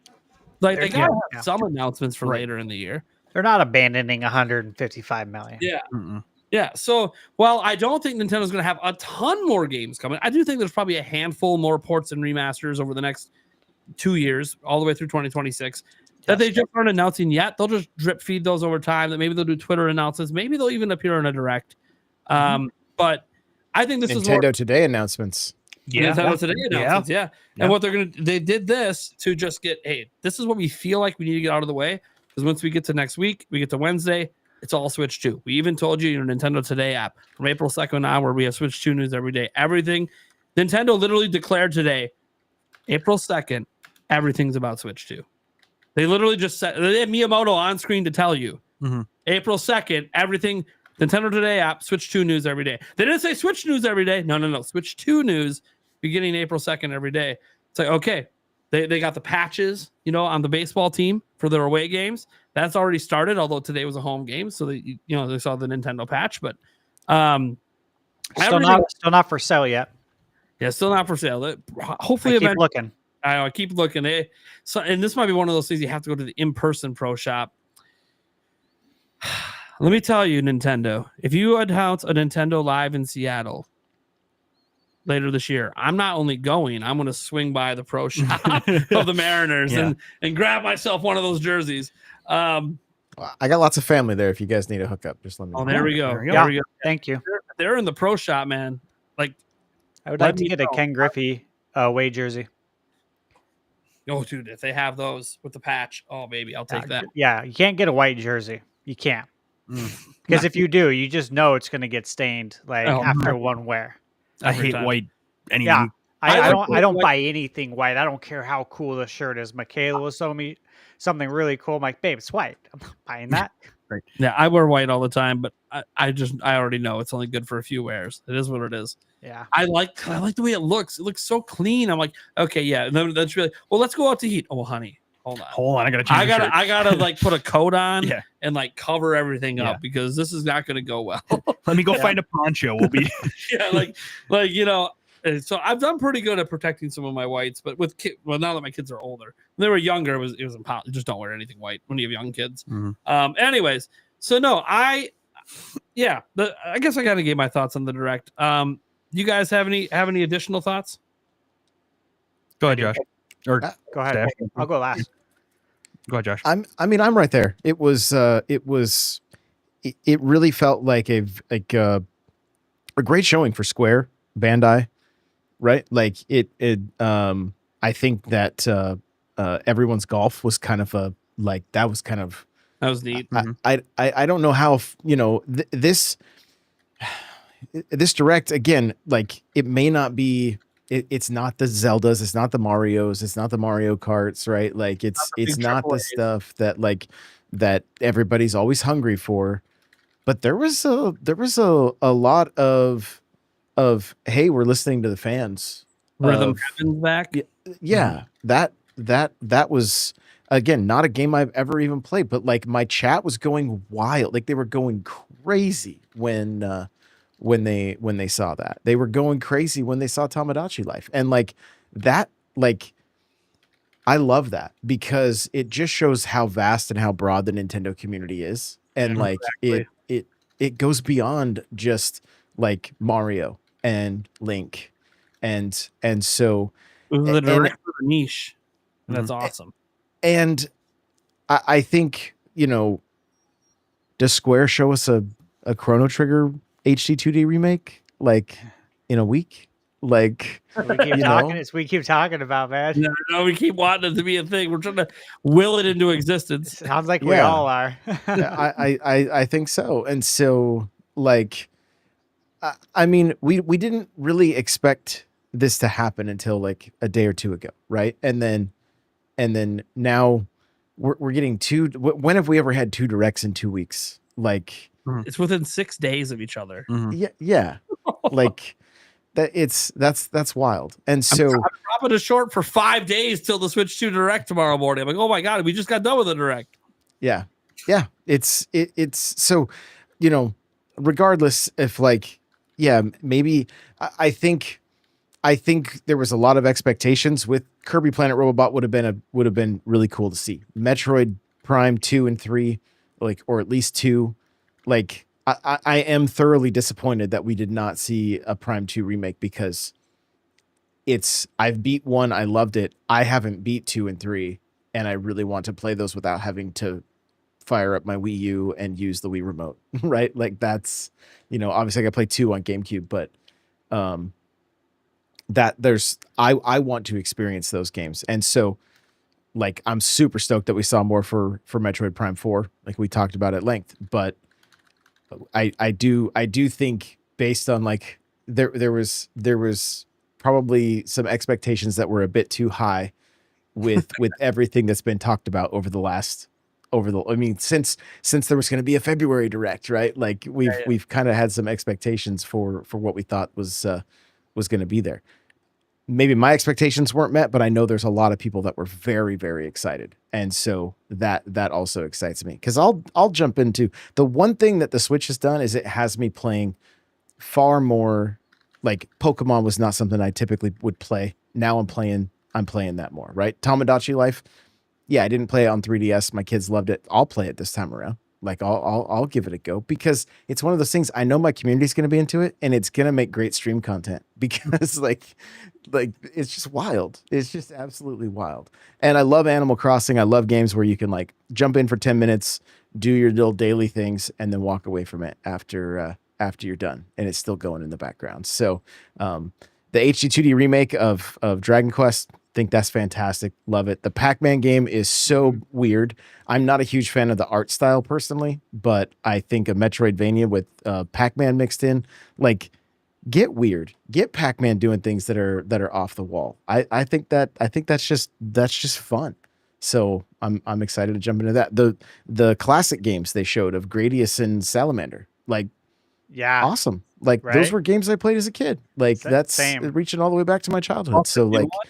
Like they gotta have some announcements for later in the year. They're not abandoning 155 million. Yeah. Yeah. So while I don't think Nintendo's going to have a ton more games coming, I do think there's probably a handful more ports and remasters over the next 2 years, all the way through 2026, that they just aren't announcing yet. They'll just drip feed those over time. That maybe they'll do Twitter announcements. Maybe they'll even appear in a direct. But I think this is Nintendo Today announcements. Nintendo Today announcements. Yeah. And what they did this to just get, hey, this is what we feel like we need to get out of the way. Because once we get to next week, we get to Wednesday, it's all Switch 2. We even told you your Nintendo Today app from April 2nd on, where we have Switch 2 news every day. Everything. Nintendo literally declared today, April 2nd, everything's about Switch 2. They literally just said, they had Miyamoto on screen to tell you. April 2nd, everything, Nintendo Today app, Switch 2 news every day. They didn't say Switch news every day. No. Switch 2 news beginning April 2nd every day. It's like, okay, they got the patches, on the baseball team for their away games. That's already started, although today was a home game, so they saw the Nintendo patch, but still not for sale yet. Yeah, still not for sale. Hopefully, keep looking. I keep looking. So, and this might be one of those things you have to go to the in-person pro shop. Let me tell you, Nintendo, if you announce a Nintendo Live in Seattle later this year, I'm not only going, I'm going to swing by the pro shop of the Mariners and grab myself one of those jerseys. I got lots of family there. If you guys need a hookup, just let me know. Oh, there we go. Yeah. There we go. Thank you. They're in the pro shop, man. Like, I would let like to me get a know. Ken Griffey away jersey. oh, dude, if they have those with the patch, oh, baby, I'll take that. Yeah, you can't get a white jersey. You can't. Because if you do, you just know it's going to get stained like Oh, after one wear. I Every hate time. white. Anything. Yeah. I like don't white. buy anything white. I don't care how cool the shirt is. Michaela was showing me something really cool. I'm like, babe, it's white. I'm not buying that. Yeah, I wear white all the time, but I already know it's only good for a few wears. It is what it is. Yeah. I like the way it looks. It looks so clean. I'm like, okay, yeah. And then that's really well. Let's go out to heat. Oh, honey, hold on. I gotta change. I gotta like put a coat on Yeah. and like cover everything Yeah. up because this is not gonna go well. Let me go find a poncho. We'll be. Yeah, like you know. So I've done pretty good at protecting some of my whites, but with now that my kids are older, when they were younger, it was impossible. Just don't wear anything white when you have young kids. Mhm. Anyways, so no, I guess I gotta give my thoughts on the direct. You guys have any Uh, additional thoughts? Go ahead, Josh. Or Go ahead. Steph. I'll go last. Go ahead, Josh. I'm right there. It really felt like a great showing for Square, Bandai, right? Like I think that everyone's golf was kind of that was neat. I don't know how this direct again, like it may not be it's not the Zeldas, it's not the Marios, it's not the Mario Karts, right? Like it's not the stuff that everybody's always hungry for. But there was a lot of hey, we're listening to the fans. Rhythm Heaven's back. Yeah, that was again not a game I've ever even played, but like my chat was going wild, like they were going crazy when they saw that. They were going crazy when they saw Tamagotchi Life, and like that, like I love that because it just shows how vast and how broad the Nintendo community is, and like it goes beyond just like Mario and Link, and so It was the and- direct for the niche. And that's awesome. and I think does Square show us a Chrono Trigger HD 2D remake like in a week? Like We keep talking about, man. No, we keep wanting it to be a thing. We're trying to will it into existence. Sounds like we Yeah. all are. I think so. And so like I mean we didn't really expect this to happen until like a day or two ago, right? And then now we're getting two. When have we ever had two directs in 2 weeks? Like It's within 6 days of each other. yeah, like that. That's wild. And so I'm dropping a short for 5 days till the Switch 2 Direct tomorrow morning. I'm like, oh my god, we just got done with the Direct. yeah, it's so regardless if like maybe I think there was a lot of expectations with Kirby Planet Robobot would have been really cool to see. Metroid Prime 2 and 3, like, or at least 2. Like I am thoroughly disappointed that we did not see a Prime 2 remake because I've beat 1, I loved it. I haven't beat 2 and 3, and I really want to play those without having to fire up my Wii U and use the Wii remote, right? Like that's, obviously I got to play 2 on GameCube, but that I want to experience those games. And so like I'm super stoked that we saw more for Metroid Prime 4, like we talked about at length, but I do think based on like there was probably some expectations that were a bit too high with everything that's been talked about since there was going to be a February Direct, right? Like we've kind of had some expectations for what we thought was going to be there. Maybe my expectations weren't met, but I know there's a lot of people that were very, very excited. And so that also excites me because I'll jump into the one thing that the Switch has done is it has me playing far more. Like Pokemon was not something I typically would play. Now I'm playing I'm playing that more, right? Tamagotchi Life. Yeah, I didn't play it on 3DS. My kids loved it. I'll play it this time around. Like I'll give it a go because it's one of those things. I know my community's going to be into it, and it's going to make great stream content because like it's just wild. It's just absolutely wild. And I love Animal Crossing. I love games where you can like jump in for 10 minutes, do your little daily things, and then walk away from it after you're done, and it's still going in the background. So the HD 2D remake of Dragon Quest, think that's fantastic. Love it. The Pac-Man game is so weird. I'm not a huge fan of the art style personally, but I think a Metroidvania with Pac-Man mixed in, like, get weird. Get Pac-Man doing things that are off the wall. I think that's just fun. So I'm excited to jump into that. The classic games they showed of Gradius and Salamander, like, Yeah. awesome. Like Right? those were games I played as a kid. Like that's Same. reaching all the way back to my childhood. Also, So you know like, what?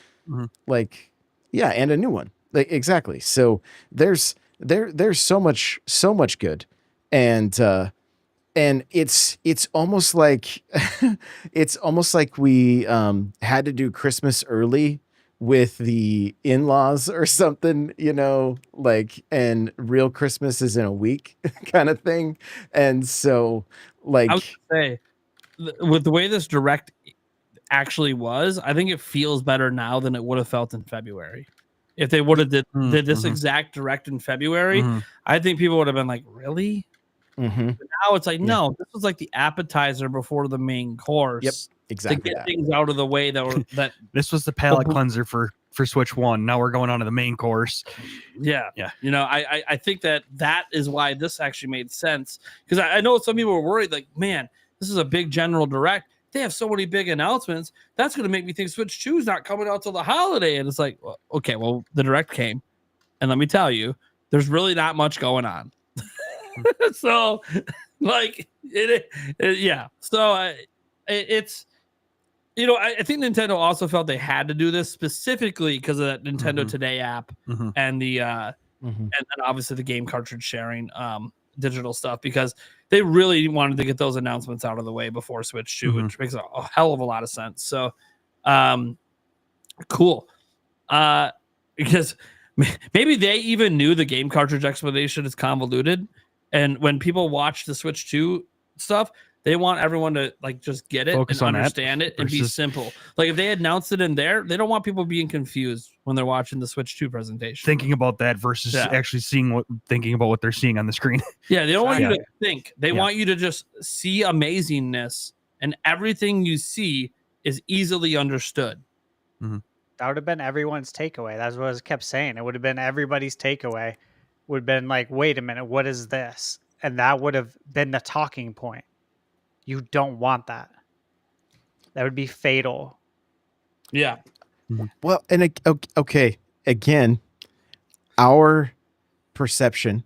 like, yeah, and a new one. Like exactly. So there's so much good, and it's almost like it's almost like we had to do Christmas early with the in-laws or something, you know, like, and real Christmas is in a week kind of thing. And so like, I would say with the way this direct actually was, I think it feels better now than it would have felt in February. If they would have did this exact direct in February, I think people would have been like, really? mhm. But now it's like, no, this was like the appetizer before the main course. Yep, To exactly get that. things out of the way that This was the palate cleanser for Switch 1. Now we're going on to the main course. yeah. Yeah. You know, I think that is why this actually made sense, because I know some people were worried, like, man, this is a big general direct. They have so many big announcements. That's going to make me think Switch 2 is not coming out till the holiday. And it's like, well, okay, well, the direct came, and let me tell you, there's really not much going on. So, like, yeah. So it's, you know, I think Nintendo also felt they had to do this specifically because of that Nintendo Today app and the and obviously the game cartridge sharing digital stuff, because they really wanted to get those announcements out of the way before Switch 2, which makes a hell of a lot of sense. So cool. Because maybe they even knew the game cartridge explanation is convoluted, and when people watch the Switch 2 stuff, they want everyone to like just get it Focus and on understand it and be versus- simple. Like if they announced it in there, they don't want people being confused when they're watching the Switch 2 presentation. Thinking about that versus Yeah. actually thinking about what they're seeing on the screen. Yeah, they don't want you Yeah. to think. They Yeah. want you to just see amazingness, and everything you see is easily understood. That would have been everyone's takeaway. That's what I kept saying. It would have been everybody's takeaway. Would have been like, wait a minute, what is this? And that would have been the talking point. You don't want that. That would be fatal. Yeah. Well, and okay, again, our perception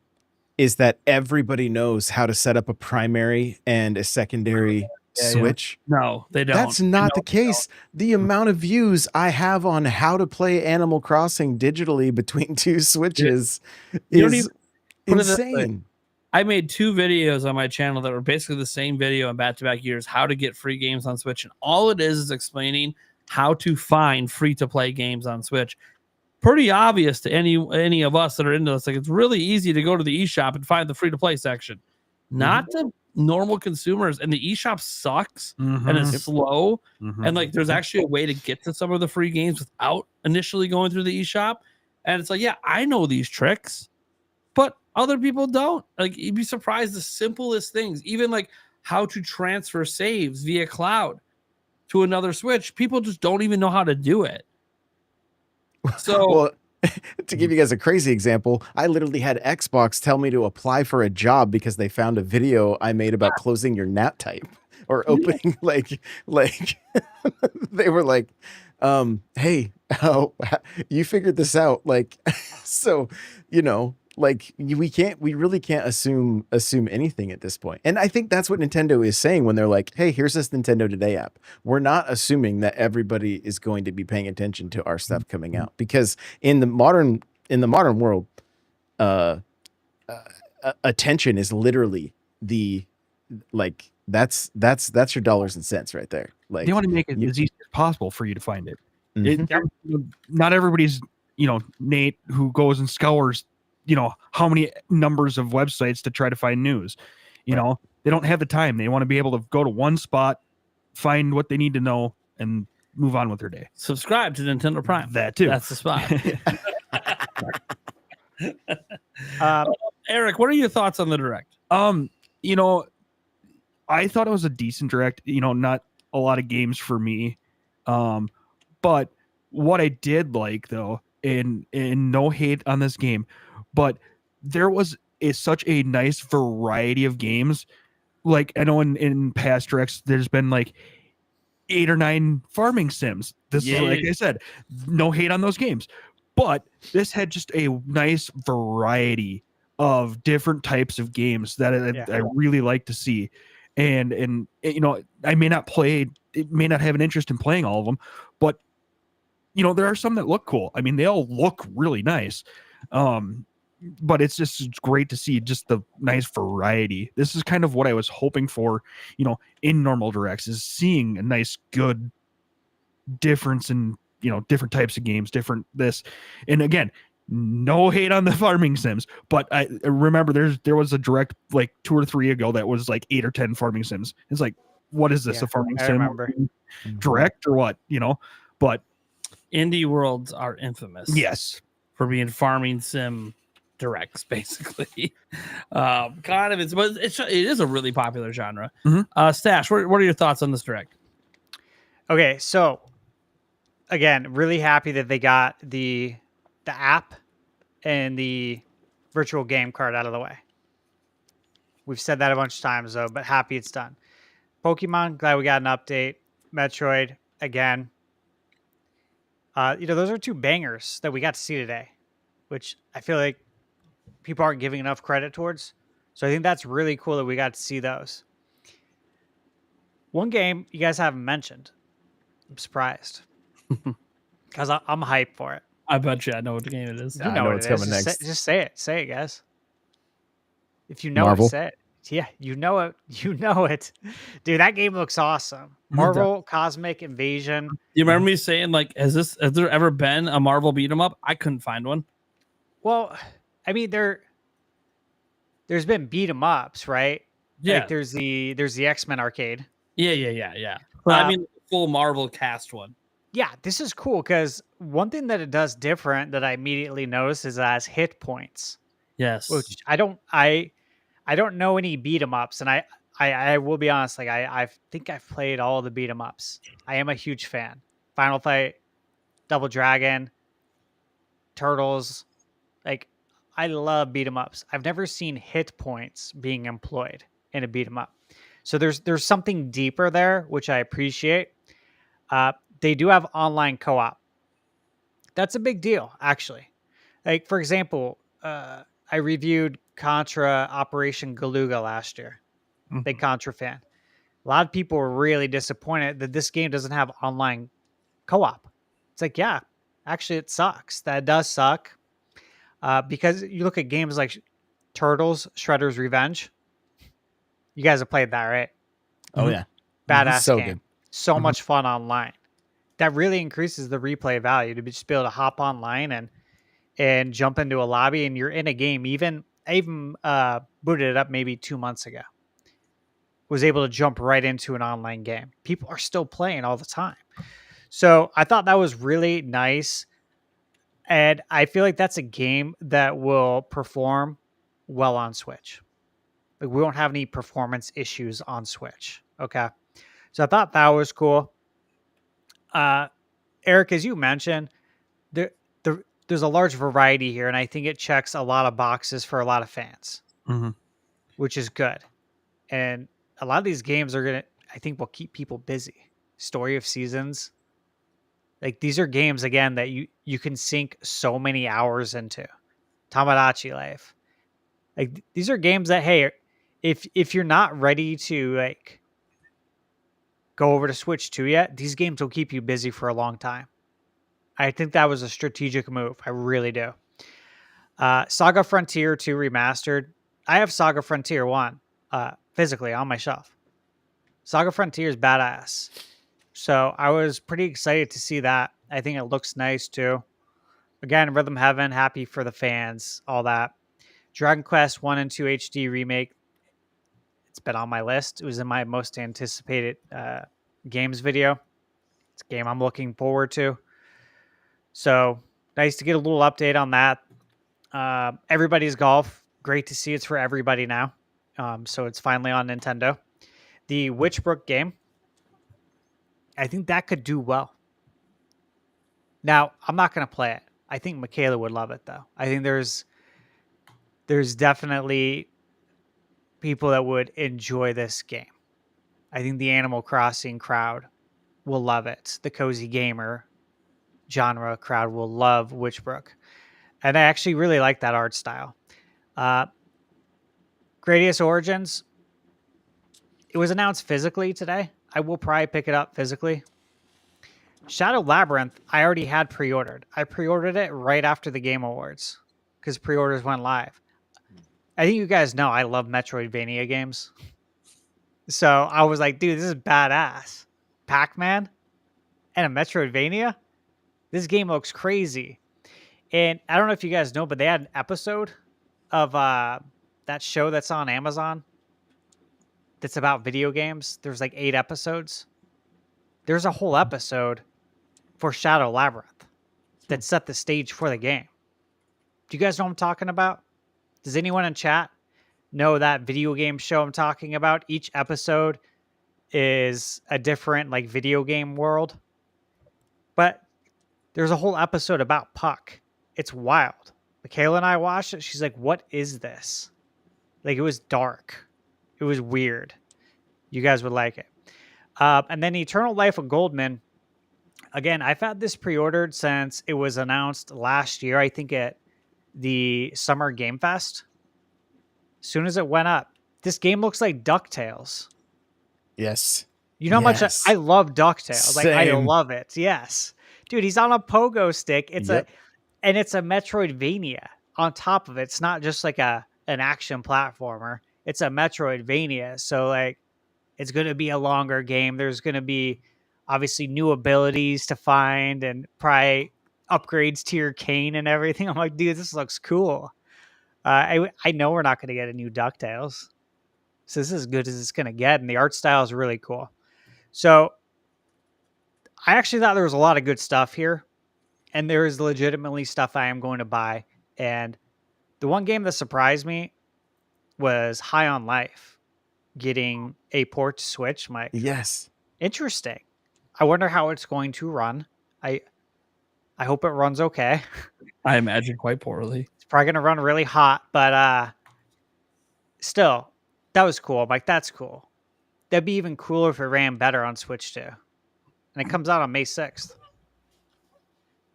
is that everybody knows how to set up a primary and a secondary Switch. No, they don't. That's not No, the they don't. case. The amount of views I have on how to play Animal Crossing digitally between two Switches You don't is even put it this way. insane. I made 2 videos on my channel that were basically the same video in back-to-back years, how to get free games on Switch. And all it is explaining how to find free-to-play games on Switch. Pretty obvious to any of us that are into this. Like, it's really easy to go to the eShop and find the free-to-play section. Not to normal consumers. And the eShop sucks and is slow. And like, there's actually a way to get to some of the free games without initially going through the eShop. And it's like, yeah, I know these tricks, but other people don't. Like, you'd be surprised, the simplest things, even like how to transfer saves via cloud to another Switch. People just don't even know how to do it. So Well, to give you guys a crazy example, I literally had Xbox tell me to apply for a job because they found a video I made about closing your NAT type or opening like they were like, hey, you figured this out. Like, so, you know, like we really can't assume anything at this point. And I think that's what Nintendo is saying when they're like, hey, here's this Nintendo Today app. We're not assuming that everybody is going to be paying attention to our stuff coming out, because in the modern world, attention is literally that's your dollars and cents right there. Like, They want to make it as easy as possible for you to find it. Not everybody's, Nate, who goes and scours, how many numbers of websites to try to find news. They don't have the time. They want to be able to go to one spot, find what they need to know, and move on with their day. Subscribe to Nintendo Prime. That too. That's the spot. Eric, what are your thoughts on the Direct? I thought it was a decent Direct. Not a lot of games for me. But what I did like, though, and no hate on this game, but there was such a nice variety of games. Like, I know in past Directs, there's been like 8 or 9 farming sims. This is, like I said, no hate on those games. But this had just a nice variety of different types of games that I really like to see. And I may not have an interest in playing all of them, but there are some that look cool. I mean, they all look really nice. But it's great to see just the nice variety. This is kind of what I was hoping for, in normal Directs, is seeing a nice, good difference in, different types of games, different this. And again, no hate on the farming sims, but I remember there was a Direct like 2 or 3 ago that was like 8 or 10 farming sims. It's like, what is this? A farming sim Direct or what? But indie worlds are infamous. Yes. For being farming sim Directs, basically. Kind of, it is a really popular genre. Stash, what are your thoughts on this Direct? Okay, so again, really happy that they got the app and the virtual game card out of the way. We've said that a bunch of times, though, but happy it's done. Pokemon, glad we got an update. Metroid, again. Those are 2 bangers that we got to see today, which I feel like people aren't giving enough credit towards. So I think that's really cool that we got to see those. One game you guys haven't mentioned. I'm surprised. Because I'm hyped for it. I bet you I know what the game it is. You know what's coming next. Just say it. Say it, guys. If you know Marvel. it, say it. Yeah, you know it. You know it. Dude, that game looks awesome. Marvel Cosmic Invasion. You remember me saying, like, has there ever been a Marvel beat 'em up? I couldn't find one. Well, I mean, there's been beat 'em ups, right? Yeah. Like there's the X-Men arcade. Yeah. I mean, full Marvel cast one. Yeah, this is cool because one thing that it does different that I immediately noticed is it has hit points. Yes. Which I don't know any beat 'em ups, and I will be honest, like I think I've played all the beat 'em ups. I am a huge fan. Final Fight, Double Dragon, Turtles, like I love beat 'em ups. I've never seen hit points being employed in a beat 'em up. So there's something deeper there, which I appreciate. They do have online co-op. That's a big deal, actually. Like, for example, I reviewed Contra Operation Galuga last year. Big Contra fan. A lot of people were really disappointed that this game doesn't have online co-op. It's like, yeah, actually it sucks. That does suck. Because you look at games like Turtles, Shredder's Revenge. You guys have played that, right? Oh, yeah. Badass So game. good. So much fun online. That really increases the replay value to just be able to hop online and jump into a lobby and you're in a game. I even booted it up maybe 2 months ago. Was able to jump right into an online game. People are still playing all the time. So I thought that was really nice. And I feel like that's a game that will perform well on Switch. Like we won't have any performance issues on Switch. Okay. So I thought that was cool. Eric, as you mentioned, there's a large variety here, and I think it checks a lot of boxes for a lot of fans, which is good. And a lot of these games I think will keep people busy. Story of Seasons. Like these are games, again, that you can sink so many hours into. Tamagotchi Life. Like these are games that, hey, if you're not ready to like go over to Switch 2 yet, these games will keep you busy for a long time. I think that was a strategic move. I really do. Saga Frontier 2 Remastered. I have Saga Frontier 1 physically on my shelf. Saga Frontier is badass. So I was pretty excited to see that I think it looks nice too. Again, Rhythm Heaven, happy for the fans, all that. Dragon Quest 1 and 2 HD remake. It's been on my list. It was in my most anticipated games video. It's a game I'm looking forward to. So nice to get a little update on that. Everybody's Golf. Great to see it's for everybody now. So it's finally on Nintendo. The Witchbrook game. I think that could do well. Now, I'm not going to play it. I think Michaela would love it, though. I think there's definitely people that would enjoy this game. I think the Animal Crossing crowd will love it. The cozy gamer genre crowd will love Witchbrook. And I actually really like that art style. Gradius Origins, it was announced physically today. I will probably pick it up physically. Shadow Labyrinth, I already had pre-ordered. I pre-ordered it right after the Game Awards because pre-orders went live. I think you guys know I love Metroidvania games. So I was like, dude, this is badass. Pac-Man and a Metroidvania? This game looks crazy. And I don't know if you guys know, but they had an episode of that show that's on Amazon that's about video games. There's like 8 episodes. There's a whole episode for Shadow Labyrinth that set the stage for the game. Do you guys know what I'm talking about? Does anyone in chat know that video game show I'm talking about? Each episode is a different like video game world. But there's a whole episode about Puck. It's wild. Michaela and I watched it. She's like, what is this? Like, it was dark. It was weird. You guys would like it. And then Eternal Life of Goldman. Again, I've had this pre-ordered since it was announced last year, I think at the Summer Game Fest. As soon as it went up, this game looks like DuckTales. Yes. You know how much I love DuckTales. Like, I Same. love it. Yes. Dude, he's on a pogo stick. It's Yep. it's a Metroidvania on top of it. It's not just like an action platformer. It's a Metroidvania. So like it's going to be a longer game. There's going to be obviously new abilities to find and probably upgrades to your cane and everything. I'm like, dude, this looks cool. I know we're not going to get a new DuckTales. So this is as good as it's going to get. And the art style is really cool. So I actually thought there was a lot of good stuff here. And there is legitimately stuff I am going to buy. And the one game that surprised me was High on Life getting a port to Switch. Mike, Yes. interesting. I wonder how it's going to run. I hope it runs okay. I imagine quite poorly. It's probably going to run really hot, but still, that was cool. Mike, that's cool. That'd be even cooler if it ran better on Switch too. And it comes out on May 6th.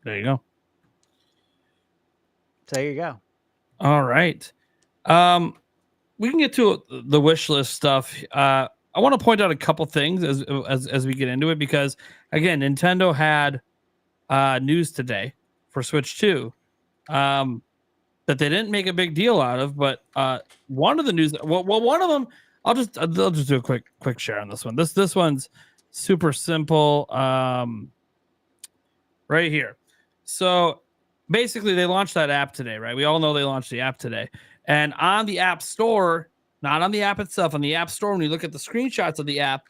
There you go. So there you go. All right. We can get to the wish list stuff. I want to point out a couple things as we get into it, because again, Nintendo had news today for Switch 2 that they didn't make a big deal out of, but one of the news, one of them, I'll just do a quick share on this one. This one's super simple. Right here. So basically they launched that app today, right? We all know they launched the app today. And on the App Store, not on the app itself, on the App Store, when you look at the screenshots of the app,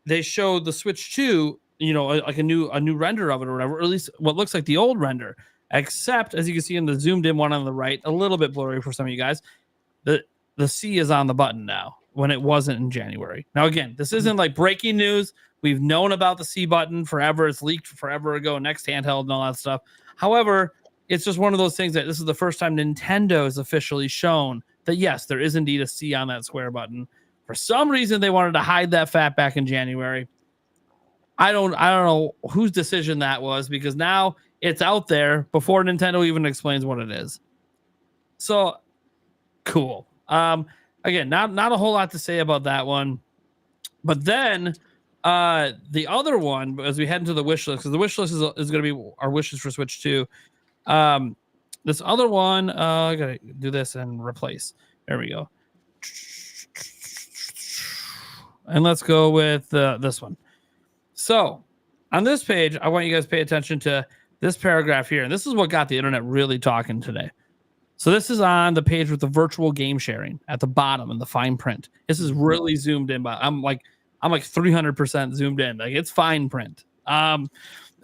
they show the Switch 2, you know, like a new render of it or whatever, or at least what looks like the old render. Except, as you can see in the zoomed in one on the right, a little bit blurry for some of you guys, the C is on the button now when it wasn't in January. Now, again, this isn't like breaking news. We've known about the C button forever. It's leaked forever ago, next handheld and all that stuff. However, it's just one of those things that this is the first time Nintendo has officially shown that, yes, there is indeed a C on that square button. For some reason, they wanted to hide that fact back in January. I don't know whose decision that was, because now it's out there before Nintendo even explains what it is. So cool. Again, not a whole lot to say about that one. But then the other one, as we head into the wish list, because the wish list is going to be our wishes for Switch 2. This other one, I got to do this and replace. There we go. And let's go with this one. So On this page, I want you guys to pay attention to this paragraph here. And this is what got the internet really talking today. So this is on the page with the virtual game sharing at the bottom in the fine print. This is really zoomed in, but I'm like 300% zoomed in. Like it's fine print. And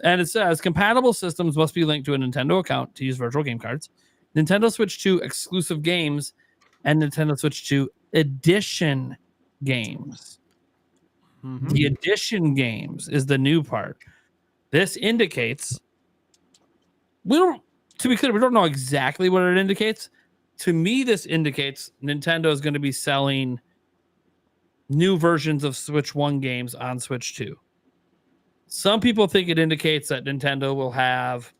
it says compatible systems must be linked to a Nintendo account to use virtual game cards. Nintendo Switch 2 exclusive games and Nintendo Switch 2 edition games. Mm-hmm. The edition games is the new part. This indicates to be clear, we don't know exactly what it indicates. To me, this indicates Nintendo is going to be selling new versions of Switch 1 games on Switch 2. Some people think it indicates that Nintendo will have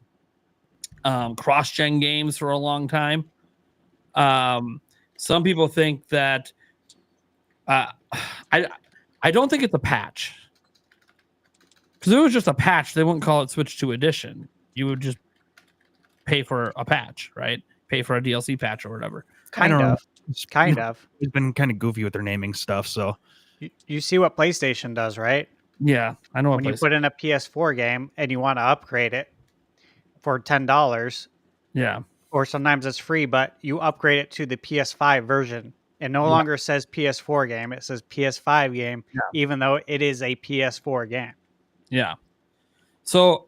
cross-gen games for a long time. Some people think that I don't think it's a patch. Because if it was just a patch, they wouldn't call it Switch 2 Edition. You would just pay for a patch, right? Pay for a DLC patch or whatever. Kind of. It's been kind of goofy with their naming stuff. So you see what PlayStation does, right? Yeah, I know. When you put in a PS4 game and you want to upgrade it for $10, yeah, or sometimes it's free, but you upgrade it to the PS5 version. It no longer says PS4 game; it says PS5 game, even though it is a PS4 game. Yeah. So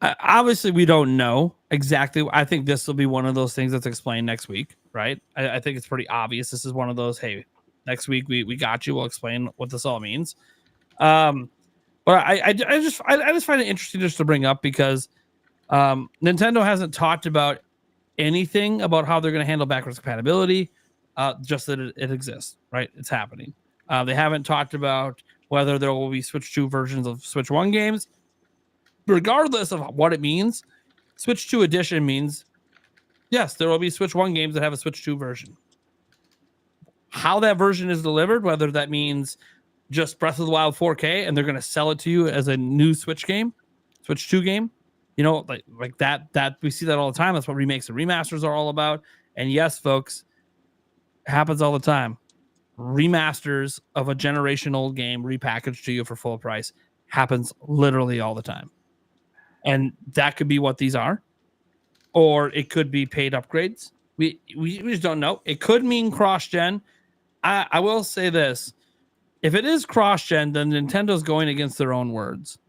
obviously, we don't know exactly. I think this will be one of those things that's explained next week, right? I think it's pretty obvious. This is one of those. Hey, next week we got you. We'll explain what this all means. But I just find it interesting just to bring up because Nintendo hasn't talked about anything about how they're going to handle backwards compatibility. Just that it exists, right? It's happening. They haven't talked about whether there will be Switch 2 versions of Switch 1 games. Regardless of what it means, Switch 2 Edition means, yes, there will be Switch 1 games that have a Switch 2 version. How that version is delivered, whether that means just Breath of the Wild 4K and they're going to sell it to you as a new Switch game, Switch 2 game, you know, like that we see that all the time. That's what remakes and remasters are all about. And yes, folks, happens all the time. Remasters of a generation old game repackaged to you for full price happens literally all the time. And that could be what these are, or it could be paid upgrades. We just don't know. It could mean cross-gen. I will say this. If it is cross-gen, then Nintendo's going against their own words,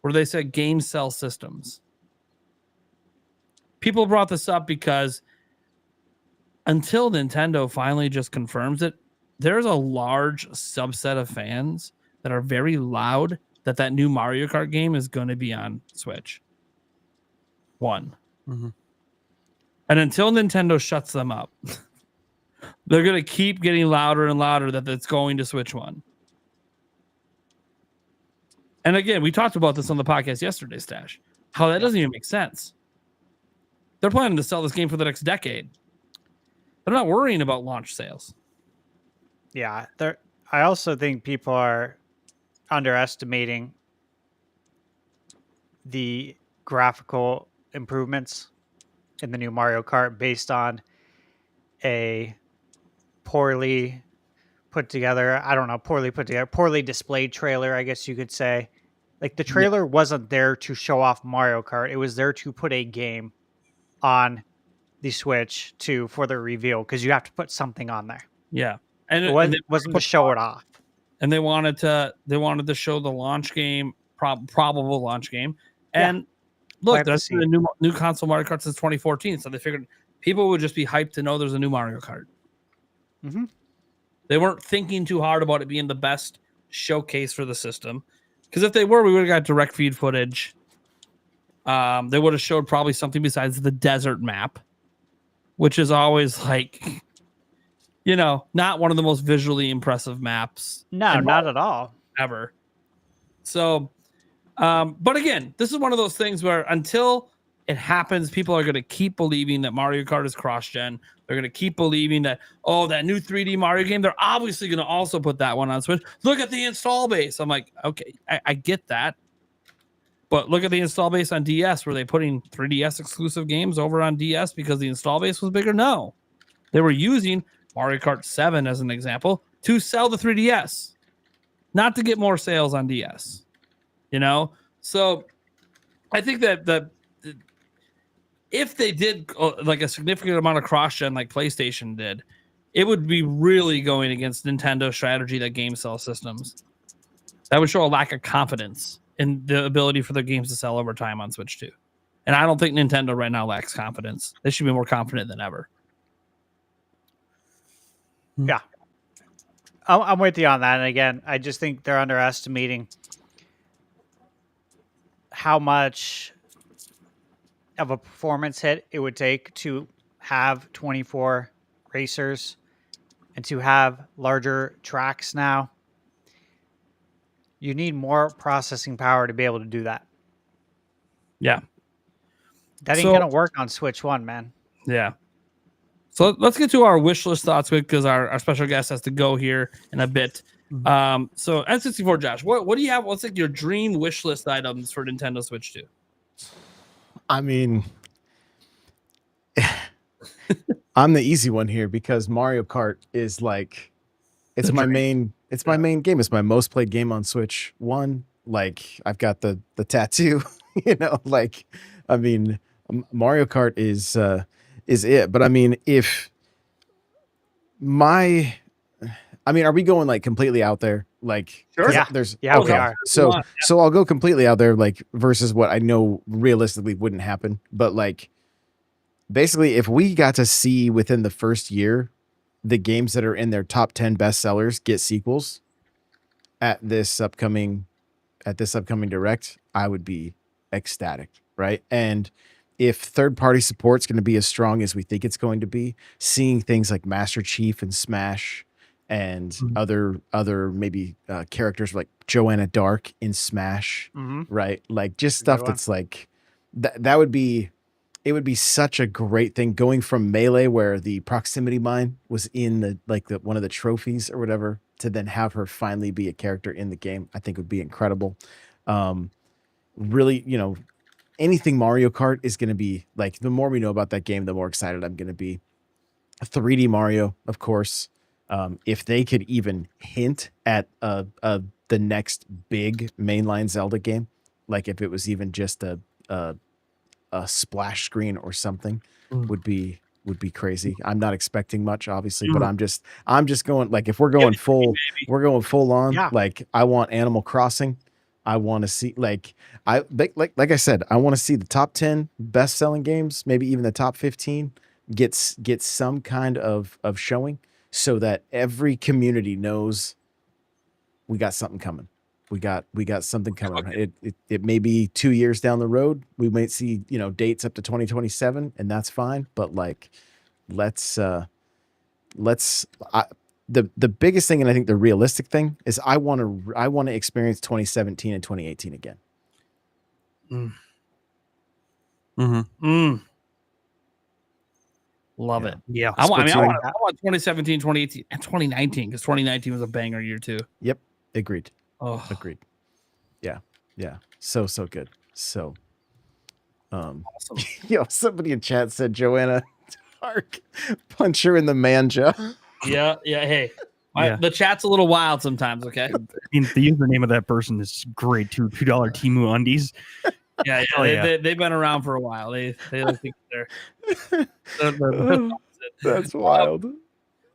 where they said games sell systems. People brought this up because until Nintendo finally just confirms it, there's a large subset of fans that are very loud that new Mario Kart game is going to be on Switch 1. Mm-hmm. And until Nintendo shuts them up, they're going to keep getting louder and louder that it's going to Switch 1. And again, we talked about this on the podcast yesterday, Stash, how that doesn't even make sense. They're planning to sell this game for the next decade. They're not worrying about launch sales. Yeah, I also think people are underestimating the graphical improvements in the new Mario Kart based on a poorly displayed trailer, I guess you could say. Like the trailer wasn't there to show off Mario Kart. It was there to put a game on the Switch for the reveal, because you have to put something on there. Yeah. And it wasn't to show it off. And they wanted to show the launch game, probable launch game. And look, that's been a new console Mario Kart since 2014. So they figured people would just be hyped to know there's a new Mario Kart. Mm-hmm. They weren't thinking too hard about it being the best showcase for the system. Because if they were, we would have got direct feed footage. They would have showed probably something besides the desert map, which is always like, you know, not one of the most visually impressive maps. No, not at all. Ever. So, but again, this is one of those things where until it happens, people are going to keep believing that Mario Kart is cross-gen. They're going to keep believing that, that new 3D Mario game, they're obviously going to also put that one on Switch. Look at the install base. I'm like, okay, I get that. But look at the install base on DS. Were they putting 3DS exclusive games over on DS because the install base was bigger? No. They were using Mario Kart 7 as an example to sell the 3DS, not to get more sales on DS. You know? So I think that if they did like a significant amount of cross-gen like PlayStation did, it would be really going against Nintendo's strategy that games sell systems. That would show a lack of confidence in the ability for their games to sell over time on Switch 2. And I don't think Nintendo right now lacks confidence. They should be more confident than ever. Yeah. I'm with you on that. And again, I just think they're underestimating how much of a performance hit it would take to have 24 racers and to have larger tracks now. You need more processing power to be able to do that. Yeah. That ain't going to work on Switch 1, man. Yeah. So let's get to our wish list thoughts because our special guest has to go here in a bit. So N64, Josh, what do you have? What's like your dream wish list items for Nintendo Switch 2? I mean, I'm the easy one here because Mario Kart is like, it's my main game. It's my most played game on Switch 1. Like I've got the tattoo, you know, like, I mean, Mario Kart is it. But I mean, are we going like completely out there? Like, sure. Yeah. We are. So I'll go completely out there, like versus what I know realistically wouldn't happen. But like, basically, if we got to see within the first year, the games that are in their top 10 bestsellers get sequels at this upcoming direct, I would be ecstatic. Right. And if third-party support's going to be as strong as we think it's going to be, seeing things like Master Chief and Smash and other maybe characters like Joanna Dark in Smash, right? Like just stuff that's like that would be, it would be such a great thing going from Melee where the proximity mine was in the one of the trophies or whatever to then have her finally be a character in the game. I think would be incredible. Really, you know, anything Mario Kart is going to be like, the more we know about that game, the more excited I'm going to be. 3D Mario, of course. If they could even hint at the next big mainline Zelda game, like if it was even just a splash screen or something, would be crazy. I'm not expecting much, obviously, but I'm just going like, if we're going full on. Yeah. Like I want Animal Crossing. I want to see like I said, I want to see the top 10 best selling games, maybe even the top 15 get some kind of showing so that every community knows we got something coming. We got something coming. Okay. It may be 2 years down the road. We might see, you know, dates up to 2027 and that's fine. But like, the biggest thing, and I think the realistic thing is I want to experience 2017 and 2018 again. Love it. Yeah. I want 2017, 2018, and 2019 because 2019 was a banger year too. Yep. Agreed. Oh, Agreed. Yeah. Yeah. So good. So, awesome. yo, somebody in chat said Joanna Dark, punch her in the manja. Yeah. Hey, Yeah. the chat's a little wild sometimes. Okay. I mean, the username of that person is great too. $2 Temu undies. Yeah. Hell yeah. They've been around for a while. They like think they're That's wild.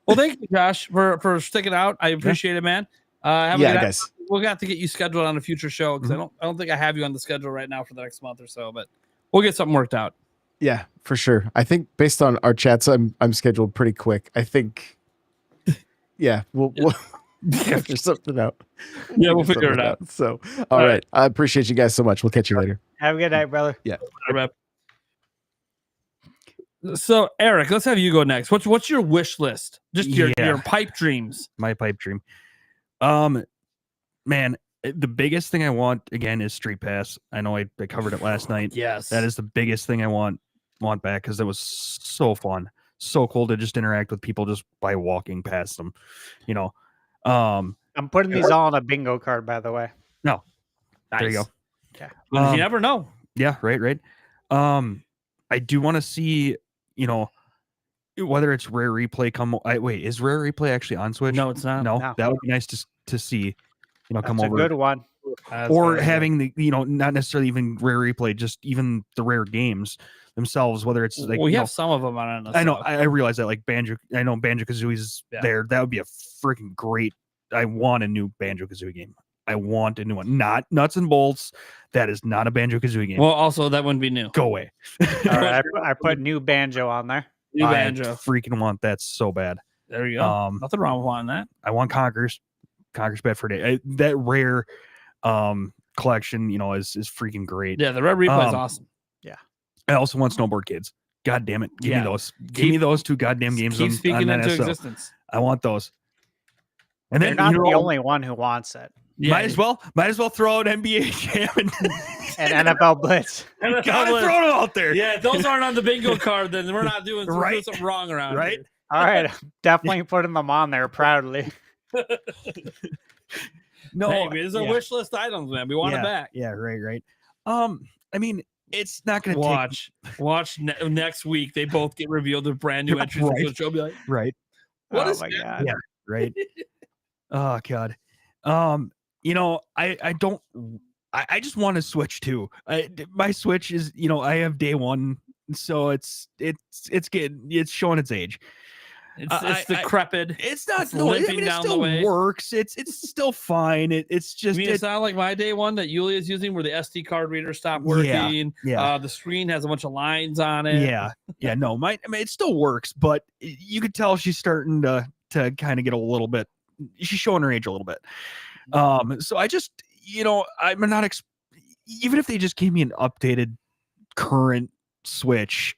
Well, thank you, Josh, for sticking out. I appreciate it, man. Guys. We'll have to get you scheduled on a future show because I don't think I have you on the schedule right now for the next month or so, but we'll get something worked out. Yeah, for sure. I think based on our chats, I'm scheduled pretty quick. I think. Yeah, we'll figure something out. Yeah, we'll figure it out. So, all right. I appreciate you guys so much. We'll catch you later. Have a good night, brother. Yeah. So, Eric, let's have you go next. What's your wish list? Just your pipe dreams. My pipe dream. Man, the biggest thing I want again is Street Pass. I know I covered it last night. Yes, that is the biggest thing I want back because it was so fun, so cool to just interact with people just by walking past them. You know, I'm putting these all on a bingo card, by the way. No, nice. There you go. Okay. You never know. Yeah, right. I do want to see, you know, whether it's Rare Replay come. Is Rare Replay actually on Switch? No, it's not. No, that would be nice to see. You know, come over. That's a good one. That's or very good. having the not necessarily even rare replay, just even the rare games themselves, whether it's like we have some of them on it. I know I realize that like Banjo Kazooie's there. That would be a freaking great. I want a new Banjo Kazooie game. I want a new one, not Nuts and Bolts. That is not a Banjo Kazooie game. Well, also that wouldn't be new. Go away. All right, I put new Banjo on there. New I Banjo. freaking want that so bad. There you go. Nothing wrong with wanting that. I want Conker's Bedford. That rare collection, is freaking great. Yeah, the red replay is awesome. I also want Snowboard Kids. God damn it. Give me those. Give me those two goddamn games. Keep speaking into NSO. existence. I want those. And You're then not the only one who wants it. Yeah, might as well throw out NBA Jam And NFL Blitz. gotta throw them out there. Yeah, if those aren't on the bingo card, then we're not doing, we're doing something wrong around Right? here. All right, I'm definitely putting them on there proudly. No, Hey, these are wish list items, man. We want it back. Yeah, right. I mean, it's not going to Watch next week. They both get revealed with brand new entries. Right. So she'll be like, right. What Oh is my that? god. Yeah, right. Oh god. I don't. I just want to Switch too. My Switch is, I have day one, so it's showing its age. It's decrepit. It's not. It's No, I limping mean, it down the still way. works. It's still fine. It's just. You mean it's not like my day one that Yulia is using, where the SD card reader stopped working. Yeah. The screen has a bunch of lines on it. Yeah. No, it still works, but you could tell she's starting to kind of get a little bit. She's showing her age a little bit. So I just, I'm not. Even if they just gave me an updated current Switch,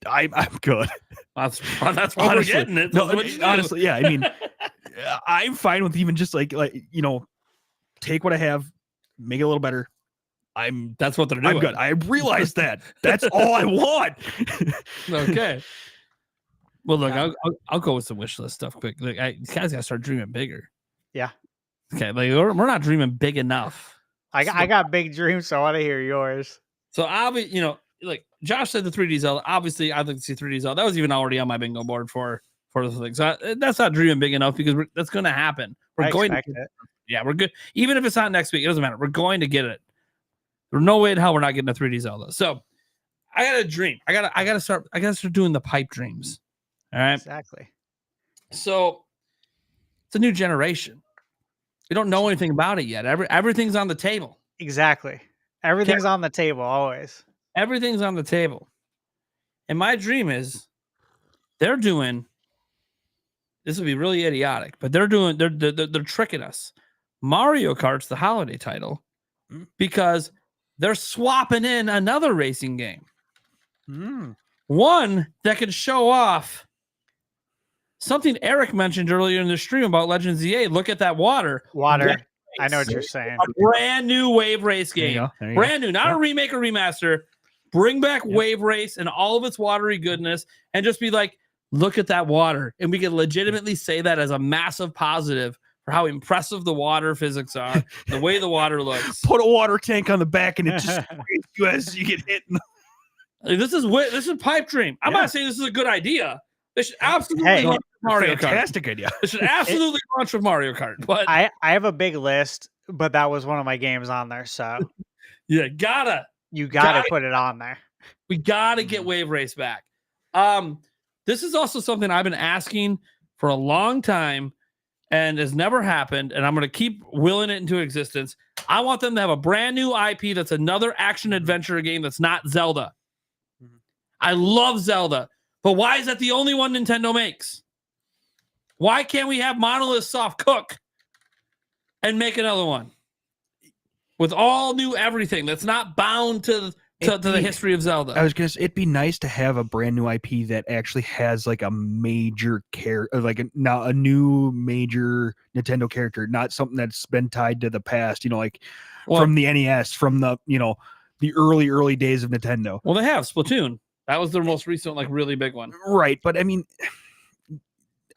I'm good. That's what we're getting. It. No, honestly, yeah. I mean, I'm fine with even just like take what I have, make it a little better. That's what they're doing. I'm good. I realize that. That's all I want. Okay. Well, look, I'll go with some wish list stuff quick. Look, these guys gotta start dreaming bigger. Yeah. Okay, like we're not dreaming big enough. I got big dreams, so I want to hear yours. So obviously, like Josh said, the 3D Zelda. Obviously, I'd like to see 3D Zelda. That was even already on my bingo board for the thing. So that's not dreaming big enough because that's going to happen. We're going to expect it. Yeah, we're good. Even if it's not next week, it doesn't matter. We're going to get it. There's no way in hell we're not getting a 3D Zelda. So I got a dream. I gotta start doing the pipe dreams. All right. Exactly. So it's a new generation. We don't know anything about it yet. Everything's on the table. Exactly. Everything's on the table always. Everything's on the table. And my dream is they're doing, this would be really idiotic, but they're tricking us. Mario Kart's the holiday title because they're swapping in another racing game. One that can show off something Eric mentioned earlier in the stream about Legends EA. Look at that water. I know what you're saying. A brand new Wave Race game. There you Brand new, not a remake or remaster. Bring back Wave Race and all of its watery goodness and just be like, look at that water. And we can legitimately say that as a massive positive for how impressive the water physics are, the way the water looks. Put a water tank on the back and it just you as you get hit. This is pipe dream. I'm not saying this is a good idea. They should absolutely launch with Mario Kart. Fantastic idea. They should absolutely launch with Mario Kart. But I have a big list, but that was one of my games on there, so yeah, you gotta put it on there. We gotta get Wave Race back. This is also something I've been asking for a long time and has never happened, and I'm gonna keep willing it into existence. I want them to have a brand new IP that's another action adventure game that's not Zelda. I love Zelda, but why is that the only one Nintendo makes? Why can't we have Monolith Soft cook and make another one with all new everything that's not bound to the history of Zelda? I was gonna say it'd be nice to have a brand new IP that actually has like a major like a new major Nintendo character, not something that's been tied to the past. From the NES, from the the early days of Nintendo. Well, they have Splatoon. That was their most recent, like, really big one. Right, but I mean,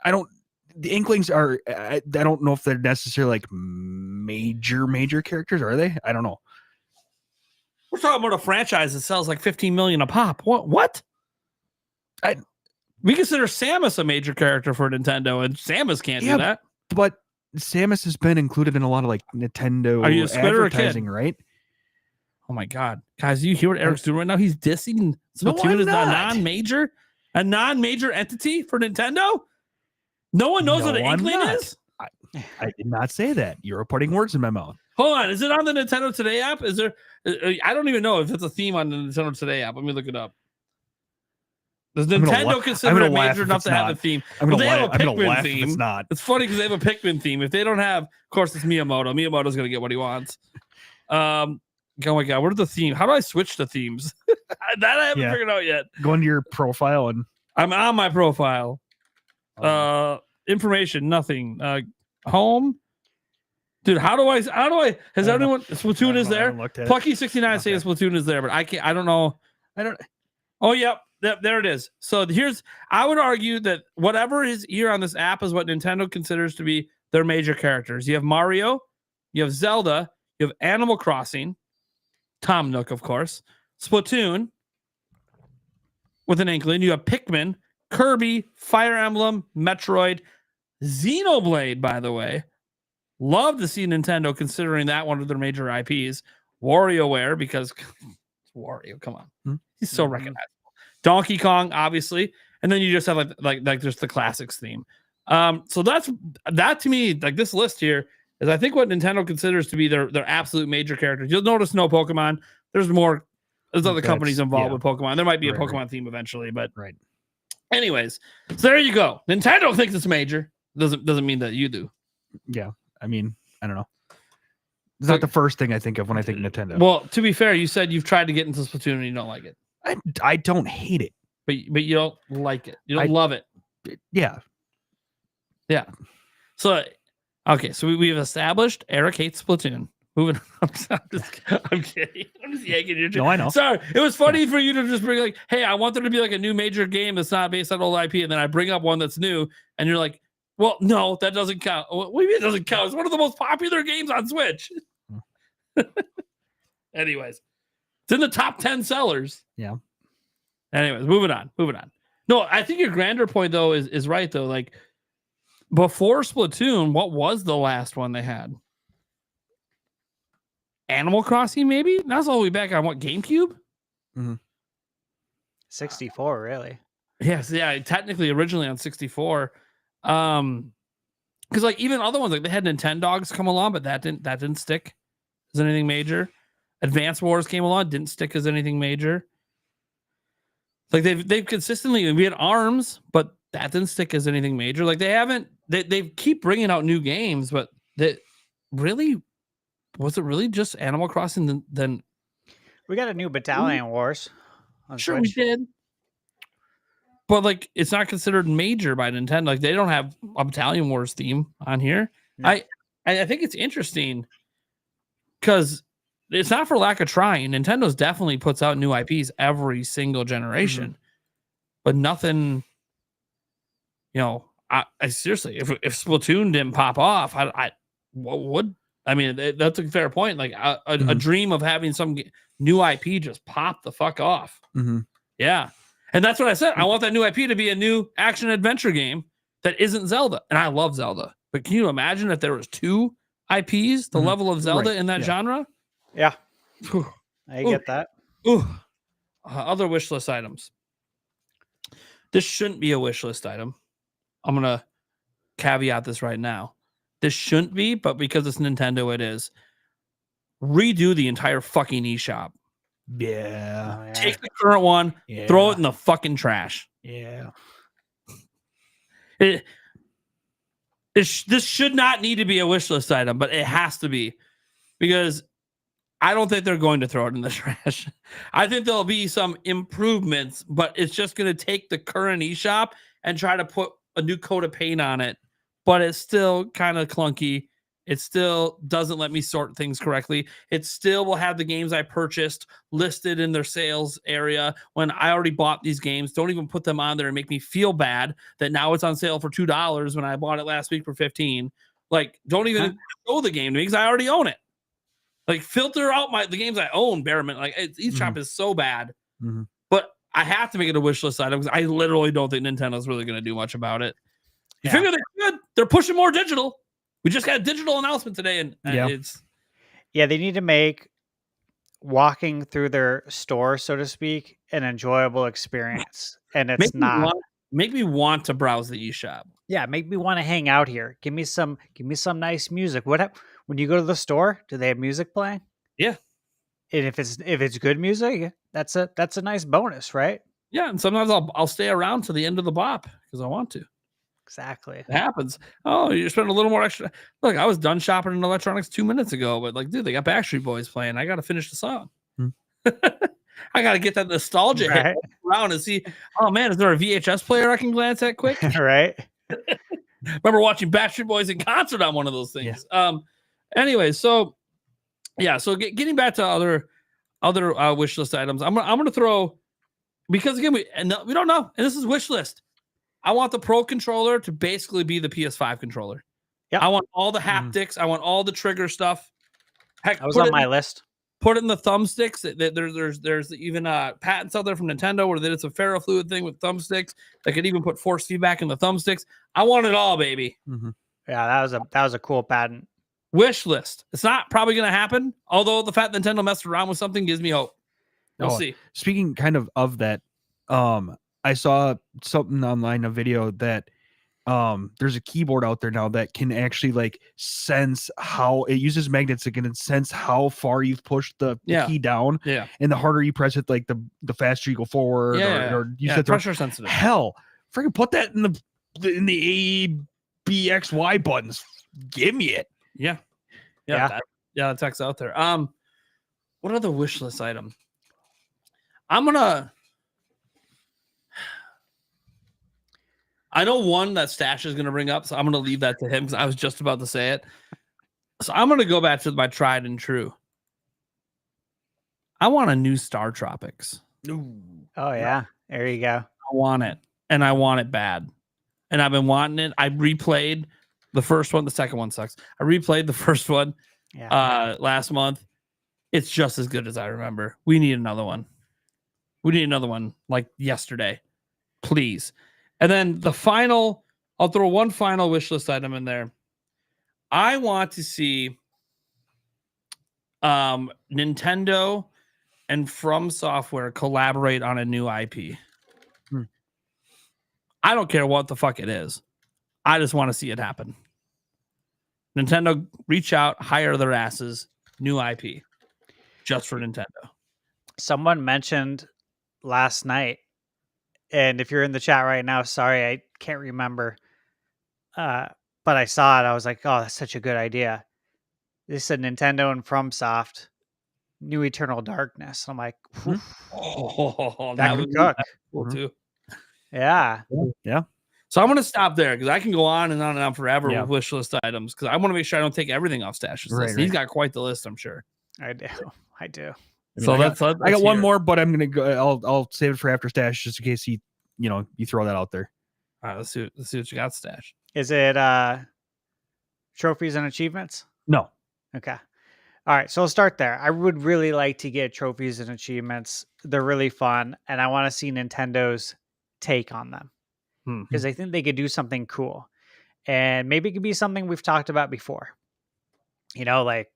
the Inklings are, I don't know if they're necessarily like major characters, are they? I don't know. We're talking about a franchise that sells like 15 million a pop. What? We consider Samus a major character for Nintendo, and Samus can't do that. But Samus has been included in a lot of like Nintendo Are you a squid or a kid? advertising, right? Oh my God, guys! You hear what Eric's doing right now? He's dissing No, Splatoon I'm is not. a non-major entity for Nintendo. No one knows what an No, I'm Inkling not. is. I did not say that. You're putting words in my mouth. Hold on, is it on the Nintendo Today app? Is there? I don't even know if it's a theme on the Nintendo Today app. Let me look it up. Does I'm gonna Nintendo I'm consider gonna it laugh major if enough it's to have not. a theme? I'm gonna Well, they have a laugh Pikmin if theme. it's not. It's funny because they have a Pikmin theme. If they don't have, of course, it's Miyamoto. Miyamoto's gonna get what he wants. Oh my God, what are the themes? How do I switch the themes? That I haven't Yeah. figured out yet. Go into your profile and I'm on my profile. Information, nothing. Home. Dude, how do I has anyone Splatoon is there? Plucky69 saying Splatoon is there, but I can't, I don't know. Oh, yep. There it is. So I would argue that whatever is here on this app is what Nintendo considers to be their major characters. You have Mario, you have Zelda, you have Animal Crossing, Tom Nook, of course, Splatoon with an Inkling. You have Pikmin, Kirby, Fire Emblem, Metroid, Xenoblade, by the way. Love to see Nintendo considering that one of their major IPs. WarioWare, because it's Wario, come on. He's so recognizable. Donkey Kong, obviously. And then you just have like just the classics theme. So that to me, like this list here is I think what Nintendo considers to be their absolute major characters. You'll notice no Pokemon. There's other companies involved with Pokemon. There might be a Pokemon theme eventually, but anyways, so there you go. Nintendo thinks it's major. Doesn't mean that you do. Yeah. I mean, I don't know. It's not the first thing I think of when I think Nintendo. Well, to be fair, you said you've tried to get into Splatoon and you don't like it. I don't hate it. But you don't like it. You don't love it. Yeah. Yeah. So, okay. So we've established Eric hates Splatoon. Moving on. I'm kidding. I'm just yanking your chair. No, I know. Sorry. It was funny for you to just bring like, hey, I want there to be like a new major game that's not based on old IP. And then I bring up one that's new. And you're like, well, no, that doesn't count. What do you mean it doesn't count? It's one of the most popular games on Switch. Anyways, it's in the top 10 sellers. Yeah. Anyways, moving on. No, I think your grander point, though, is right, though. Like, before Splatoon, what was the last one they had? Animal Crossing, maybe? That's all the way back on what, GameCube? 64, really. Yes, yeah, technically originally on 64. Because like even other ones, like they had Nintendogs come along, but that didn't stick as anything major. Advance Wars came along, didn't stick as anything major. Like they've consistently, we had ARMS, but that didn't stick as anything major. Like they keep bringing out new games, but that really was it really just Animal Crossing? Then We got a new Battalion Wars. On sure Switch. we did. But like it's not considered major by Nintendo. Like they don't have a Battalion Wars theme on here. No. I think it's interesting because it's not for lack of trying. Nintendo's definitely puts out new IPs every single generation, but nothing. You know, I seriously, if Splatoon didn't pop off, what would? I mean, that's a fair point. Like a dream of having some new IP just pop the fuck off. Yeah. And that's what I said. I want that new IP to be a new action adventure game that isn't Zelda. And I love Zelda. But can you imagine if there was two IPs, the level of Zelda in that genre? Yeah. I get that. Other wish list items. This shouldn't be a wish list item. I'm going to caveat this right now. This shouldn't be, but because it's Nintendo, it is. Redo the entire fucking eShop. Yeah. Oh, yeah. Take the current one, throw it in the fucking trash. Yeah. This should not need to be a wish list item, but it has to be because I don't think they're going to throw it in the trash. I think there'll be some improvements, but it's just going to take the current eShop and try to put a new coat of paint on it, but it's still kind of clunky. It still doesn't let me sort things correctly. It still will have the games I purchased listed in their sales area when I already bought these games. Don't even put them on there and make me feel bad that now it's on sale for $2 when I bought it last week for $15. Like, don't even show the game to me because I already own it. Like, filter out the games I own, Bearman. Like, eShop is so bad. But I have to make it a wish list item because I literally don't think Nintendo's really going to do much about it. You figure they could. They're pushing more digital. We just got a digital announcement today, and Yeah. it's Yeah, they need to make walking through their store, so to speak, an enjoyable experience. And it's not. make me want to browse the eShop. Yeah, make me want to hang out here. Give me some nice music. When you go to the store, do they have music playing? Yeah. And if it's good music, that's a nice bonus, right? Yeah, and sometimes I'll stay around to the end of the bop because I want to. Exactly. It happens. Oh, you spend a little more extra. Look, I was done shopping in electronics 2 minutes ago, but like, dude, they got Backstreet Boys playing. I got to finish the song. I got to get that nostalgia hit around and see. Oh man, is there a VHS player I can glance at quick? Right. Remember watching Backstreet Boys in concert on one of those things. Yeah. Anyway, so yeah, so getting back to other wish list items, I'm gonna throw, because again we don't know, and this is wish list. I want the Pro controller to basically be the PS5 controller. Yeah, I want all the haptics. I want all the trigger stuff. Heck, that was on my list. Put it in the thumbsticks. There's even patents out there from Nintendo where it's a ferrofluid thing with thumbsticks that could even put force feedback in the thumbsticks. I want it all, baby. Mm-hmm. Yeah, that was a cool patent. Wish list. It's not probably going to happen, although the fact Nintendo messed around with something gives me hope. We'll see. Speaking kind of that, I saw something online, a video that there's a keyboard out there now that can actually like sense how it uses magnets. It can sense how far you've pushed the key down. Yeah. And the harder you press it, like the faster you go forward or you set pressure sensitive. Hell, freaking put that in the A, B, X, Y buttons. Give me it. Yeah. That's out there. What other wish list item? I know one that Stash is going to bring up, so I'm going to leave that to him because I was just about to say it. So I'm going to go back to my tried and true. I want a new Star Tropics. Ooh. Oh, yeah. There you go. I want it, and I want it bad. And I've been wanting it. I replayed the first one. The second one sucks. I replayed the first one last month. It's just as good as I remember. We need another one. Like yesterday. Please. And then I'll throw one final wish list item in there. I want to see Nintendo and From Software collaborate on a new IP. I don't care what the fuck it is. I just want to see it happen. Nintendo, reach out, hire their asses, new IP, just for Nintendo. Someone mentioned last night, and if you're in the chat right now, sorry, I can't remember. But I saw it. I was like, oh, that's such a good idea. They said Nintendo and FromSoft, New Eternal Darkness. I'm like, that could cook. Cool too. Yeah. Yeah. So I'm going to stop there because I can go on and on forever with wish list items because I want to make sure I don't take everything off Stash's list. He's got quite the list, I'm sure. I do. So I got one more, but I'm gonna go. I'll save it for after Stash just in case you throw that out there. All right, let's see what you got, Stash. Is it trophies and achievements? No. Okay. All right, so I'll start there. I would really like to get trophies and achievements. They're really fun, and I want to see Nintendo's take on them because I think they could do something cool, and maybe it could be something we've talked about before. Like,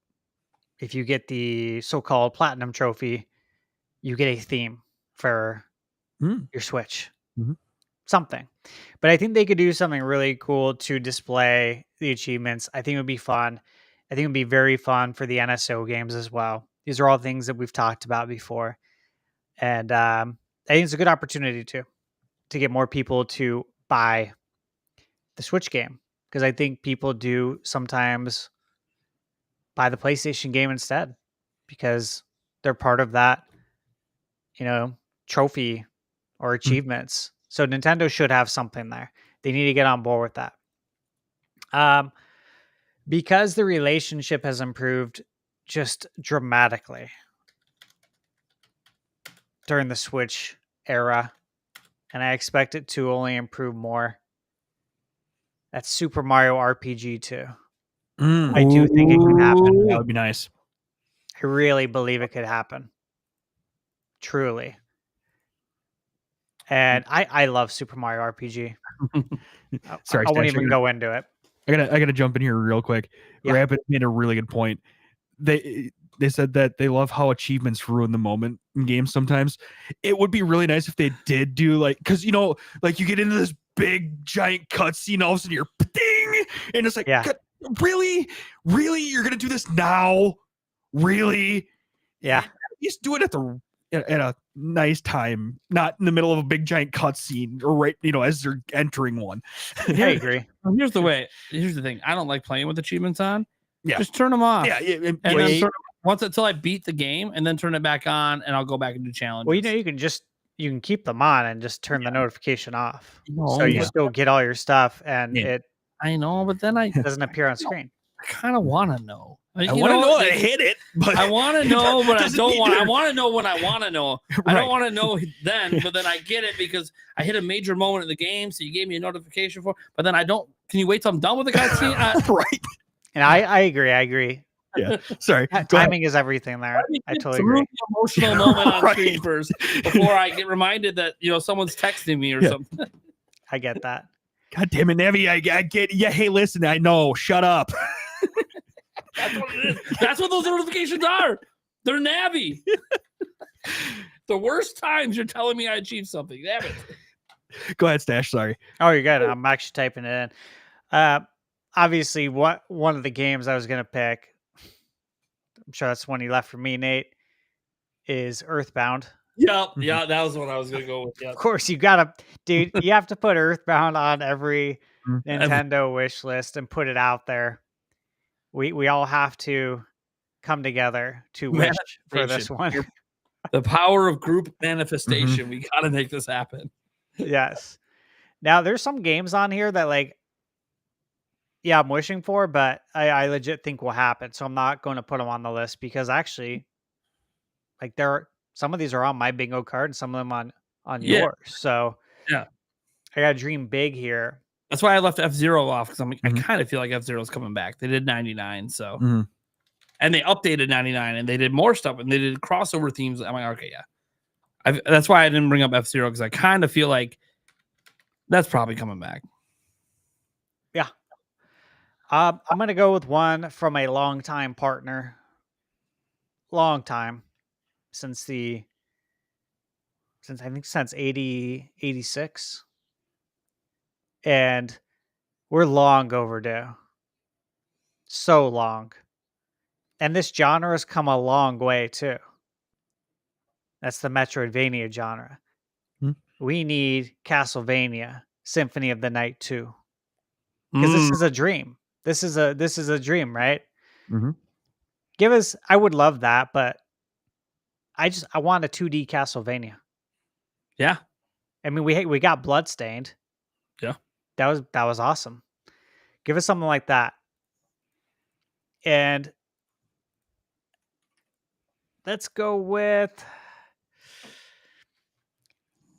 if you get the so-called platinum trophy, you get a theme for your Switch. Something. But I think they could do something really cool to display the achievements. I think it would be fun. I think it would be very fun for the NSO games as well. These are all things that we've talked about before. And I think it's a good opportunity to get more people to buy the Switch game. Because I think people do sometimes buy the PlayStation game instead because they're part of that, trophy or achievements. So Nintendo should have something there. They need to get on board with that. Because the relationship has improved just dramatically during the Switch era, and I expect it to only improve more. That's Super Mario RPG 2. I do think it can happen. That would be nice. I really believe it could happen. Truly. And I love Super Mario RPG. Sorry, I won't even go into it. I gotta jump in here real quick. Yeah. Rapid made a really good point. They said that they love how achievements ruin the moment in games sometimes. It would be really nice if they did do like, because you know, like you get into this big giant cutscene, all of a sudden you're ding, and it's like, Yeah. really, you're gonna do this now, really? Yeah. Just do it at a nice time, not in the middle of a big giant cutscene or right, as they're entering one. I agree. Here's the thing. I don't like playing with achievements on. Yeah. Just turn them off. Yeah, And then turn once until I beat the game, and then turn it back on, and I'll go back and do challenges. Well, you can keep them on and just turn the notification off, No, so you but- still get all your stuff, and Yeah. it I know, but then I doesn't appear on screen. kind of want to know. I want to know I hit it, but I want to know, but I doesn't don't want. I either. want to know when I want to know. I Right. don't want to know then, but then I get it because I hit a major moment in the game, so you gave me a notification for. But then I don't. Can you wait till I'm done with the cutscene? right. And I agree. Yeah. Sorry. Go ahead. Timing is everything there. I totally agree. The emotional moment on Right. screen first before I get reminded that someone's texting me or Yeah. something. I get that. God damn it, Navi! I get. Yeah. Hey, listen. I know. Shut up. That's what it is. That's what those notifications are. They're Navi. The worst times you're telling me I achieved something. Damn it. Go ahead, Stash. Sorry. Oh, you're good. I'm actually typing it in. Obviously, one of the games I was gonna pick, I'm sure that's one you left for me, Nate, is Earthbound. Yeah, that was what I was gonna go with. Yeah. Of course, you have to put Earthbound on every Nintendo wish list and put it out there. We all have to come together to wish for this one. The power of group manifestation. We gotta make this happen. Yes. Now there's some games on here that I'm wishing for, but I legit think will happen. So I'm not going to put them on the list because actually, some of these are on my bingo card and some of them on yours. So yeah, I got to dream big here. That's why I left F-Zero off because I Mhm. kind of feel like F-Zero is coming back. They did 99, so Mhm. and they updated 99 and they did more stuff and they did crossover themes. I'm like, okay, yeah. That's why I didn't bring up F-Zero because I kind of feel like that's probably coming back. Yeah. I'm going to go with one from a longtime partner. Long time. Since I think since 86. And we're long overdue. So long. And this genre has come a long way too. That's the Metroidvania genre. Hmm. We need Castlevania Symphony of the Night 2. Because this is a dream. This is a dream, right? Mhm. I would love that, but I want a 2D Castlevania. Yeah. I mean, we got Bloodstained. Yeah. That was awesome. Give us something like that. And let's go with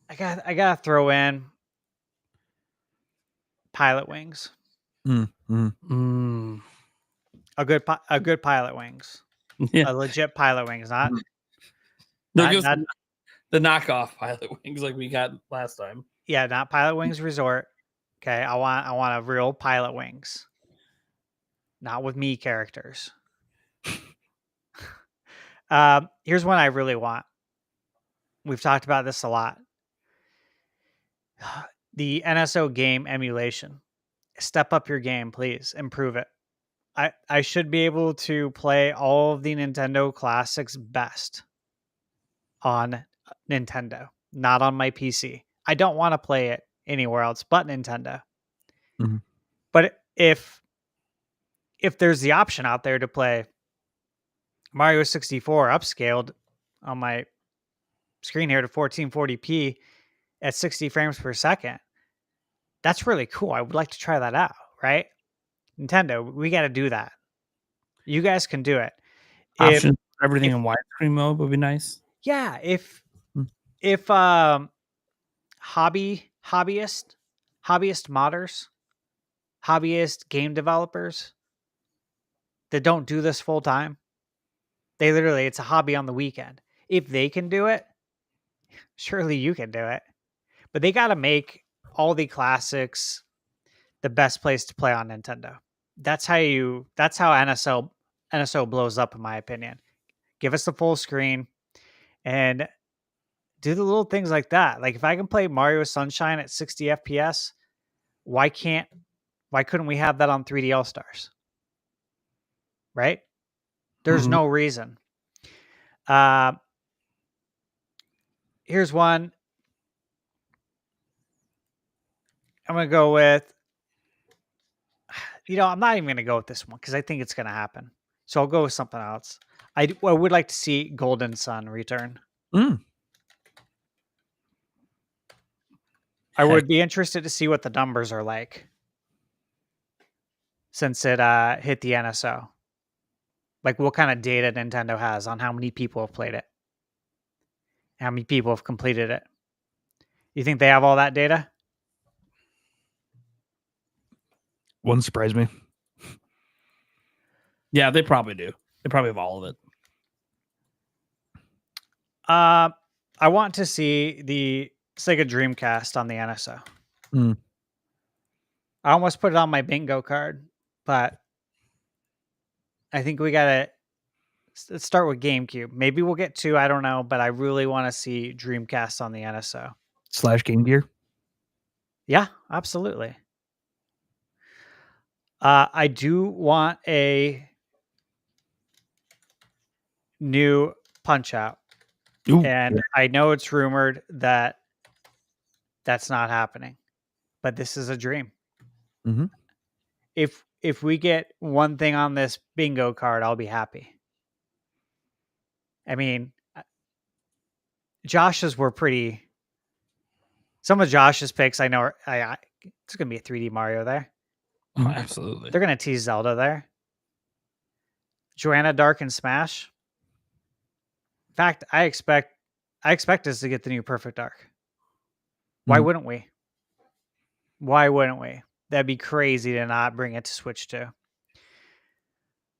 I gotta throw in Pilot Wings. Mm. A good Pilot Wings. Yeah. A legit Pilot Wings, not No, give us the knockoff Pilot Wings like we got last time. yeah, not Pilot Wings Resort. Okay, I want a real Pilot Wings. Not with me characters. Here's one I really want. We've talked about this a lot. The NSO game emulation. Step up your game, please. Improve it. I should be able to play all of the Nintendo classics best on Nintendo, not on my PC. I don't want to play it anywhere else but Nintendo. Mhm. But if there's the option out there to play Mario 64 upscaled on my screen here to 1440p at 60 frames per second, that's really cool. I would like to try that out, right? Nintendo, we got to do that. You guys can do it. Option for everything in widescreen mode would be nice. Yeah, if hobbyist modders, hobbyist game developers that don't do this full time, it's a hobby on the weekend. If they can do it, surely you can do it. But they got to make all the classics the best place to play on Nintendo. That's how NSO blows up, in my opinion. Give us the full screen and do the little things like that. Like if I can play Mario Sunshine at 60 FPS, why couldn't we have that on 3D All Stars? Right? There's Mhm. no reason. Here's one. I'm going to go with, I'm not even going to go with this one because I think it's going to happen. So I'll go with something else. I would like to see Golden Sun return. Mm. I would be interested to see what the numbers are like since it hit the NSO. Like what kind of data Nintendo has on how many people have played it, how many people have completed it. You think they have all that data? Wouldn't surprise me. Yeah, they probably do. They probably have all of it. I want to see the Sega Dreamcast on the NSO. Mm. I almost put it on my bingo card, but I think we gotta let's start with GameCube. Maybe we'll get two, I don't know, but I really want to see Dreamcast on the NSO. / Game Gear. Yeah, absolutely. I do want a new Punch Out. Ooh, And I know it's rumored that that's not happening, but this is a dream. Mhm. If we get one thing on this bingo card, I'll be happy. I mean, Josh's were pretty. Some of Josh's picks, I know, it's going to be a 3D Mario there. Oh, absolutely. They're going to tease Zelda there. Joanna Dark and Smash. In fact, I expect us to get the new Perfect Dark. Why wouldn't we? Why wouldn't we? That'd be crazy to not bring it to Switch 2.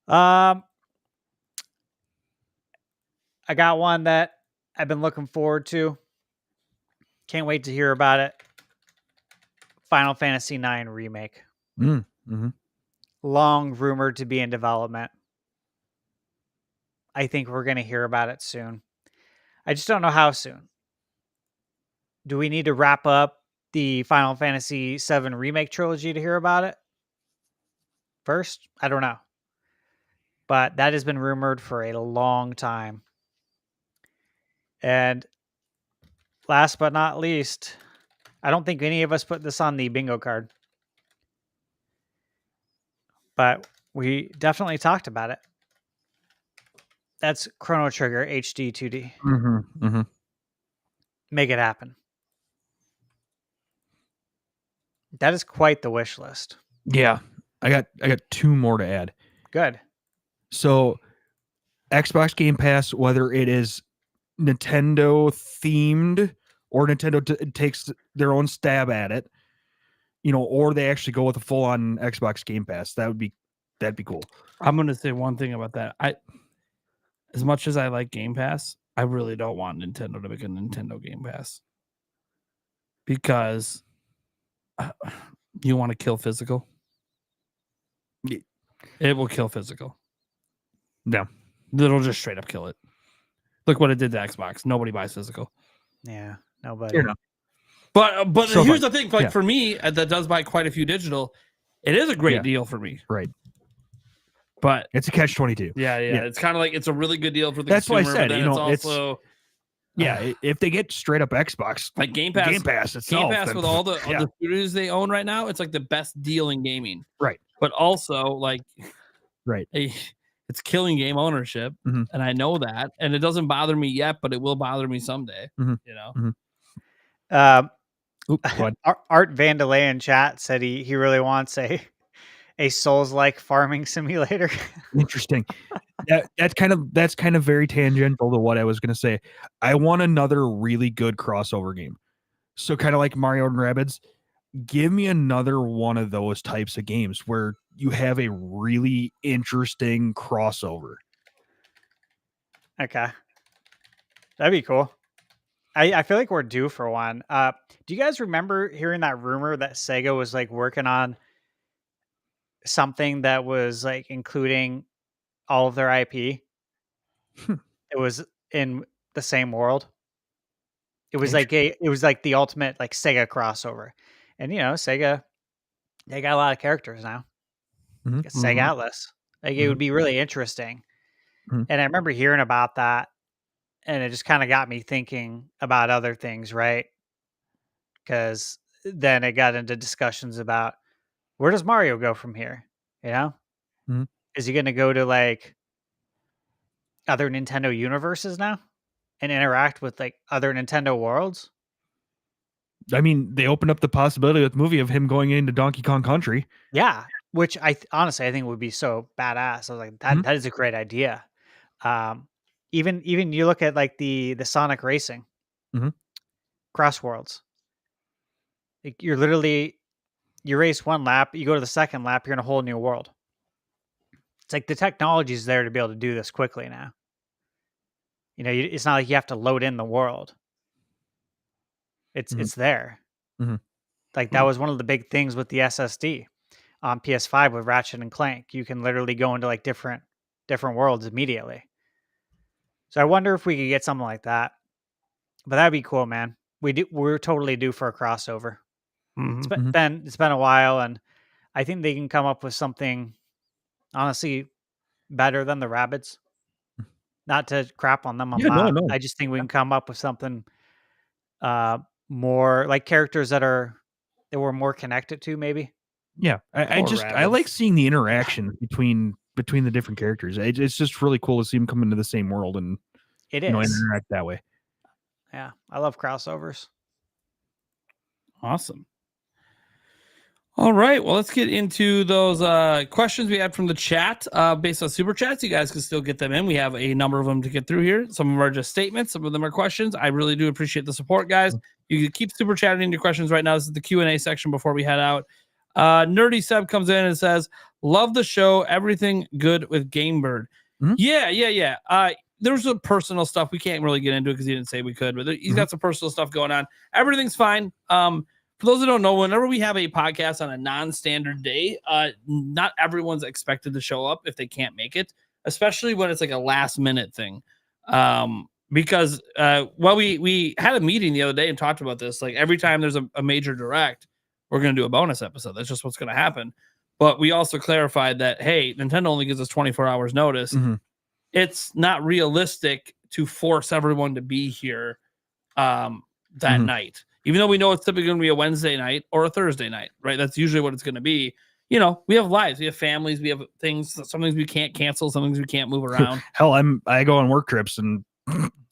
I got one that I've been looking forward to. Can't wait to hear about it. Final Fantasy IX remake. Mm-hmm. Long rumored to be in development. I think we're going to hear about it soon. I just don't know how soon. Do we need to wrap up the Final Fantasy VII remake trilogy to hear about it first? I don't know. But that has been rumored for a long time. And last but not least, I don't think any of us put this on the bingo card. But we definitely talked about it. That's Chrono Trigger HD 2D. Mm-hmm. Mm-hmm. Make it happen. That is quite the wish list. Yeah, I got two more to add. Good. So, Xbox Game Pass, whether it is Nintendo themed or Nintendo takes their own stab at it, or they actually go with a full on Xbox Game Pass, that'd be cool. I'm gonna say one thing about that. As much as I like Game Pass, I really don't want Nintendo to make a Nintendo Game Pass because you want to kill physical. It will kill physical. No, it'll just straight up kill it. Look what it did to Xbox. Nobody buys physical. Yeah, nobody. But So here's the thing. Like for me, that does buy quite a few digital. It is a great deal for me. Right. But it's a catch-22. Yeah. It's kind of like it's a really good deal for the That's consumer. Why I said, it's also if they get straight up Xbox like Game Pass itself, with all the studios they own right now, it's like the best deal in gaming. Right. But also like it's killing game ownership, and I know that, and it doesn't bother me yet, but it will bother me someday. Art Vandalay in chat said he really wants a Souls-like farming simulator. Interesting. That's kind of very tangential to what I was going to say. I want another really good crossover game. So kind of like Mario and Rabbids, give me another one of those types of games where you have a really interesting crossover. Okay. That'd be cool. I feel like we're due for one. Do you guys remember hearing that rumor that Sega was like working on something that was like including all of their IP. It was in the same world. It was like the ultimate like Sega crossover. And Sega, they got a lot of characters now. Mhm. It's Sega Atlas. Like it would be really interesting. Mhm. And I remember hearing about that, and it just kind of got me thinking about other things, right? Because then it got into discussions about where does Mario go from here? You know, Mhm. is he going to go to like other Nintendo universes now and interact with like other Nintendo worlds? I mean, they opened up the possibility with the movie of him going into Donkey Kong Country. Yeah, which honestly I think would be so badass. I was like, that Mhm. that is a great idea. Even you look at like the Sonic Racing Mhm. cross worlds. Like, you race one lap, you go to the second lap, you're in a whole new world. It's like the technology is there to be able to do this quickly now. It's not like you have to load in the world. It's Mhm. it's there. Mhm. Like that was one of the big things with the SSD on PS5 with Ratchet and Clank. You can literally go into like different worlds immediately. So I wonder if we could get something like that. But that'd be cool, man. We're totally due for a crossover. It's Mhm. been a while, and I think they can come up with something honestly better than the Rabbids. Not to crap on them. I'm Yeah, not. no. I just think we can come up with something more like characters that we're more connected to, maybe. Yeah, I Poor I like rabbits. seeing the interaction between the different characters. It's just really cool to see them come into the same world and It is. interact that way. Yeah, I love crossovers. Awesome. All right. Well, let's get into those questions we had from the chat based on super chats. You guys can still get them in. We have a number of them to get through here. Some of them are just statements. Some of them are questions. I really do appreciate the support, guys. You can keep super chatting in your questions right now. This is the Q&A section before we head out. Nerdy Seb comes in and says, love the show. Everything good with Gamebird. Mhm. Yeah. There's some personal stuff. We can't really get into it because he didn't say we could, but he's got some personal stuff going on. Everything's fine. For those who don't know, whenever we have a podcast on a non-standard day, not everyone's expected to show up if they can't make it, especially when it's like a last-minute thing. Because we had a meeting the other day and talked about this. Like every time there's a major direct, we're going to do a bonus episode. That's just what's going to happen. But we also clarified that, hey, Nintendo only gives us 24 hours notice. Mhm. It's not realistic to force everyone to be here that night. Even though we know it's typically going to be a Wednesday night or a Thursday night, right? That's usually what it's going to be. We have lives, we have families, we have things. Some things we can't cancel, some things we can't move around. Hell, I go on work trips and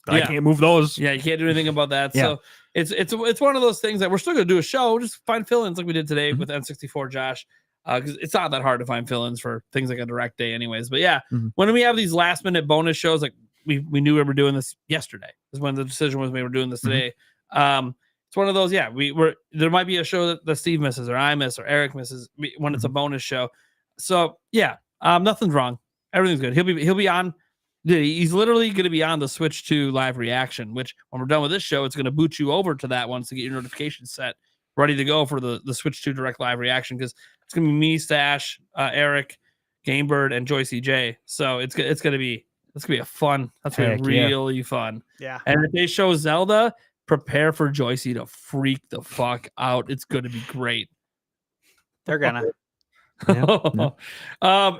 I can't move those. Yeah, you can't do anything about that. Yeah. So it's one of those things that we're still going to do a show. Just find fill-ins like we did today with N64 Josh. Because it's not that hard to find fill-ins for things like a direct day anyways. But yeah, when we have these last-minute bonus shows, like we knew we were doing this yesterday. Is when the decision was made we're doing this today. It's one of those, there might be a show that Steve misses or I miss or Eric misses when it's a bonus show. So yeah, nothing's wrong. Everything's good. He'll be on. He's literally going to be on the Switch 2 live reaction, which when we're done with this show, it's going to boot you over to that one to get your notifications set, ready to go for the Switch 2 direct live reaction, because it's going to be me, Stash, Eric, Gamebird, and Joyce J. So it's going to be a fun. That's going to be really fun. Yeah. And if they show Zelda, prepare for Joyce to freak the fuck out. It's going to be great. They're gonna.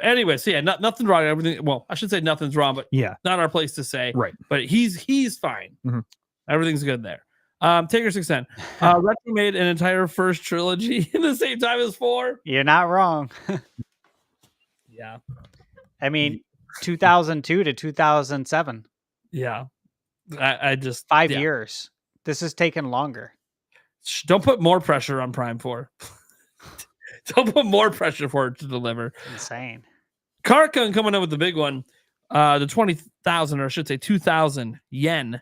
Anyway, so yeah, nothing's wrong. Everything. Well, I should say nothing's wrong, but not our place to say. Right. But he's fine. Everything's good there. Taker 610. Retro made an entire first trilogy in the same time as 4. You're not wrong. Yeah. I mean, 2002 to 2007. Yeah. I just 5 years. This has taken longer. Don't put more pressure on Prime 4. Don't put more pressure for it to deliver. Insane. Karkun coming up with the big one. The 20,000, or I should say 2,000 yen,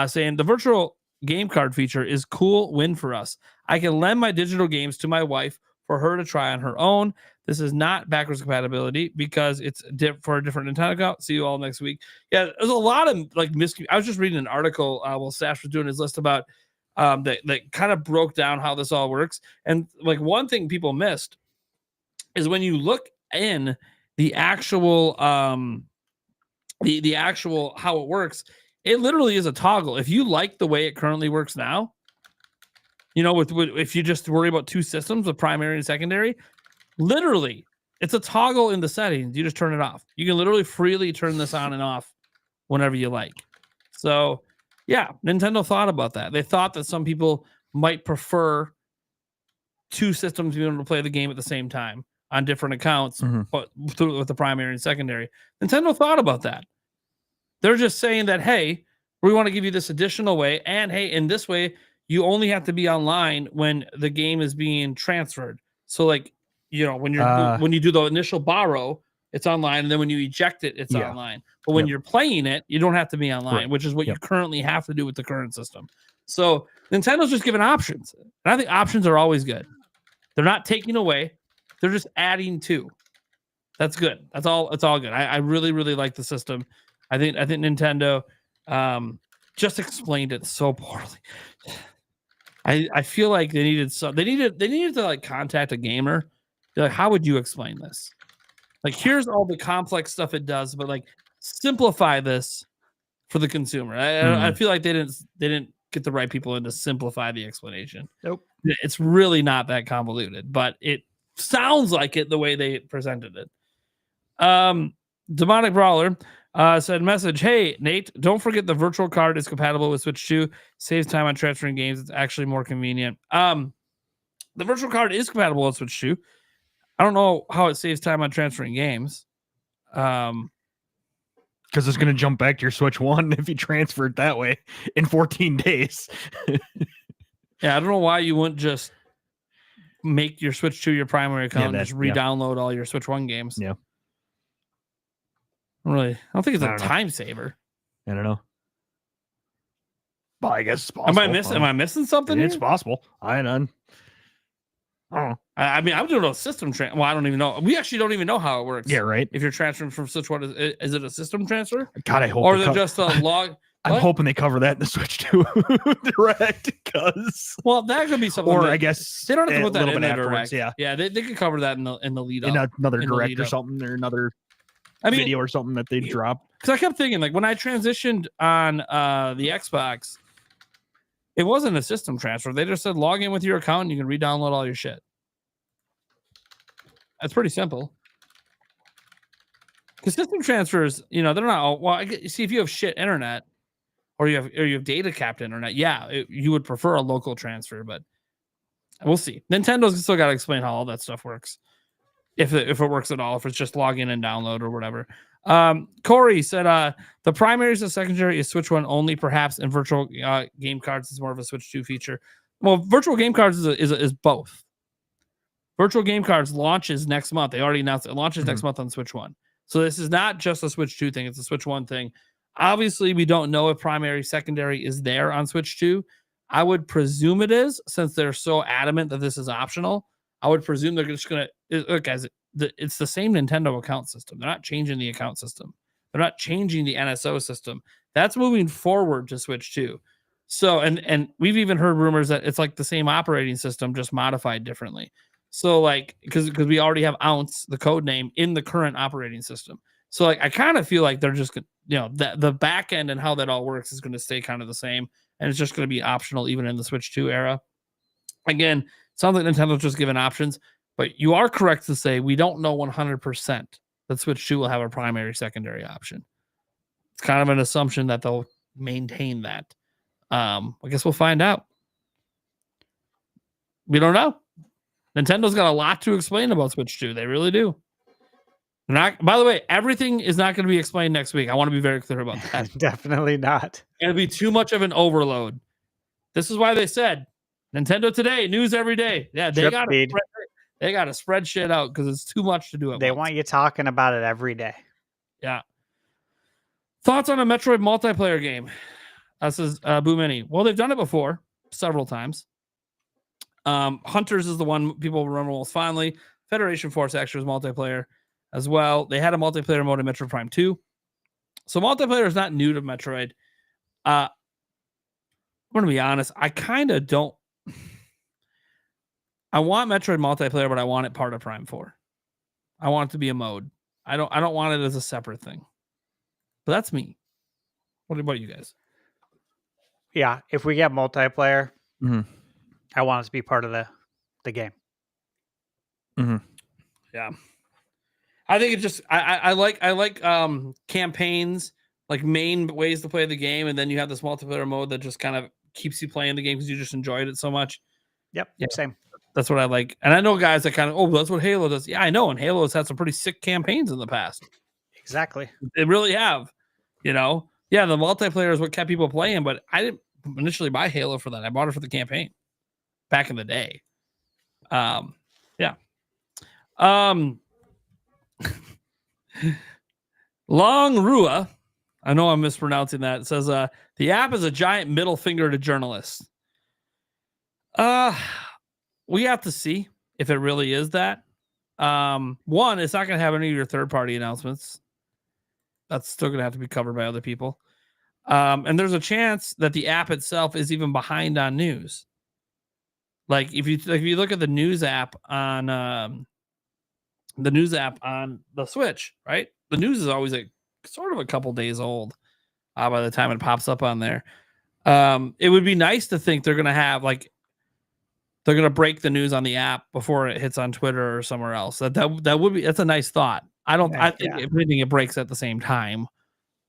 saying the virtual game card feature is cool win for us. I can lend my digital games to my wife for her to try on her own. This is not backwards compatibility because it's for a different Nintendo account. See you all next week. Yeah, there's a lot of like I was just reading an article while Sash was doing his list about that kind of broke down how this all works. And like one thing people missed is when you look in the actual the actual how it works, it literally is a toggle. If you like the way it currently works now, with if you just worry about two systems, the primary and secondary, literally it's a toggle in the settings. You just turn it off. You can literally freely turn this on and off whenever you like. So yeah, Nintendo thought about that. They thought that some people might prefer two systems being able to play the game at the same time on different accounts, but with the primary and secondary. Nintendo thought about that. They're just saying that, hey, we want to give you this additional way, and hey, in this way, you only have to be online when the game is being transferred. So, like, when you do the initial borrow, it's online, and then when you eject it, it's online. But when you're playing it, you don't have to be online, which is what you currently have to do with the current system. So Nintendo's just giving options, and I think options are always good. They're not taking away; they're just adding to. That's good. That's all. It's all good. I really, really like the system. I think Nintendo just explained it so poorly. I feel like they needed to like contact a gamer. They're like, how would you explain this? Like, here's all the complex stuff it does, but like simplify this for the consumer. I feel like they didn't get the right people in to simplify the explanation. Nope. It's really not that convoluted, but it sounds like it the way they presented it. Demonic Brawler said, message, hey, Nate, don't forget the virtual card is compatible with Switch 2. Saves time on transferring games. It's actually more convenient. The virtual card is compatible with Switch 2. I don't know how it saves time on transferring games. Because it's going to jump back to your Switch 1 if you transfer it that way in 14 days. Yeah, I don't know why you wouldn't just make your Switch 2 your primary account and just re-download all your Switch 1 games. Yeah. I don't think it's a time saver. I don't know. Well, I guess it's possible. Am I missing something? It's possible. I don't know. I mean, I'm doing a system transfer. Well, I don't even know. We actually don't even know how it works. Yeah, right. If you're transferring from Switch 1, is it a system transfer? God, I hope. Or is it just a log? I'm hoping they cover that in the Switch 2 direct, because. Well, that could be something. Or I guess they don't have to put that in the afterwards. direct. Yeah, they could cover that in the lead up. In another direct or something, or another video or something that they drop. Because I kept thinking, like, when I transitioned on the Xbox, it wasn't a system transfer. They just said log in with your account and you can re-download all your shit. That's pretty simple. Because system transfers, they're not. Well, see, if you have shit internet, or you have data capped internet, you would prefer a local transfer, but we'll see. Nintendo's still got to explain how all that stuff works, if it works at all, if it's just log in and download or whatever. Corey said the primaries and secondary is Switch 1 only, perhaps, and virtual game cards is more of a Switch 2 feature. Well, virtual game cards is both. Virtual game cards launches next month. They already announced it launches next month on Switch 1. So this is not just a Switch 2 thing, it's a Switch 1 thing. Obviously, we don't know if primary, secondary is there on Switch 2. I would presume it is, since they're so adamant that this is optional. I would presume they're just going to... Look, guys, it's the same Nintendo account system. They're not changing the account system. They're not changing the NSO system. That's moving forward to Switch 2. So, and we've even heard rumors that it's like the same operating system, just modified differently. So, like, because we already have Ounce, the code name, in the current operating system. So, like, I kind of feel like they're just, the back end and how that all works is going to stay kind of the same. And it's just going to be optional even in the Switch 2 era. Again, sounds like Nintendo's just giving options. But you are correct to say we don't know 100% that Switch 2 will have a primary, secondary option. It's kind of an assumption that they'll maintain that. I guess we'll find out. We don't know. Nintendo's got a lot to explain about Switch 2. They really do. By the way, everything is not going to be explained next week. I want to be very clear about that. Definitely not. It'll be too much of an overload. This is why they said Nintendo Today, news every day. Yeah, they got to spread shit out because it's too much to do. They want you talking about it every day. Yeah. Thoughts on a Metroid multiplayer game? This is Boo Mini. Well, they've done it before several times. Hunters is the one people remember most fondly. Federation Force actually was multiplayer as well. They had a multiplayer mode in Metroid Prime 2. So multiplayer is not new to Metroid. I'm going to be honest. I kind of don't. I want Metroid multiplayer, but I want it part of Prime 4. I want it to be a mode. I don't want it as a separate thing. But that's me. What about you guys? Yeah, if we get multiplayer, Mhm. I want it to be part of the game. Yeah. I think it just I like campaigns, like main ways to play the game, and then you have this multiplayer mode that just kind of keeps you playing the game because you just enjoyed it so much. Yep, Yeah. same. That's what I like. And I know guys that kind of, that's what Halo does. Yeah, I know. And Halo has had some pretty sick campaigns in the past. Exactly. They really have. Yeah, the multiplayer is what kept people playing, but I didn't initially buy Halo for that. I bought it for the campaign back in the day. Yeah. Long Rua, I know I'm mispronouncing that. It says the app is a giant middle finger to journalists. We have to see if it really is that. One, it's not going to have any of your third-party announcements. That's still going to have to be covered by other people. And there's a chance that the app itself is even behind on news. Like if you look at the news app on the Switch, right? The news is always sort of a couple days old by the time it pops up on there. It would be nice to think they're going to have they're going to break the news on the app before it hits on Twitter or somewhere else. That would be, that's a nice thought. I think if anything, it breaks at the same time.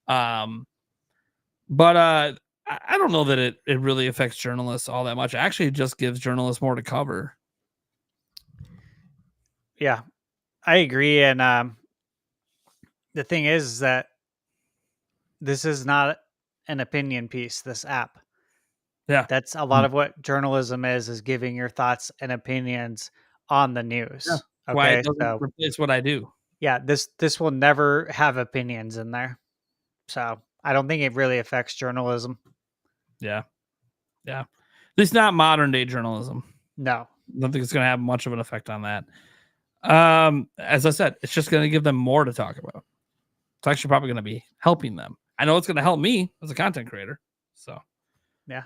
But I don't know that it really affects journalists all that much. Actually, it just gives journalists more to cover. Yeah, I agree. And the thing is that this is not an opinion piece, this app. Yeah. That's a lot of what journalism is giving your thoughts and opinions on the news. Yeah. Okay. Why it doesn't replace what I do. Yeah, this will never have opinions in there. So I don't think it really affects journalism. Yeah. At least not modern day journalism. No. I don't think it's going to have much of an effect on that. As I said, it's just going to give them more to talk about. It's actually probably going to be helping them. I know it's going to help me as a content creator. So, yeah.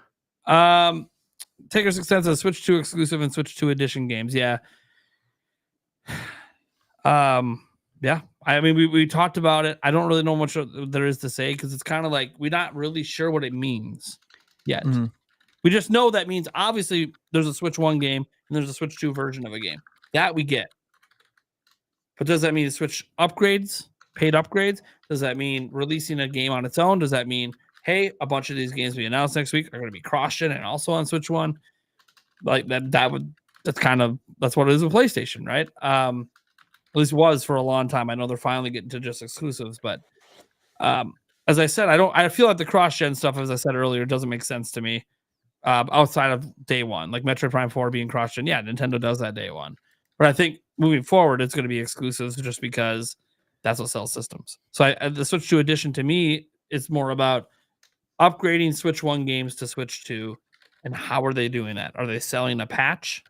Taker 6 says Switch 2 exclusive and Switch 2 edition games. Yeah. Yeah. I mean, we talked about it. I don't really know much there is to say because it's kind of like we're not really sure what it means yet. Mm-hmm. We just know that means obviously there's a Switch 1 game and there's a Switch 2 version of a game. That we get. But does that mean Switch upgrades, paid upgrades? Does that mean releasing a game on its own? Does that mean, hey, a bunch of these games we announced next week are going to be cross-gen and also on Switch 1? Like that's what it is with PlayStation, right? At least was for a long time. I know they're finally getting to just exclusives, but as I said, I feel like the cross-gen stuff, as I said earlier, doesn't make sense to me outside of day one. Like Metroid Prime 4 being cross-gen. Yeah, Nintendo does that day one. But I think moving forward, it's going to be exclusives just because that's what sells systems. So the Switch 2 edition to me is more about upgrading Switch 1 games to Switch 2. And how are they doing that? Are they selling a patch?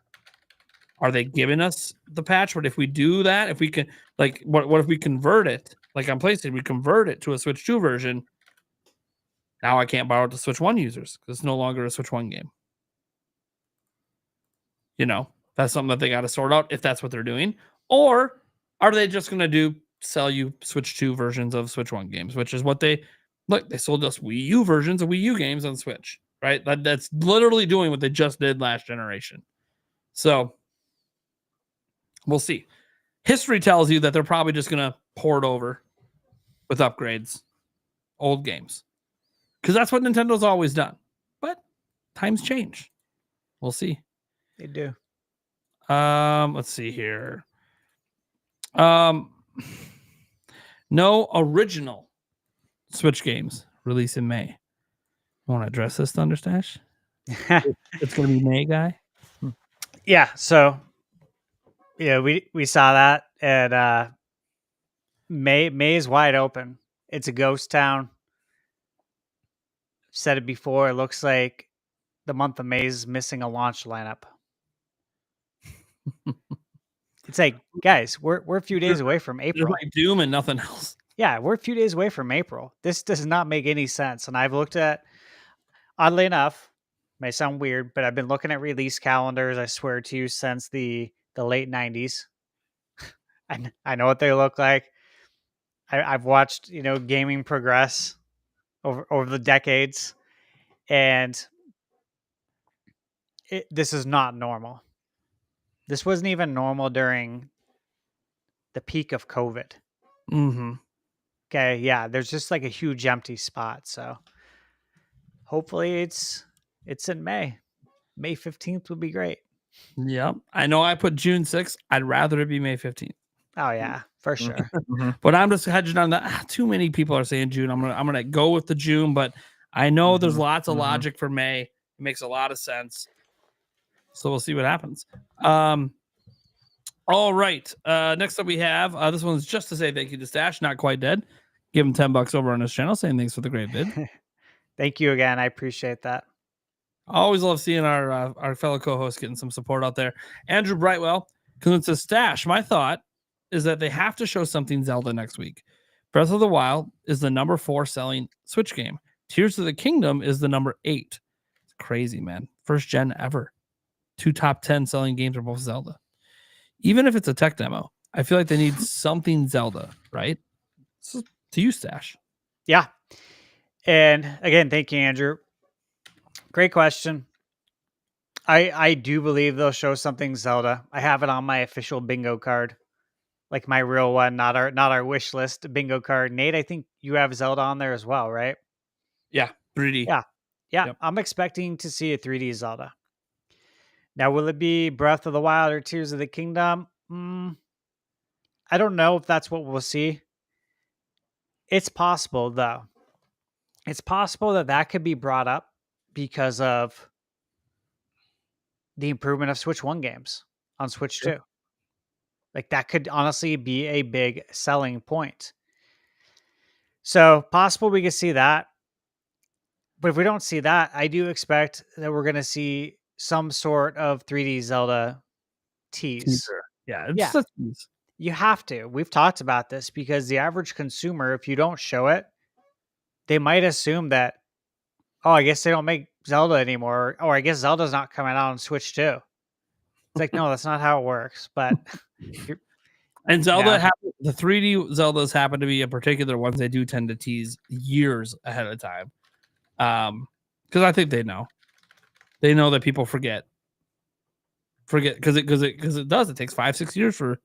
Are they giving us the patch? But if we do that, if we can, like, what if we convert it? Like on PlayStation, we convert it to a Switch 2 version. Now I can't borrow it to Switch 1 users because it's no longer a Switch 1 game. That's something that they got to sort out if that's what they're doing. Or are they just going to sell you Switch 2 versions of Switch 1 games, which is what they sold us Wii U versions of Wii U games on Switch, right? That's literally doing what they just did last generation. So we'll see. History tells you that they're probably just going to port over with upgrades old games because that's what Nintendo's always done. But times change. We'll see. They do. Let's see here. No original Switch games release in May. Want to address this, Thunderstash? It's going to be May, guy. Yeah. So, yeah, we saw that, and May is wide open. It's a ghost town. Said it before. It looks like the month of May is missing a launch lineup. It's like, guys, we're a few days away from There's April. like Doom and nothing else. Yeah, we're a few days away from April. This does not make any sense. And I've looked at, oddly enough, may sound weird, but I've been looking at release calendars, I swear to you, since the late 90s. I know what they look like. I've watched, gaming progress over the decades, and this is not normal. This wasn't even normal during the peak of COVID. Mm-hmm. Okay, yeah, there's just like a huge empty spot. So hopefully it's in May. May 15th would be great. Yep. I know I put June 6th. I'd rather it be May 15th. Oh yeah, for sure. But I'm just hedging on that. Too many people are saying June. I'm gonna go with the June, but I know there's lots of logic for May. It makes a lot of sense. So we'll see what happens. All right. Next up we have this one's just to say thank you to Stash, not quite dead. Give him $10 over on his channel, saying thanks for the great vid. Thank you again. I appreciate that. I always love seeing our fellow co-hosts getting some support out there. Andrew Brightwell, because it's a Stash. My thought is that they have to show something Zelda next week. Breath of the Wild is the number 4 selling Switch game. Tears of the Kingdom is the number 8. It's crazy, man. First gen ever. 2 top 10 selling games are both Zelda. Even if it's a tech demo, I feel like they need something Zelda, right? So, to you, Stash. Yeah. And again, thank you, Andrew. Great question. I do believe they'll show something Zelda. I have it on my official bingo card. Like my real one, not our wish list bingo card. Nate, I think you have Zelda on there as well, right? Yeah, 3D. Yeah. Yep. I'm expecting to see a 3D Zelda. Now, will it be Breath of the Wild or Tears of the Kingdom? I don't know if that's what we'll see. It's possible, though. It's possible that could be brought up because of the improvement of Switch 1 games on Switch 2. Like, that could honestly be a big selling point. So, possible we could see that. But if we don't see that, I do expect that we're going to see some sort of 3D Zelda tease. Teaser. Yeah, it's Yeah. just a tease. You have to. We've talked about this because the average consumer, if you don't show it, they might assume that, oh, I guess they don't make Zelda anymore. Or I guess Zelda's not coming out on Switch too. It's like, no, that's not how it works. But And Zelda, Yeah. the 3D Zeldas happen to be in particular ones they do tend to tease years ahead of time. Because I think they know that people forget because it does. It takes 5-6 years for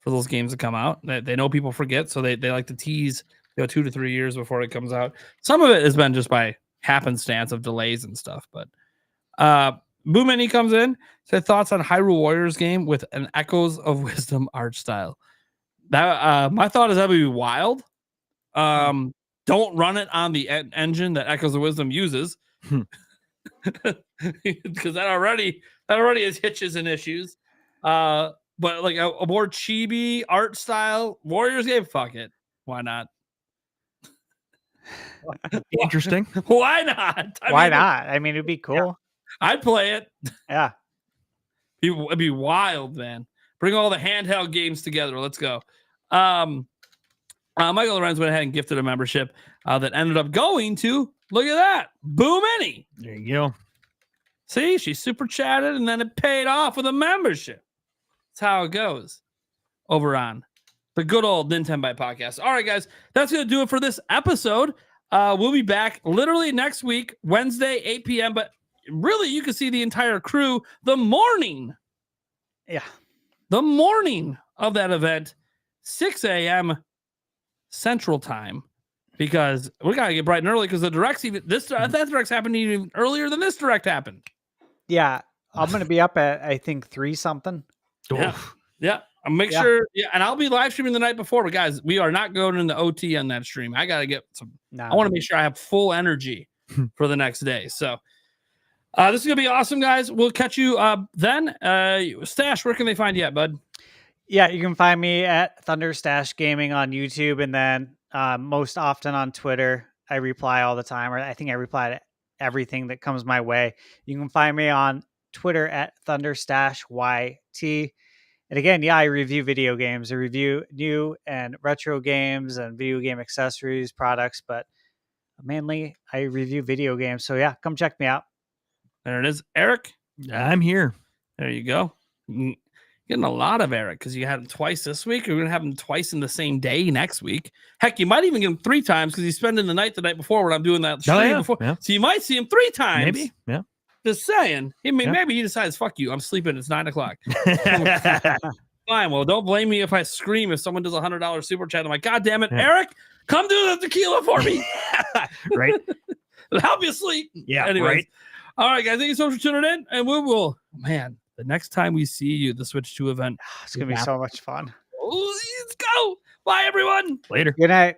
those games to come out. They know people forget, so they like to tease 2 to 3 years before it comes out. Some of it has been just by happenstance of delays and stuff. But Boomany comes in, said thoughts on Hyrule Warriors game with an Echoes of Wisdom art style. That my thought is that would be wild. Don't run it on the engine that Echoes of Wisdom uses, because that already has hitches and issues. But like a more chibi art style Warriors game, fuck it, why not? Interesting. Why not? Why not? I mean, it'd be cool. I'd play it. Yeah. It'd be wild, man. Bring all the handheld games together. Let's go. Michael Lorenz went ahead and gifted a membership that ended up going to, look at that, Boomany. There you go. See, she super chatted and then it paid off with a membership. That's how it goes over on the good old Nintenbyte Podcast. All right, guys, that's going to do it for this episode. We'll be back literally next week, Wednesday, 8 p.m. But really, you can see the entire crew the morning of that event, 6 a.m. Central Time, because we got to get bright and early because the directs that directs happened even earlier than this direct happened. Yeah. I'm going to be up at, I think, 3 something. Yeah. I'll make sure. Yeah. And I'll be live streaming the night before. But guys, we are not going into OT on that stream. I got to get some. I want to make sure I have full energy for the next day. So this is going to be awesome, guys. We'll catch you then. Stash, where can they find you at, bud? Yeah, you can find me at Thunder Stash Gaming on YouTube, and then most often on Twitter. I reply all the time, or I think I reply to everything that comes my way. You can find me on Twitter at ThunderStashYT. And again, yeah, I review video games. I review new and retro games and video game accessories, products, but mainly I review video games. So yeah, come check me out. There it is. Eric, I'm here. there you go. Getting a lot of Eric because you had him twice this week. You're gonna have him twice in the same day next week. Heck, you might even get him 3 times because he's spending the night before when I'm doing that stream before. Yeah. So you might see him 3 times. Maybe. Yeah. Just saying. Maybe he decides, fuck you. I'm sleeping. It's 9 o'clock. Fine. Well, don't blame me if I scream if someone does $100 super chat. I'm like, God damn it, Eric, come do the tequila for me. Right. It'll help you sleep. Yeah. Anyways. Right. All right, guys. Thank you so much for tuning in. And we will, man, the next time we see you, the Switch 2 event. It's gonna be so much fun. Let's go. Bye, everyone. Later. Good night.